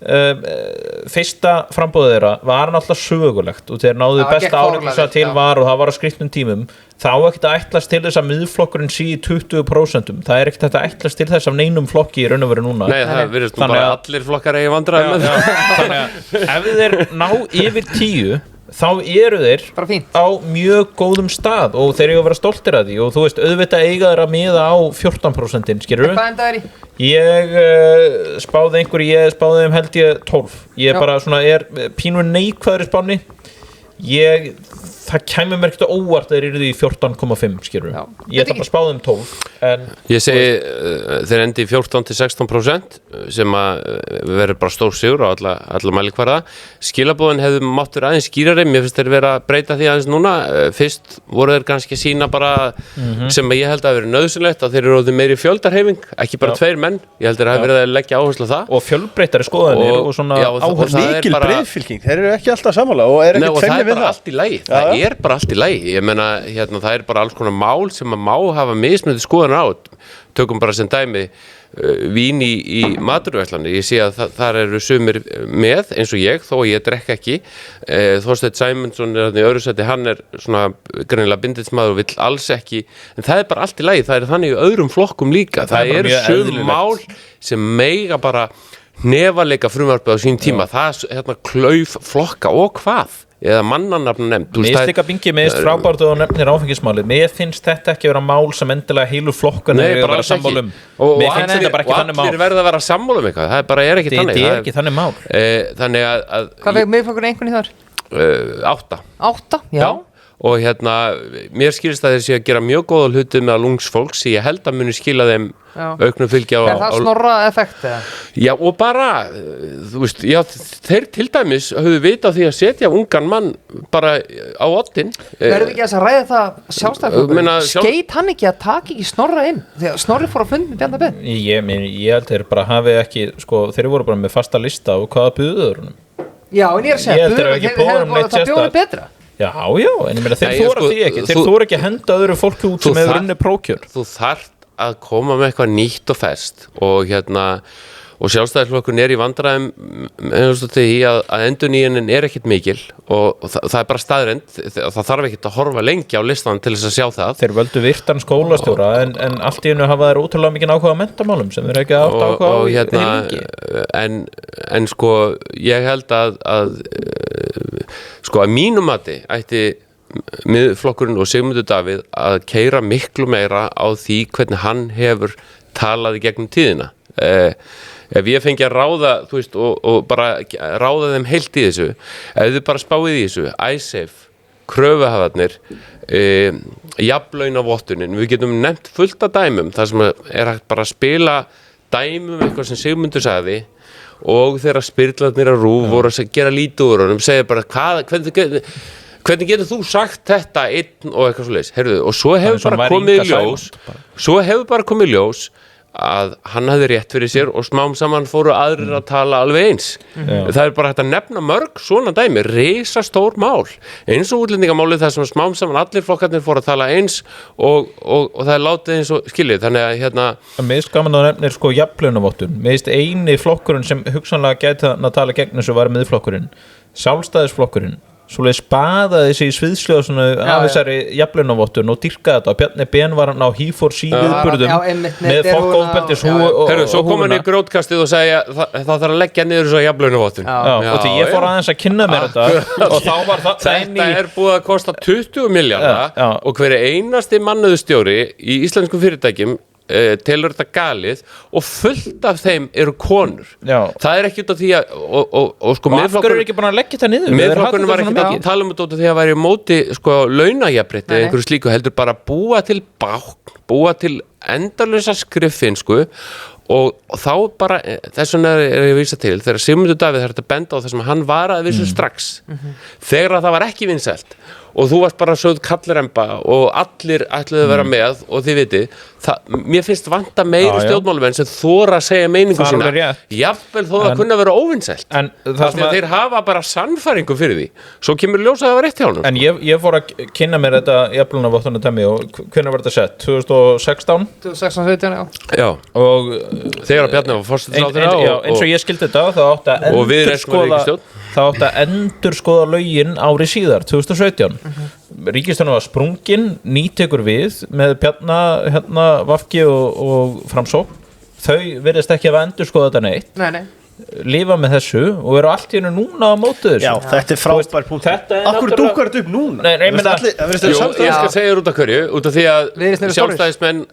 fyrsta frambóðið þeirra var náttúrulega sögulegt og þeir náðu besta árangursa til var og það var á skrýtnum tímum þá ekkert að ætlast til þess að miðflokkurinn sé í 20%, það ekkert að ætlast til þess af neinum flokki í raun og veru núna. Nei, það virðist nú bara allir flokkar eigi vandræðum. Þannig að ef þeir ná yfir 10 þá þeir á mjög góðum stað og þeir eiga að vera stoltir af því og þú veist, auðvitað eiga þeir að miða á 14%, skilurðu? Hvað enda í? Ég spáði held ég 12. Ég bara svona pínu neikvæður í spánni. Það kæmi mér ekkert óvart að þeir eru í 14,5 skilur ég ætla bara að spáða 12 en ég segi þeir endi í 14-16% sem að verður bara stór sigur á alla mælikvarða skilabóðin hefðu máttur aðeins skýrari mér finnst þeir vera að breyta því aðeins núna fyrst voru þeir kannski að sína bara sem að ég held að vera nöðsynlegt að þeir eru orðið meiri fjöldarhreyfing ekki bara 2 menn, ég held þeir hafi verið að leggja áherslu á það og fjölbreyttari skoðanir og svona áherslu mikil breiðfylking, þeir eru ekki alltaf sammála og ekkert fengið við það bara allt í lagi, ég meina það bara alls konar mál sem að má hafa mismunandi skoðan á, tökum bara sem dæmi vín í maturverslani, ég sé að þar eru sumir með eins og ég, þó að ég drekka ekki Þorsteinn Sæmundsson í öðru sæti, hann svona greinilega bindindismadur og vill alls ekki, en það bara allt í lagi, það þannig í öðrum flokkum líka, það eru sum mál sem mega bara nefaleika frumvarpið á sín tíma, það klauf flokka og hvað eða mannanafn nefnd Mér finnst líka Bingi frábært og nefnir áfengismálið mér finnst þetta ekki vera mál sem endilega heilu flokkan er að vera sammálum og allir verða að vera sammálum eitthvað það bara ekki þannig þetta ekki þannig mál þannig að hvað veginn miðflokkurinn einhvern í þar? 8 já og mér skilst að þeir séu að gera mjög góða hluti með lungsfólks, ég held að muni skila þeim auknu fylgi á... það Snorra effekt eða? Já, og bara, þú veist, þeir til dæmis höfðu vita því að setja ungan mann bara á oddinn. Verður ekki að ræða það Sjálfstæðisflokkurinn? Skeit hann ekki að taka ekki Snorra inn? Þegar Snorri fór að fund með Bjarna Ben? Ég held þeir bara hafi ekki, sko, þeir voru bara með fasta lista og hvaða buður honum. Já, en ég að segja, þeir hefur bara það bjóður betra. Já, en ég meina þeir þóra því ekki, þeir þóra ekki að henda öðru fólki út sem hefur unni prókjör. Þú þarft að koma með eitthvað nýtt og ferskt og Sjálfstæðisflokkurinn í vandræðum því að endurnýjunin ekkert mikil og það bara staðreynd, það þarf ekkert að horfa lengi á listan til þess að sjá það. Þeir völdu virtan skólastjóra en allt í einu hafa þeir ótrúlega mikið áhuga á menntamálum sem þeir ekki átt áhuga á heilingi. En sko, ég held að sko að mínum mati ætti Miðflokkurinn og Sigmundur Davíð að keyra miklu meira á því hvernig hann hefur talað í gegnum tíðina. Ef ég fengi að ráða, þú veist, og bara ráða þeim heilt í þessu, ef þið bara spáið í þessu, ISAFE, kröfuhafarnir, jafnlaunavottunin, við getum nefnt fullt af dæmum, þar sem hægt bara að spila dæmum eitthvað sem Sigmundur sagði og þegar spyrlarnir að RÚV voru að gera lítið úr honum, segja bara hvernig getur þú sagt þetta einn og eitthvað svoleiðis, heyrðu, og svo hefur bara komið ljós að hann hafði rétt fyrir sér og smám saman fóru aðrir að tala alveg eins. Það bara hægt að nefna mörg svona dæmi, risastór mál eins og útlendingamálið þar sem smám saman allir flokkarnir fóru að tala eins og það látið eins og skiljið, þannig að Mér finnst gaman að nefnir sko jafnlaunavottun, mér finnst eini flokkurinn sem hugsanlega gæti að tala gegn þessu var Miðflokkurinn, Sjálfstæðisflokkurinn svoleiðis baðaði sig í sviðsljóðsunu af þessari jafnlaunavottun og dýrkaði þetta og Bjarni Ben var hann á He4C viðburðum með fólkofbeldis svo kom hann í grótkastið og segja það þarf að leggja niður þessu jafnlaunavottun og því ég fór aðeins að kynna mér þetta og þá var þetta búið að kosta 20 milljarða og hver einasti mannauðstjóri í íslenskum fyrirtækjum telur þetta galið og fullt af þeim eru konur. Það ekki út af því að og sko Miðflokkurinn er ekki búin að leggja þetta niður. Miðflokkurinn var ekki að tala út af því að væri móti sko launajafnrétti eða einhverju slíku, heldur bara búa til bákn, búa til endalausa skriffinsku og þá bara þess vegna ég að vísa til þegar Sigmundur Davíð þetta benda á það sem hann varaði við þessu strax þegar það var ekki vinsælt og þú varst bara sögð kallremba og allir ætluðu að vera með og þið vitið, mér finnst vanta meiri stjórnmálumenn sem þora að segja meiningu sína, jafnvel þó það kunna vera óvinsælt, þar sem þeir hafa bara sannfæringu fyrir því, svo kemur ljósa að það var rétt hjá honum. En ég fór að kynna mér þetta jafnlaunavottunum dæmi og hvenær var þetta sett? 2016? 2016, já. Og þegar að Bjarni var forsætisráðherra eins og ég skildi þetta, þá átti að endurskoða lögin ári síðar, 2017. Ríkisstjórnin var sprungin, nýtekur við með Bjarna, Vafki og Framsókn. Þau virðist ekki að endurskoða þetta neitt. Nei. Lifa með þessu og eru allt í hennu núna á mótu þessu. Já, þetta frábær punkt. Akkur dúkar þetta upp núna? Nei, ég skal segja út af hverju, út af því að sjálfstæðismenn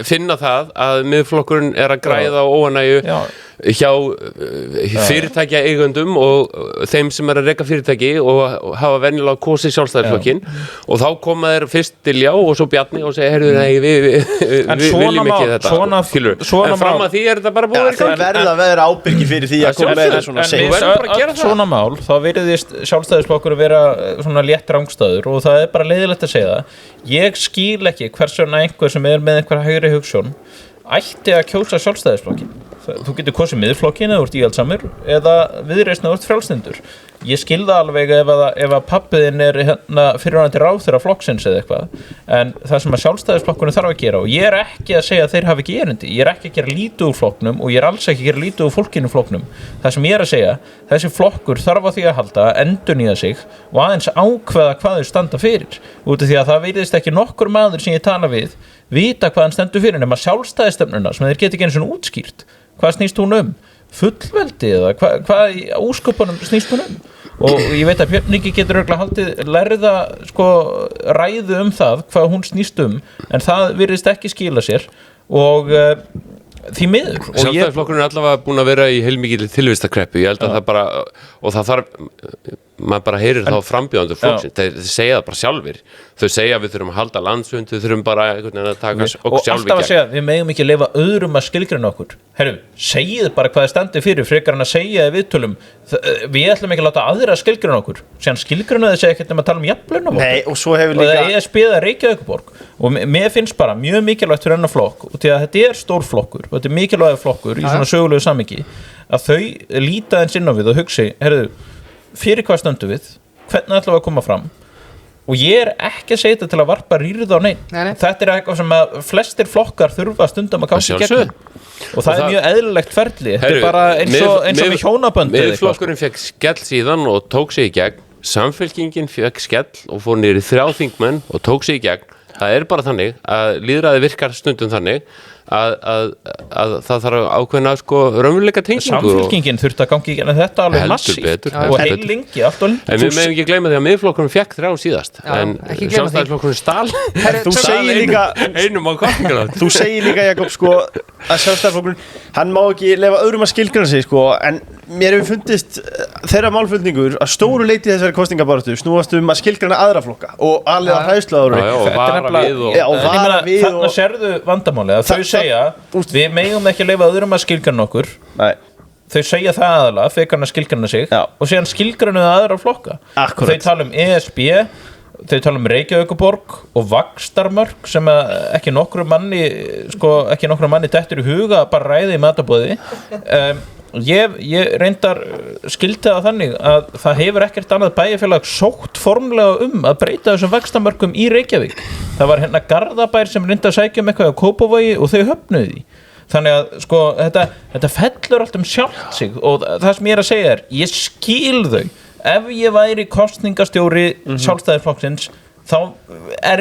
finna það að Miðflokkurinn að græða á óánægju hjá fyrirtækja eigundum og þeim sem að reka fyrirtæki og hafa venjulega kosið Sjálfstæðisflokkinn og þá koma þeir fyrst til já og svo Bjarni og segja heyrðu nei við viljum ekki þetta en fram að því þetta bara búið þeir verða að vera ábyrgi fyrir því að koma með svona svona mál, þá virðist Sjálfstæðisflokkur vera svona létt rangstæður og það bara leiðilegt að segja það ég skil ekki hvers vegna einhver sem með einhver hægri hugsjón ætti að kjósa Sjálfstæðisflokkin. Þú getur kosið Miðflokkinn eða þú ert íhaldsamur eða Viðreisn eða þú ert frjálslyndur. Ég skil það alveg ef að pabbiðinn fyrirvænandi ráðherra flokksins eða eitthvað en það sem að Sjálfstæðisflokkurinn þarf að gera og ég ekki að segja að þeir hafi ekki erindi ég ekki að gera lítið úr flokknum og ég alls ekki að gera lítið úr fólkinu flokknum það sem ég að segja, þessi flokkur þarf á því að halda endurnýja sig og aðeins ákveða hvað þau standa fyrir út af því að það virðist ekki nokkur maður sem ég tala við vita hvað hann stendur fyrir nema sjálfstæðisstefnuna sem þeir geta ekki einu svona útskýrt hvað snýst hún fullveldi eða hvað í ósköpunum snýst hún og ég veit að Björningi getur örugglega haldið lærða ræðu það hvað hún snýst en það virðist ekki skila sér og því miður Sjálfstæðisflokkurinn allavega búin að vera í heilmikilli tilvistakreppu ég held að það bara og það þarf maður bara heyrir þá frambjóðandur fólksins, þeir segja það bara sjálfir, þau segja við þurfum að halda landsfund, við þurfum bara einhvern veginn að taka og alltaf að segja, við megum ekki leyfa öðrum að skilgreina okkur, segið bara hvað það stendur fyrir, frekar en að segja í viðtölum, við ætlum ekki að láta aðra skilgreina okkur, síðan skilgreina þau segja ekkert um að tala jafnlaunavottorð. Nei, og svo hefur líka og ESB eða Reykjavíkurborg, og mér finnst bara mjög mikilvægt fyrir hennar flokk, og til að þetta stór flokkur, og þetta mikilvægur flokkur í svona sögulegu samhengi, að þau líta eins inn á við og hugsi, fyrir hvað stöndum við, hvernig ætlum við að koma fram, og ég ekki að segja þetta til að varpa rýrð á neinn. Þetta eitthvað sem að flestir flokkar þurfa stundum að ganga í gegnum, og það mjög eðlilegt ferli. Þetta bara eins og við hjónabönd. Miðflokkurinn fekk skell síðan og tók sig í gegn, Samfylkingin fekk skell og fór niður í 3 þingmenn og tók sig í gegn. Það bara þannig að lýðræði virkar stundum þannig að það þarf ákveðna raunveruleika tengingu. Samfylkingin þurfti að gangi í þetta alveg massíft og lengi, allt og lengi. En við megum ekki gleyma því að Miðflokkurinn fekk 3 síðast, en Sjálfstæðisflokkurinn stál einum á kosninganátt. Þú segir líka, Jakob, að Sjálfstæðisflokkurinn, hann má ekki leyfa öðrum að skilgreina sig, en mér hefur fundist þeirra málflutningur að stóru leyti þessari kosningabaráttu snúast að skilgreina aðra flokka og alveg að hræðslu og vara við. Þarna sérðu vandamálið að þau segja, við megum ekki leyfa öðrum að skilgreina okkur. Nei. Þau segja það aðalega, fekarna skilgreina sig og síðan skilgreina aðra flokka. Þau tala ESB, þau tala Reykjavíkurborg og vaxtarmörk sem ekki nokkru manni dettur í huga að bara ræða í matarboði. Ég reyndar skildi það þannig að það hefur ekkert annað bæjarfélag sótt formlega að breyta þessum vaxtarmörkum í Reykjavík. Það var Garðabær sem reyndi að sækja eitthvað á Kópavogi og þau höfnuðu því. Þannig að þetta fellur allt sjálft sig og það sem ég að segja ég skil þau. Ef ég væri kosningastjóri Sjálfstæðisflokksins þá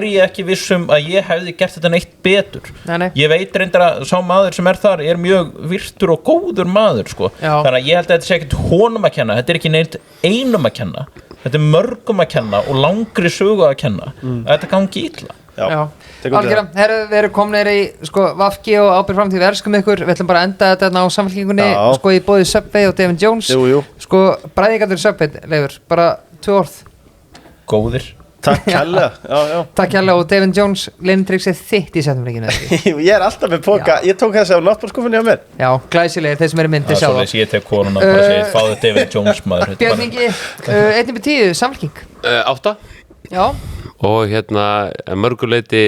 ég ekki vissum að ég hefði gert þetta neitt betur. Nei. Ég veit reyndar að sá maður sem þar mjög virtur og góður maður Þannig að ég held að þetta sé ekkert honum að kenna, þetta ekki neitt einum að kenna, þetta mörgum að kenna og langri sögu að kenna að þetta gangi illa. Já. Algjörlega, við erum komnir í Vafki og ábyrgð framtíð, við elskum ykkur, við ætlum bara að enda þetta á Samfylkingunni í boði Subway og Devin Jones. Bræðingarnir Subway, Leifur, bara 2 orð. Góðir. Takk kærlega. Takk kærlega og Devin Jones, Lintrix þitt í setjumleikinu. Ég alltaf með póka, ég tók þessi á náttbórskúfunni á mér. Já, glæsilegir, þeir sem myndi sjá það. Ég tek konuna og bara segið, fáðu Devin Jones maður. Björn Ingi, 1-10, Samfylking. 8. Já. Og mörguleiti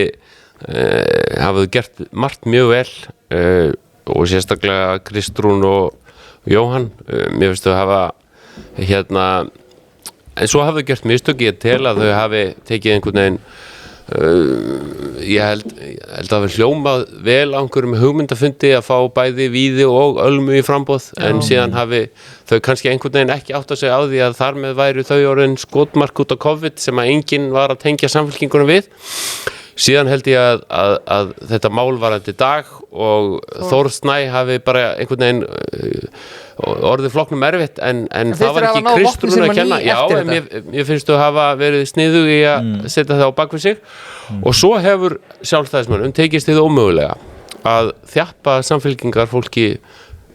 hafaðu gert margt mjög vel og sérstaklega Kristrún og Jóhann, mér finnst þau hafa en svo hafa þau gert mistök, ég tel að þau hafi tekið einhvern veginn ég held að það hafi hljómað vel á einhverjum hugmyndafundi að fá bæði Víði og Ölmu í framboð en síðan hafi þau kannski einhvern veginn ekki átt að segja á því að þar með væru þau orðin skotmark út á COVID sem að enginn var að tengja Samfylkingunum við. Síðan held ég að þetta mál varandi Dag og Þórð Snæ hafi bara einhvern veginn orðið flokknum erfitt en það var ekki Kristrún að kenna. Já, en mér finnst þú hafa verið sniðug í að setja það á bakvið sig og svo hefur Sjálfstæðismönnum tekist þið ómögulega að þjappa Samfylkingar fólki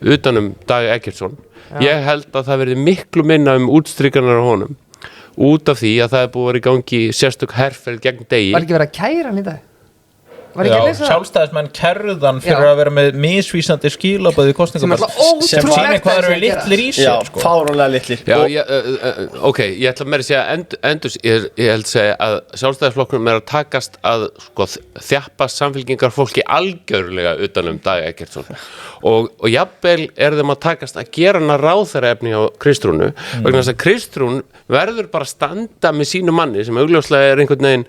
utanum Dag Eggertsson. Ég held að það verði miklu minna útstrikanar á honum út af því að það búið að vera í gangi sérstök herferð gegn Degi. Var ekki verið að kæra hann í dag? Sjálfstæðismenn kærðan fyrir að vera með misvísandi skilaboð í kosningabarn sem sýnir hvað eru litlir í sig fáránlega litlir. Ok, ég ætla meira að segja ég held að segja að Sjálfstæðisflokknum að takast að þjappa Samfylkingar fólki algjörlega utanum Dag Eggertsson og jafnvel þeim að takast að gera hana ráðherraefni á Kristrúnu vegna þess að Kristrún verður bara að standa með sínu manni sem augljóslega einhvern veginn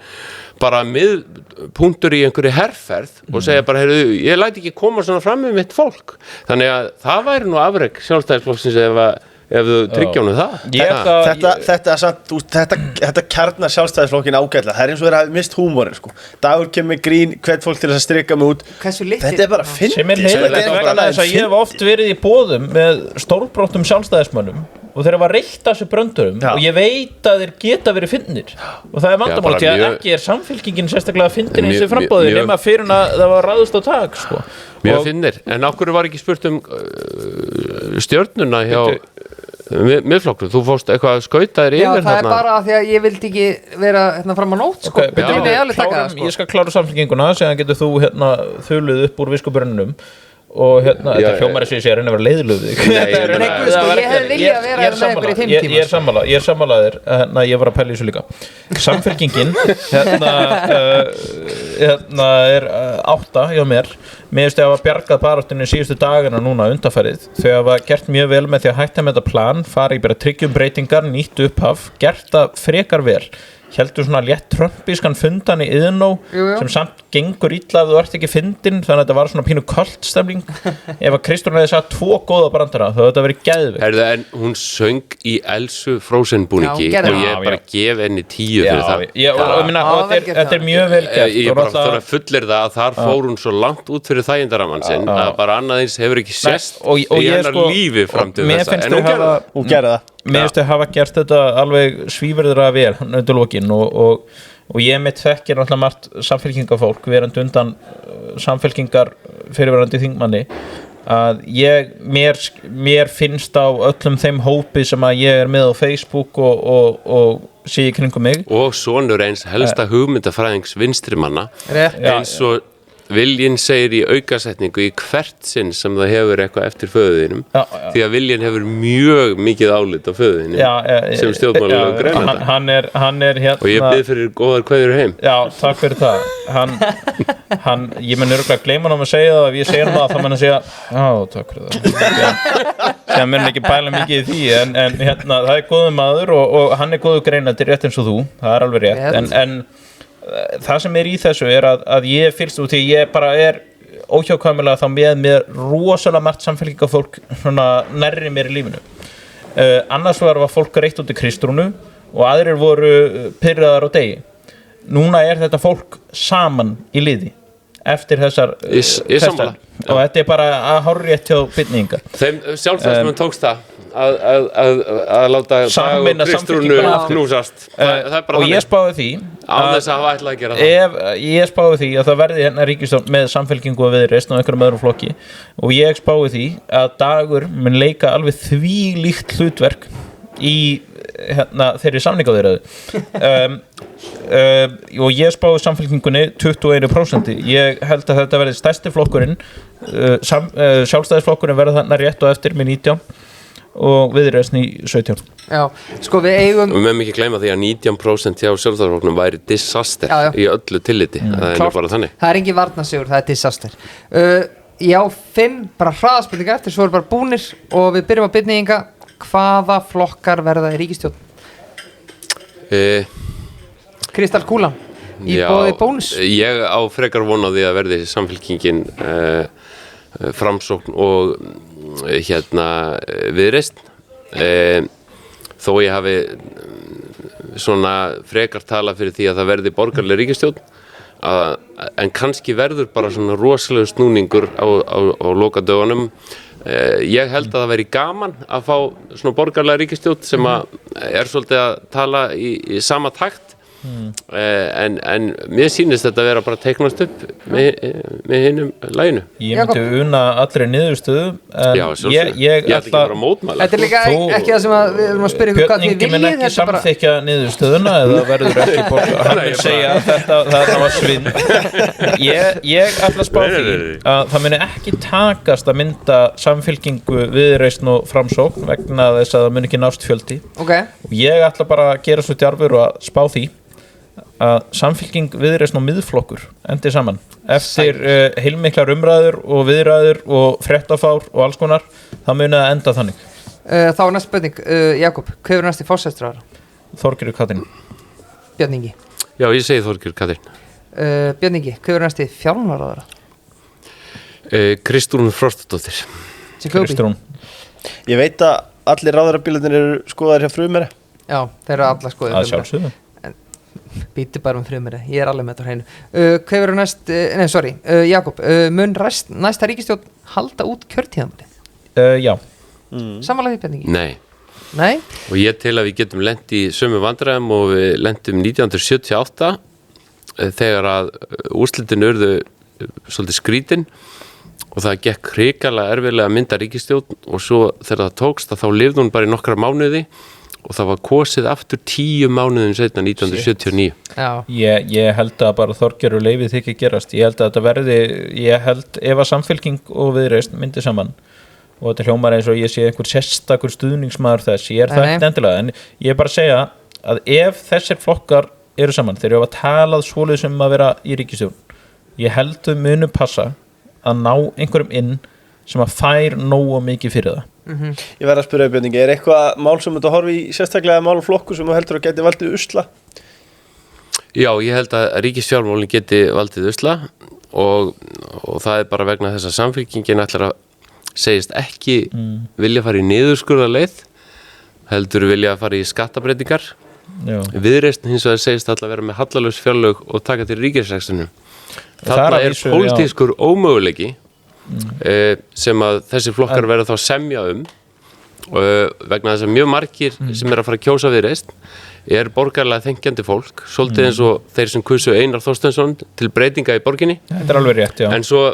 bara miðpunktur í einhverju herferð og segja bara, heyrðu, ég læt ekki koma svona fram með mitt fólk. Þannig að það væri nú afrek Sjálfstæðisflokksins ef þú tryggjónu það. Þetta kjarnar Sjálfstæðisflokkin ágætlega. Það eins og þeir hafi mist húmórin, Dagur kemur grín, hvet fólk til þess að strika mig út. Þetta bara fyndið. Sem leiðilegt vegna þess að ég hef oft verið í boðum með stórbróttum Sjálfstæðismönnum og þeir hafa reykt af þessu bröndurum og ég veit að þeir geta verið fyndnir og það vandamál til að ekki Samfylkingin sérstaklega fyndin eins og frambóði nema fyrir að það var ráðust á tak Mjög fyndnir, en okkur var ekki spurt stjörnuna hjá miðflokkur, þú fórst eitthvað að skauta þér Já, yfir það er bara af því að ég vildi ekki vera fram á nótt sko. Ok, Nei, alveg taka það, sko. Ég skal klára samfélkinguna, síðan getur þú þuluð upp úr viskubrunninum og þetta hljómar að segja að reyna að vera leiðilegur við þig. Nei, guð, sko, ég hefði viljað vera með ykkur í 5 tíma. Ég er sammálaðir, ég var að pæla í þessu líka. Samfélkingin, er 8 hjá mér. Mér finnst að hafa bjargað baráttunni síðustu dagana núna undanfarið. Þau hafa gert mjög vel með því að hætta með þetta plan, fara í bara tryggjum breytingar, nýtt upphaf, gert það frekar vel. Heldur svona létt trömpískan fundan í Iðnó sem samt gengur illa ef þú ert ekki fyndin, þannig að þetta var svona pínu köld stemning. Ef að Kristrún hefði sagt 2 góða brandara þá hefði þetta verið geðveikt. Herðu, en hún söng í Elsu Frozen búningi Já, og ég bara gef henni 10 fyrir það. Þetta er mjög vel gert. Ég bara þarf að fullir það að þar fór hún svo langt út fyrir þægindaramann sinn að bara annað eins hefur ekki sést í hennar lífi fram til þessa. En hún gerði það. Mér finnst að hafa gert þetta alveg svíverðra vel undir lokin og ég mitt þekkir náttúrulega margt samfélkingafólk verandi undan samfélkingar fyrirverandi þingmanni að mér finnst á öllum þeim hópi sem að ég er með á Facebook og sé í kringum mig og sonur eins helsta hugmyndafræðings vinstrimanna eins og Viljinn segir í aukasetningu í hvert sinn sem það hefur eitthvað eftir föðuðinum því að Viljinn hefur mjög mikið álit á föðuðinum sem stjórnmálulega greinanda hann er hérna og ég bið fyrir góðar kveðjur heim. Já, takk fyrir það ég mun örugglega gleyma hann að segja það ef ég segja það þá mun hann segja takk fyrir það sem mun ekki pæla mikið í því en hérna það er góður maður og hann er góður greinandi rétt eins og þú, það er alveg rétt en það sem er í þessu er að ég fylgst út því ég bara er óhjákvæmilega þá með rosalega margt samfélkingafólk svona nærri mér í lífinu annars var fólk reitt út í Kristrúnu og aðrir voru pirraðar á degi núna er þetta fólk saman í liði eftir þessar sammála og þetta er bara að hárrétt hjá byrninga þeim sjálfstæðismenn tókst það að láta Dag og Kristrúnu knúsast það er bara og ég spáði því á þess að hafa ætlað að gera það ég spáði því að það verði hérna ríkisstjórn með samfélkingu og Viðreisn og einhverjum öðrum flokki og ég spáði því að Dagur mun leika alveg þvílíkt hlutverk í þeirri samningaviðræðu og ég spáði samfélkingunni 21%. Ég held að þetta verði stærsti flokkurinn sjálfstæðisflokkurinn verði þarna rétt og eftir með 19 og Viðreisn í 17. Já, sko við eigum Við mögum ekki gleyma því að 19% hjá sjálfstæðisflokknum væri disaster í öllu tilliti það er bara þannig. Það er engin varnarsigur, það er disaster Já, 5 bara hraðaspurninga eftir, svo er bara búnir og við byrjum að byrninga hvaða flokkar verða í ríkisstjórn? Kristallkúlan í boði bónus Ég á frekar von á því að verði samfélkingin Framsókn og Viðreisn þó ég hafi svona frekar tala fyrir því að það verði borgarleg ríkisstjórn en kannski verður bara svona rosalega snúningur á lokadögunum ég held að það veri gaman að fá svona borgarlega ríkisstjórn sem að er svolítið að tala í sama takt en mér sýnist þetta að vera bara teiknast upp með hinum laginu. Ég myndi una allri niðurstöðu ég ætla ekki bara að mótmæla. Þetta er líka ekki það sem við erum að spyrja ykkur hvað þið viljið. Björn Ingi mun ekki samþykja niðurstöðuna eða verður ekki borga. Hann vil segja að þetta var svindl. Ég ætla að spá því að það muni ekki takast að mynda samfylkingu Viðreisn og Framsókn vegna þess að það muni ekki nást fjöldi. Og ég ætla bara að gera svo djarfur og að spá því að samfylking Viðreisn og miðflokkur endi saman eftir heilmiklar umræður og viðræður og fréttafár og alls konar það muni að enda þannig. Þá er næst spurning, Jakob, hver er næst í forsætisráðherra? Þorgerður Katrín. Björn Ingi. Já, ég segi Þorgerður Katrín. Björn Ingi, hver er næst í fjármálaráðherra? Kristrún Frostadóttir. Kristrún. Ég veit að allir ráðherrabílarnir eru skoðaðir hjá Frumherja. Já, þeir eru alla skoðaðir. Að sjálfsögðu. Býti bara Frumherja, ég er alveg með þetta hreinu. Hver eru næst, Jakob, mun næsta ríkisstjórn halda út kjörtíðanbili? Já. Sammála því, Björn Ingi? Nei. Og ég tel að við getum lent í sömu vandræðum og við lentum 1978 þegar að úrslitin urðu svolítið skrítin og það gekk hrikalega erfiðlega að mynda ríkisstjórn og svo þegar það tókst þá lifði hún bara í nokkra mánuði og það var kosið aftur 10 mánuðin seinna 1979. Ég held að bara Þorgerður Leifið þykir gerast. Ég held að þetta verði, ef að Samfylking og Viðreisn myndi saman og þetta hljómar eins og ég sé einhver sérstakur stuðningsmaður þess, ég það ekkert endilega, en ég er bara að segja að ef þessir flokkar eru saman, þeir eru að talað svoleið sem að vera í ríkisstjórn, ég held þau munu passa að ná einhverjum inn sem að fær nógu mikið fyrir það. Ég verð að spyrja Björningi, er eitthvað mál sem þetta horfi í sérstaklega málflokku sem þú heldur að geti valdið usla? Já, ég held að ríkisfjármálin geti valdið usla og það er bara vegna þess að Samfylkingin ætlar að segist ekki vilja fara í niðurskurðarleið, heldur vilja fara í skattabreitingar. Viðreisn hins vegar segist alltaf vera með hallalaus fjárlög og taka til ríkisrekstrinum. Þarna er pólitískur ómöguleiki sem að þessi flokkar verða þá semja vegna þess að mjög margir sem er að fara að kjósa Viðreisn er borgarlega þenkjandi fólk, svolítið eins og þeir sem kusu Einar Þorsteinsson til breytinga í borginni. Þetta er alveg rétt, já. En svo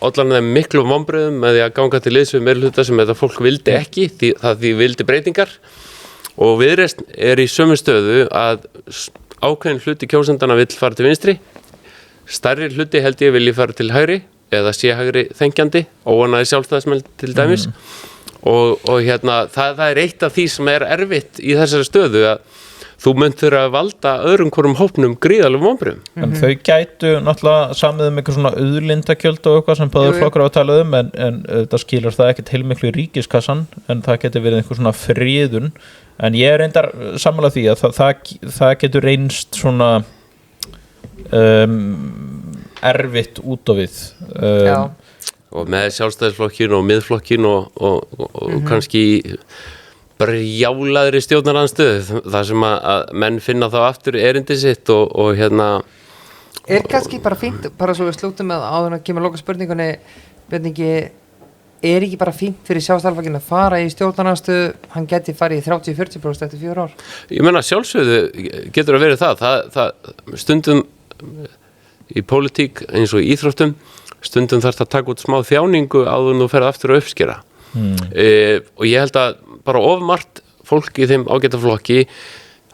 ollan þeim miklu vonbrigðum með því að ganga til liðs við meirihluta sem þetta fólk vildi ekki, því vildi breytingar og Viðreisn er í sömu stöðu að ákveðin hluti kjósendana vill fara til vinstri, stærri hluti held ég vilji fara til hægri eða sé hægri þengjandi, óanæði sjálfstæðismenn til dæmis og það er eitt af því sem er erfitt í þessari stöðu að þú munt þurfa að valda öðrum hvorum hópnum gríðarlegum vonbrigðum. En þau gætu náttúrulega samið eitthvað svona auðlindagjöld og eitthvað sem báður flokkar á að tala en það skilur það ekkert heilmiklu í ríkiskassan en það getur verið einhver svona friðun en ég er reyndar sammála því að það getur reynst svona erfitt út á við og með sjálfstæðisflokkin og miðflokkin og kannski brjálaðri stjórnarandstöðu þar sem að menn finna þá aftur erindi sitt og er kannski bara fínt, bara svo við slútum með áður að kemur loka spurningunni Björningi, er ekki bara fínt fyrir sjálfstæðisflokkinn að fara í stjórnarandstöðu, hann geti farið í 30-40% eftir 4 ár? Ég meina sjálfsögðu getur að vera það stundum í pólitík eins og í íþróttum stundum þarf það að taka út smá þjáningu áður nú ferð aftur að uppskera og ég held að bara ofmargt fólk í þeim ágætaflokki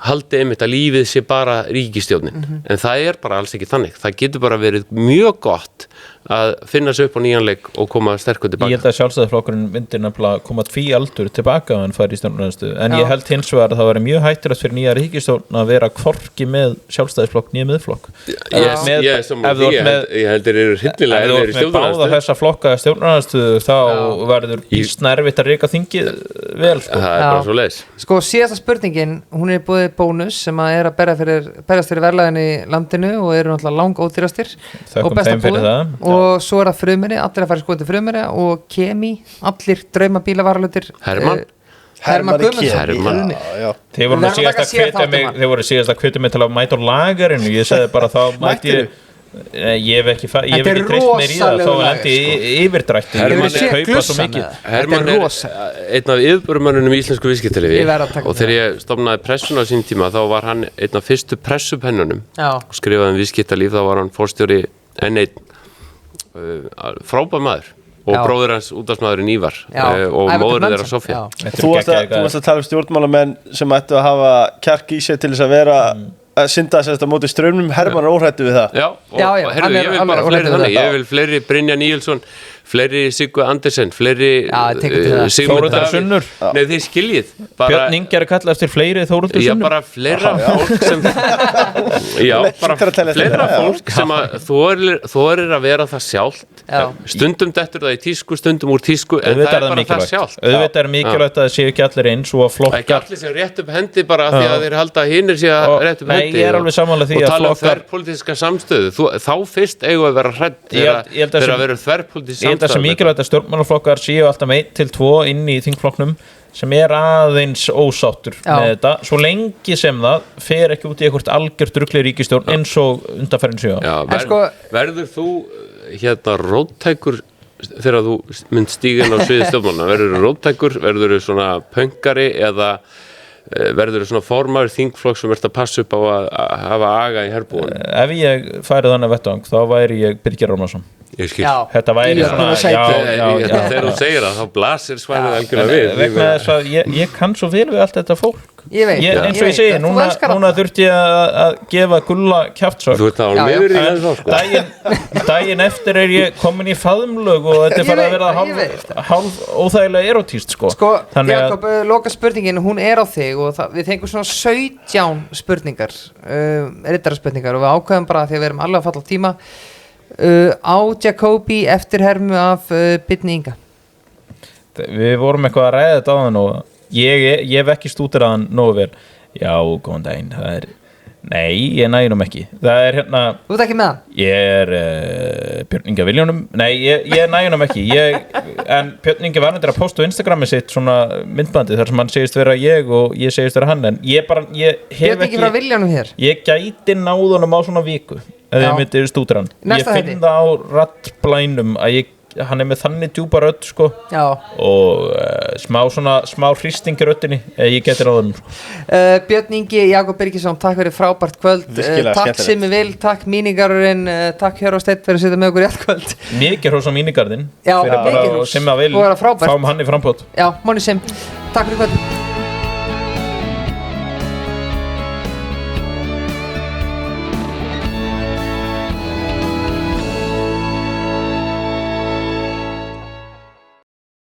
haldi einmitt að lífið sé bara ríkisstjórnin en það er bara alls ekki þannig, það getur bara verið mjög gott að finna sig upp á nýjan leik og koma sterkur tilbaka. Ég held að sjálfstæðisflokkurinn myndir nefnilega koma tvíaldur tilbaka en fara í stjórnarandstöðu en ég held hins vegar að það væri mjög hættulegt fyrir nýja ríkisstjórn að vera hvorki með sjálfstæðisflokk nýja miðflokk. Ég held þeir eru hryllilega ef þú ert með báða þessa flokka stjórnarandstöðu þá verður býsna erfitt að reka þingið vel. Það er bara svo leis. Sko síðasta spurningin, hún er búið bónus sem að er að berjast fyrir verðlæðin í landinu og eru náttúrulega langódýrastir og besta búið og svo er það frumeri, allir að fara skoði til frumeri og kemi, allir draumabílavarlutir Hermann Guðmundsson Þeir voru síðast að hvetja mig til að mæta á lagarinu ég sagði bara þá mætti ég hef ekki treyst mér í það þá lendi yfirdrætti ég vil ekki kaupa svo mikið Hermann er einn af yfirbörumönnunum í íslensku viðskiptalífi og þegar ég stofnaði pressuna á sín tíma þá var hann einn af fyrstu pressupennunum og skrifaði viðskiptalíf þá var hann forstjóri N1 frábær maður og bróðir hans útvarpsmaðurinn Ívar og móðurinn þeirra Sofía. Þú varst að tala um stjórnmálamenn sem ættu að hafa kjark í sig til þess að vera að synda þess að móti straumnum. Hermann er óhræddur við það. Já, heyrðu, ég vil bara fleiri þannig. Ég vil fleiri Brynjar Níelsson, fleiri Siggu Andersen, fleiri Sigmund Davíð. Nei, þið skiljið. Björn Ingi er að kalla eftir fleiri Þóroddur Sunnur. Já, bara fleira fólk sem fleira fólk sem þorir að vera það sjálft. Stundum dettur það í tísku, stundum úr tísku, en það er bara það sjálft. Auðvitað er mikilvægt að það séu ekki allir eins og að flokkar. Ekki allir séu rétt upp hendi bara því að þeir halda að hinir séu rétt upp hendi. Ég er alveg sammála því að flokkar. Og tala um þverpólitíska samstöðu. Þá fyrst eigum að vera hrædd þegar að vera þverpólitísk samstöðu. Það er mikilvægt að stjórnmálaflokkar séu alltaf með 1-2 inn í þingflokknum sem er aðeins ósáttur með þetta, svo lengi sem það fer ekki út í eitthvað algjört rugli ríkisstjórn eins og undanfærin 7 ár. Verður þú róttækur þegar þú mynd stíga inn á sviði stjórnmálanna, verður þú róttækur, verður þú svona pöngari eða verður þú svona formaður þingflokk sem ert að passa upp á að hafa aga í herbúðunum? Ef ég færi þannig vettvang þá væri ég Birgir Ármannsson. Ég skil. Já, Þetta væri Í svona, öllum sæti. já. Þegar þú segir það, þá blasir svæðið algjörlega við. Vegna þess að ég kann svo vel við allt þetta fólk. Ég veit, Eins og ég segi, þú elskar núna alla. þurfti ég að gefa Gulla kjaftsök. Þú ert það á Já, já. meður í En þessu, sko. daginn eftir ég komin í faðmlög og þetta Ég farið að veit vera það, ég veit hálf óþægilega erotíst sko. Sko, Þannig að- Jakob, loka spurningin, hún er á þig og við fengum svona 17 spurningar, rittaraspurningar og við ákveðum bara því að við erum alveg að falla á tíma á Jacobi eftirhermu af Birni Inga. Við vorum eitthvað að ræða þetta á hann og ég hef ekki stútur að hann nógu vel. Já, góðan daginn, það er nei, ég næði nú ekki. Það er hérna Þú ert ekki með hann? ég er Björn Inga Viljónum nei, ég næði nú ekki en Björn Inga var nefndir að posta á Instagrami sitt svona myndbandi þar sem hann segist vera ég og ég segist vera hann en ég hef Björn ekki frá Viljanum hér. ég gæti náðunum á svona viku ef Já. ég myndir stútur hann Næsta ég finn það á rattblænum að hann er með þannig djúpa rödd sko Já. og smá hristing í röddinni ég geti ráðunum Björn Ingi, Jakob Birgisson, takk fyrir frábært kvöld. Virkilega Takk skemmtilegt. Simmi Vil, takk Míningarurinn, takk Hjörvar Steinn fyrir að sitja með okkur í allt kvöld. mikið hrós á mínigarðin Já, fyrir mikið bara hrós. sem að vil Þú er frábært. fáum hann í frambót Já, Móni Sim, takk fyrir kvöld.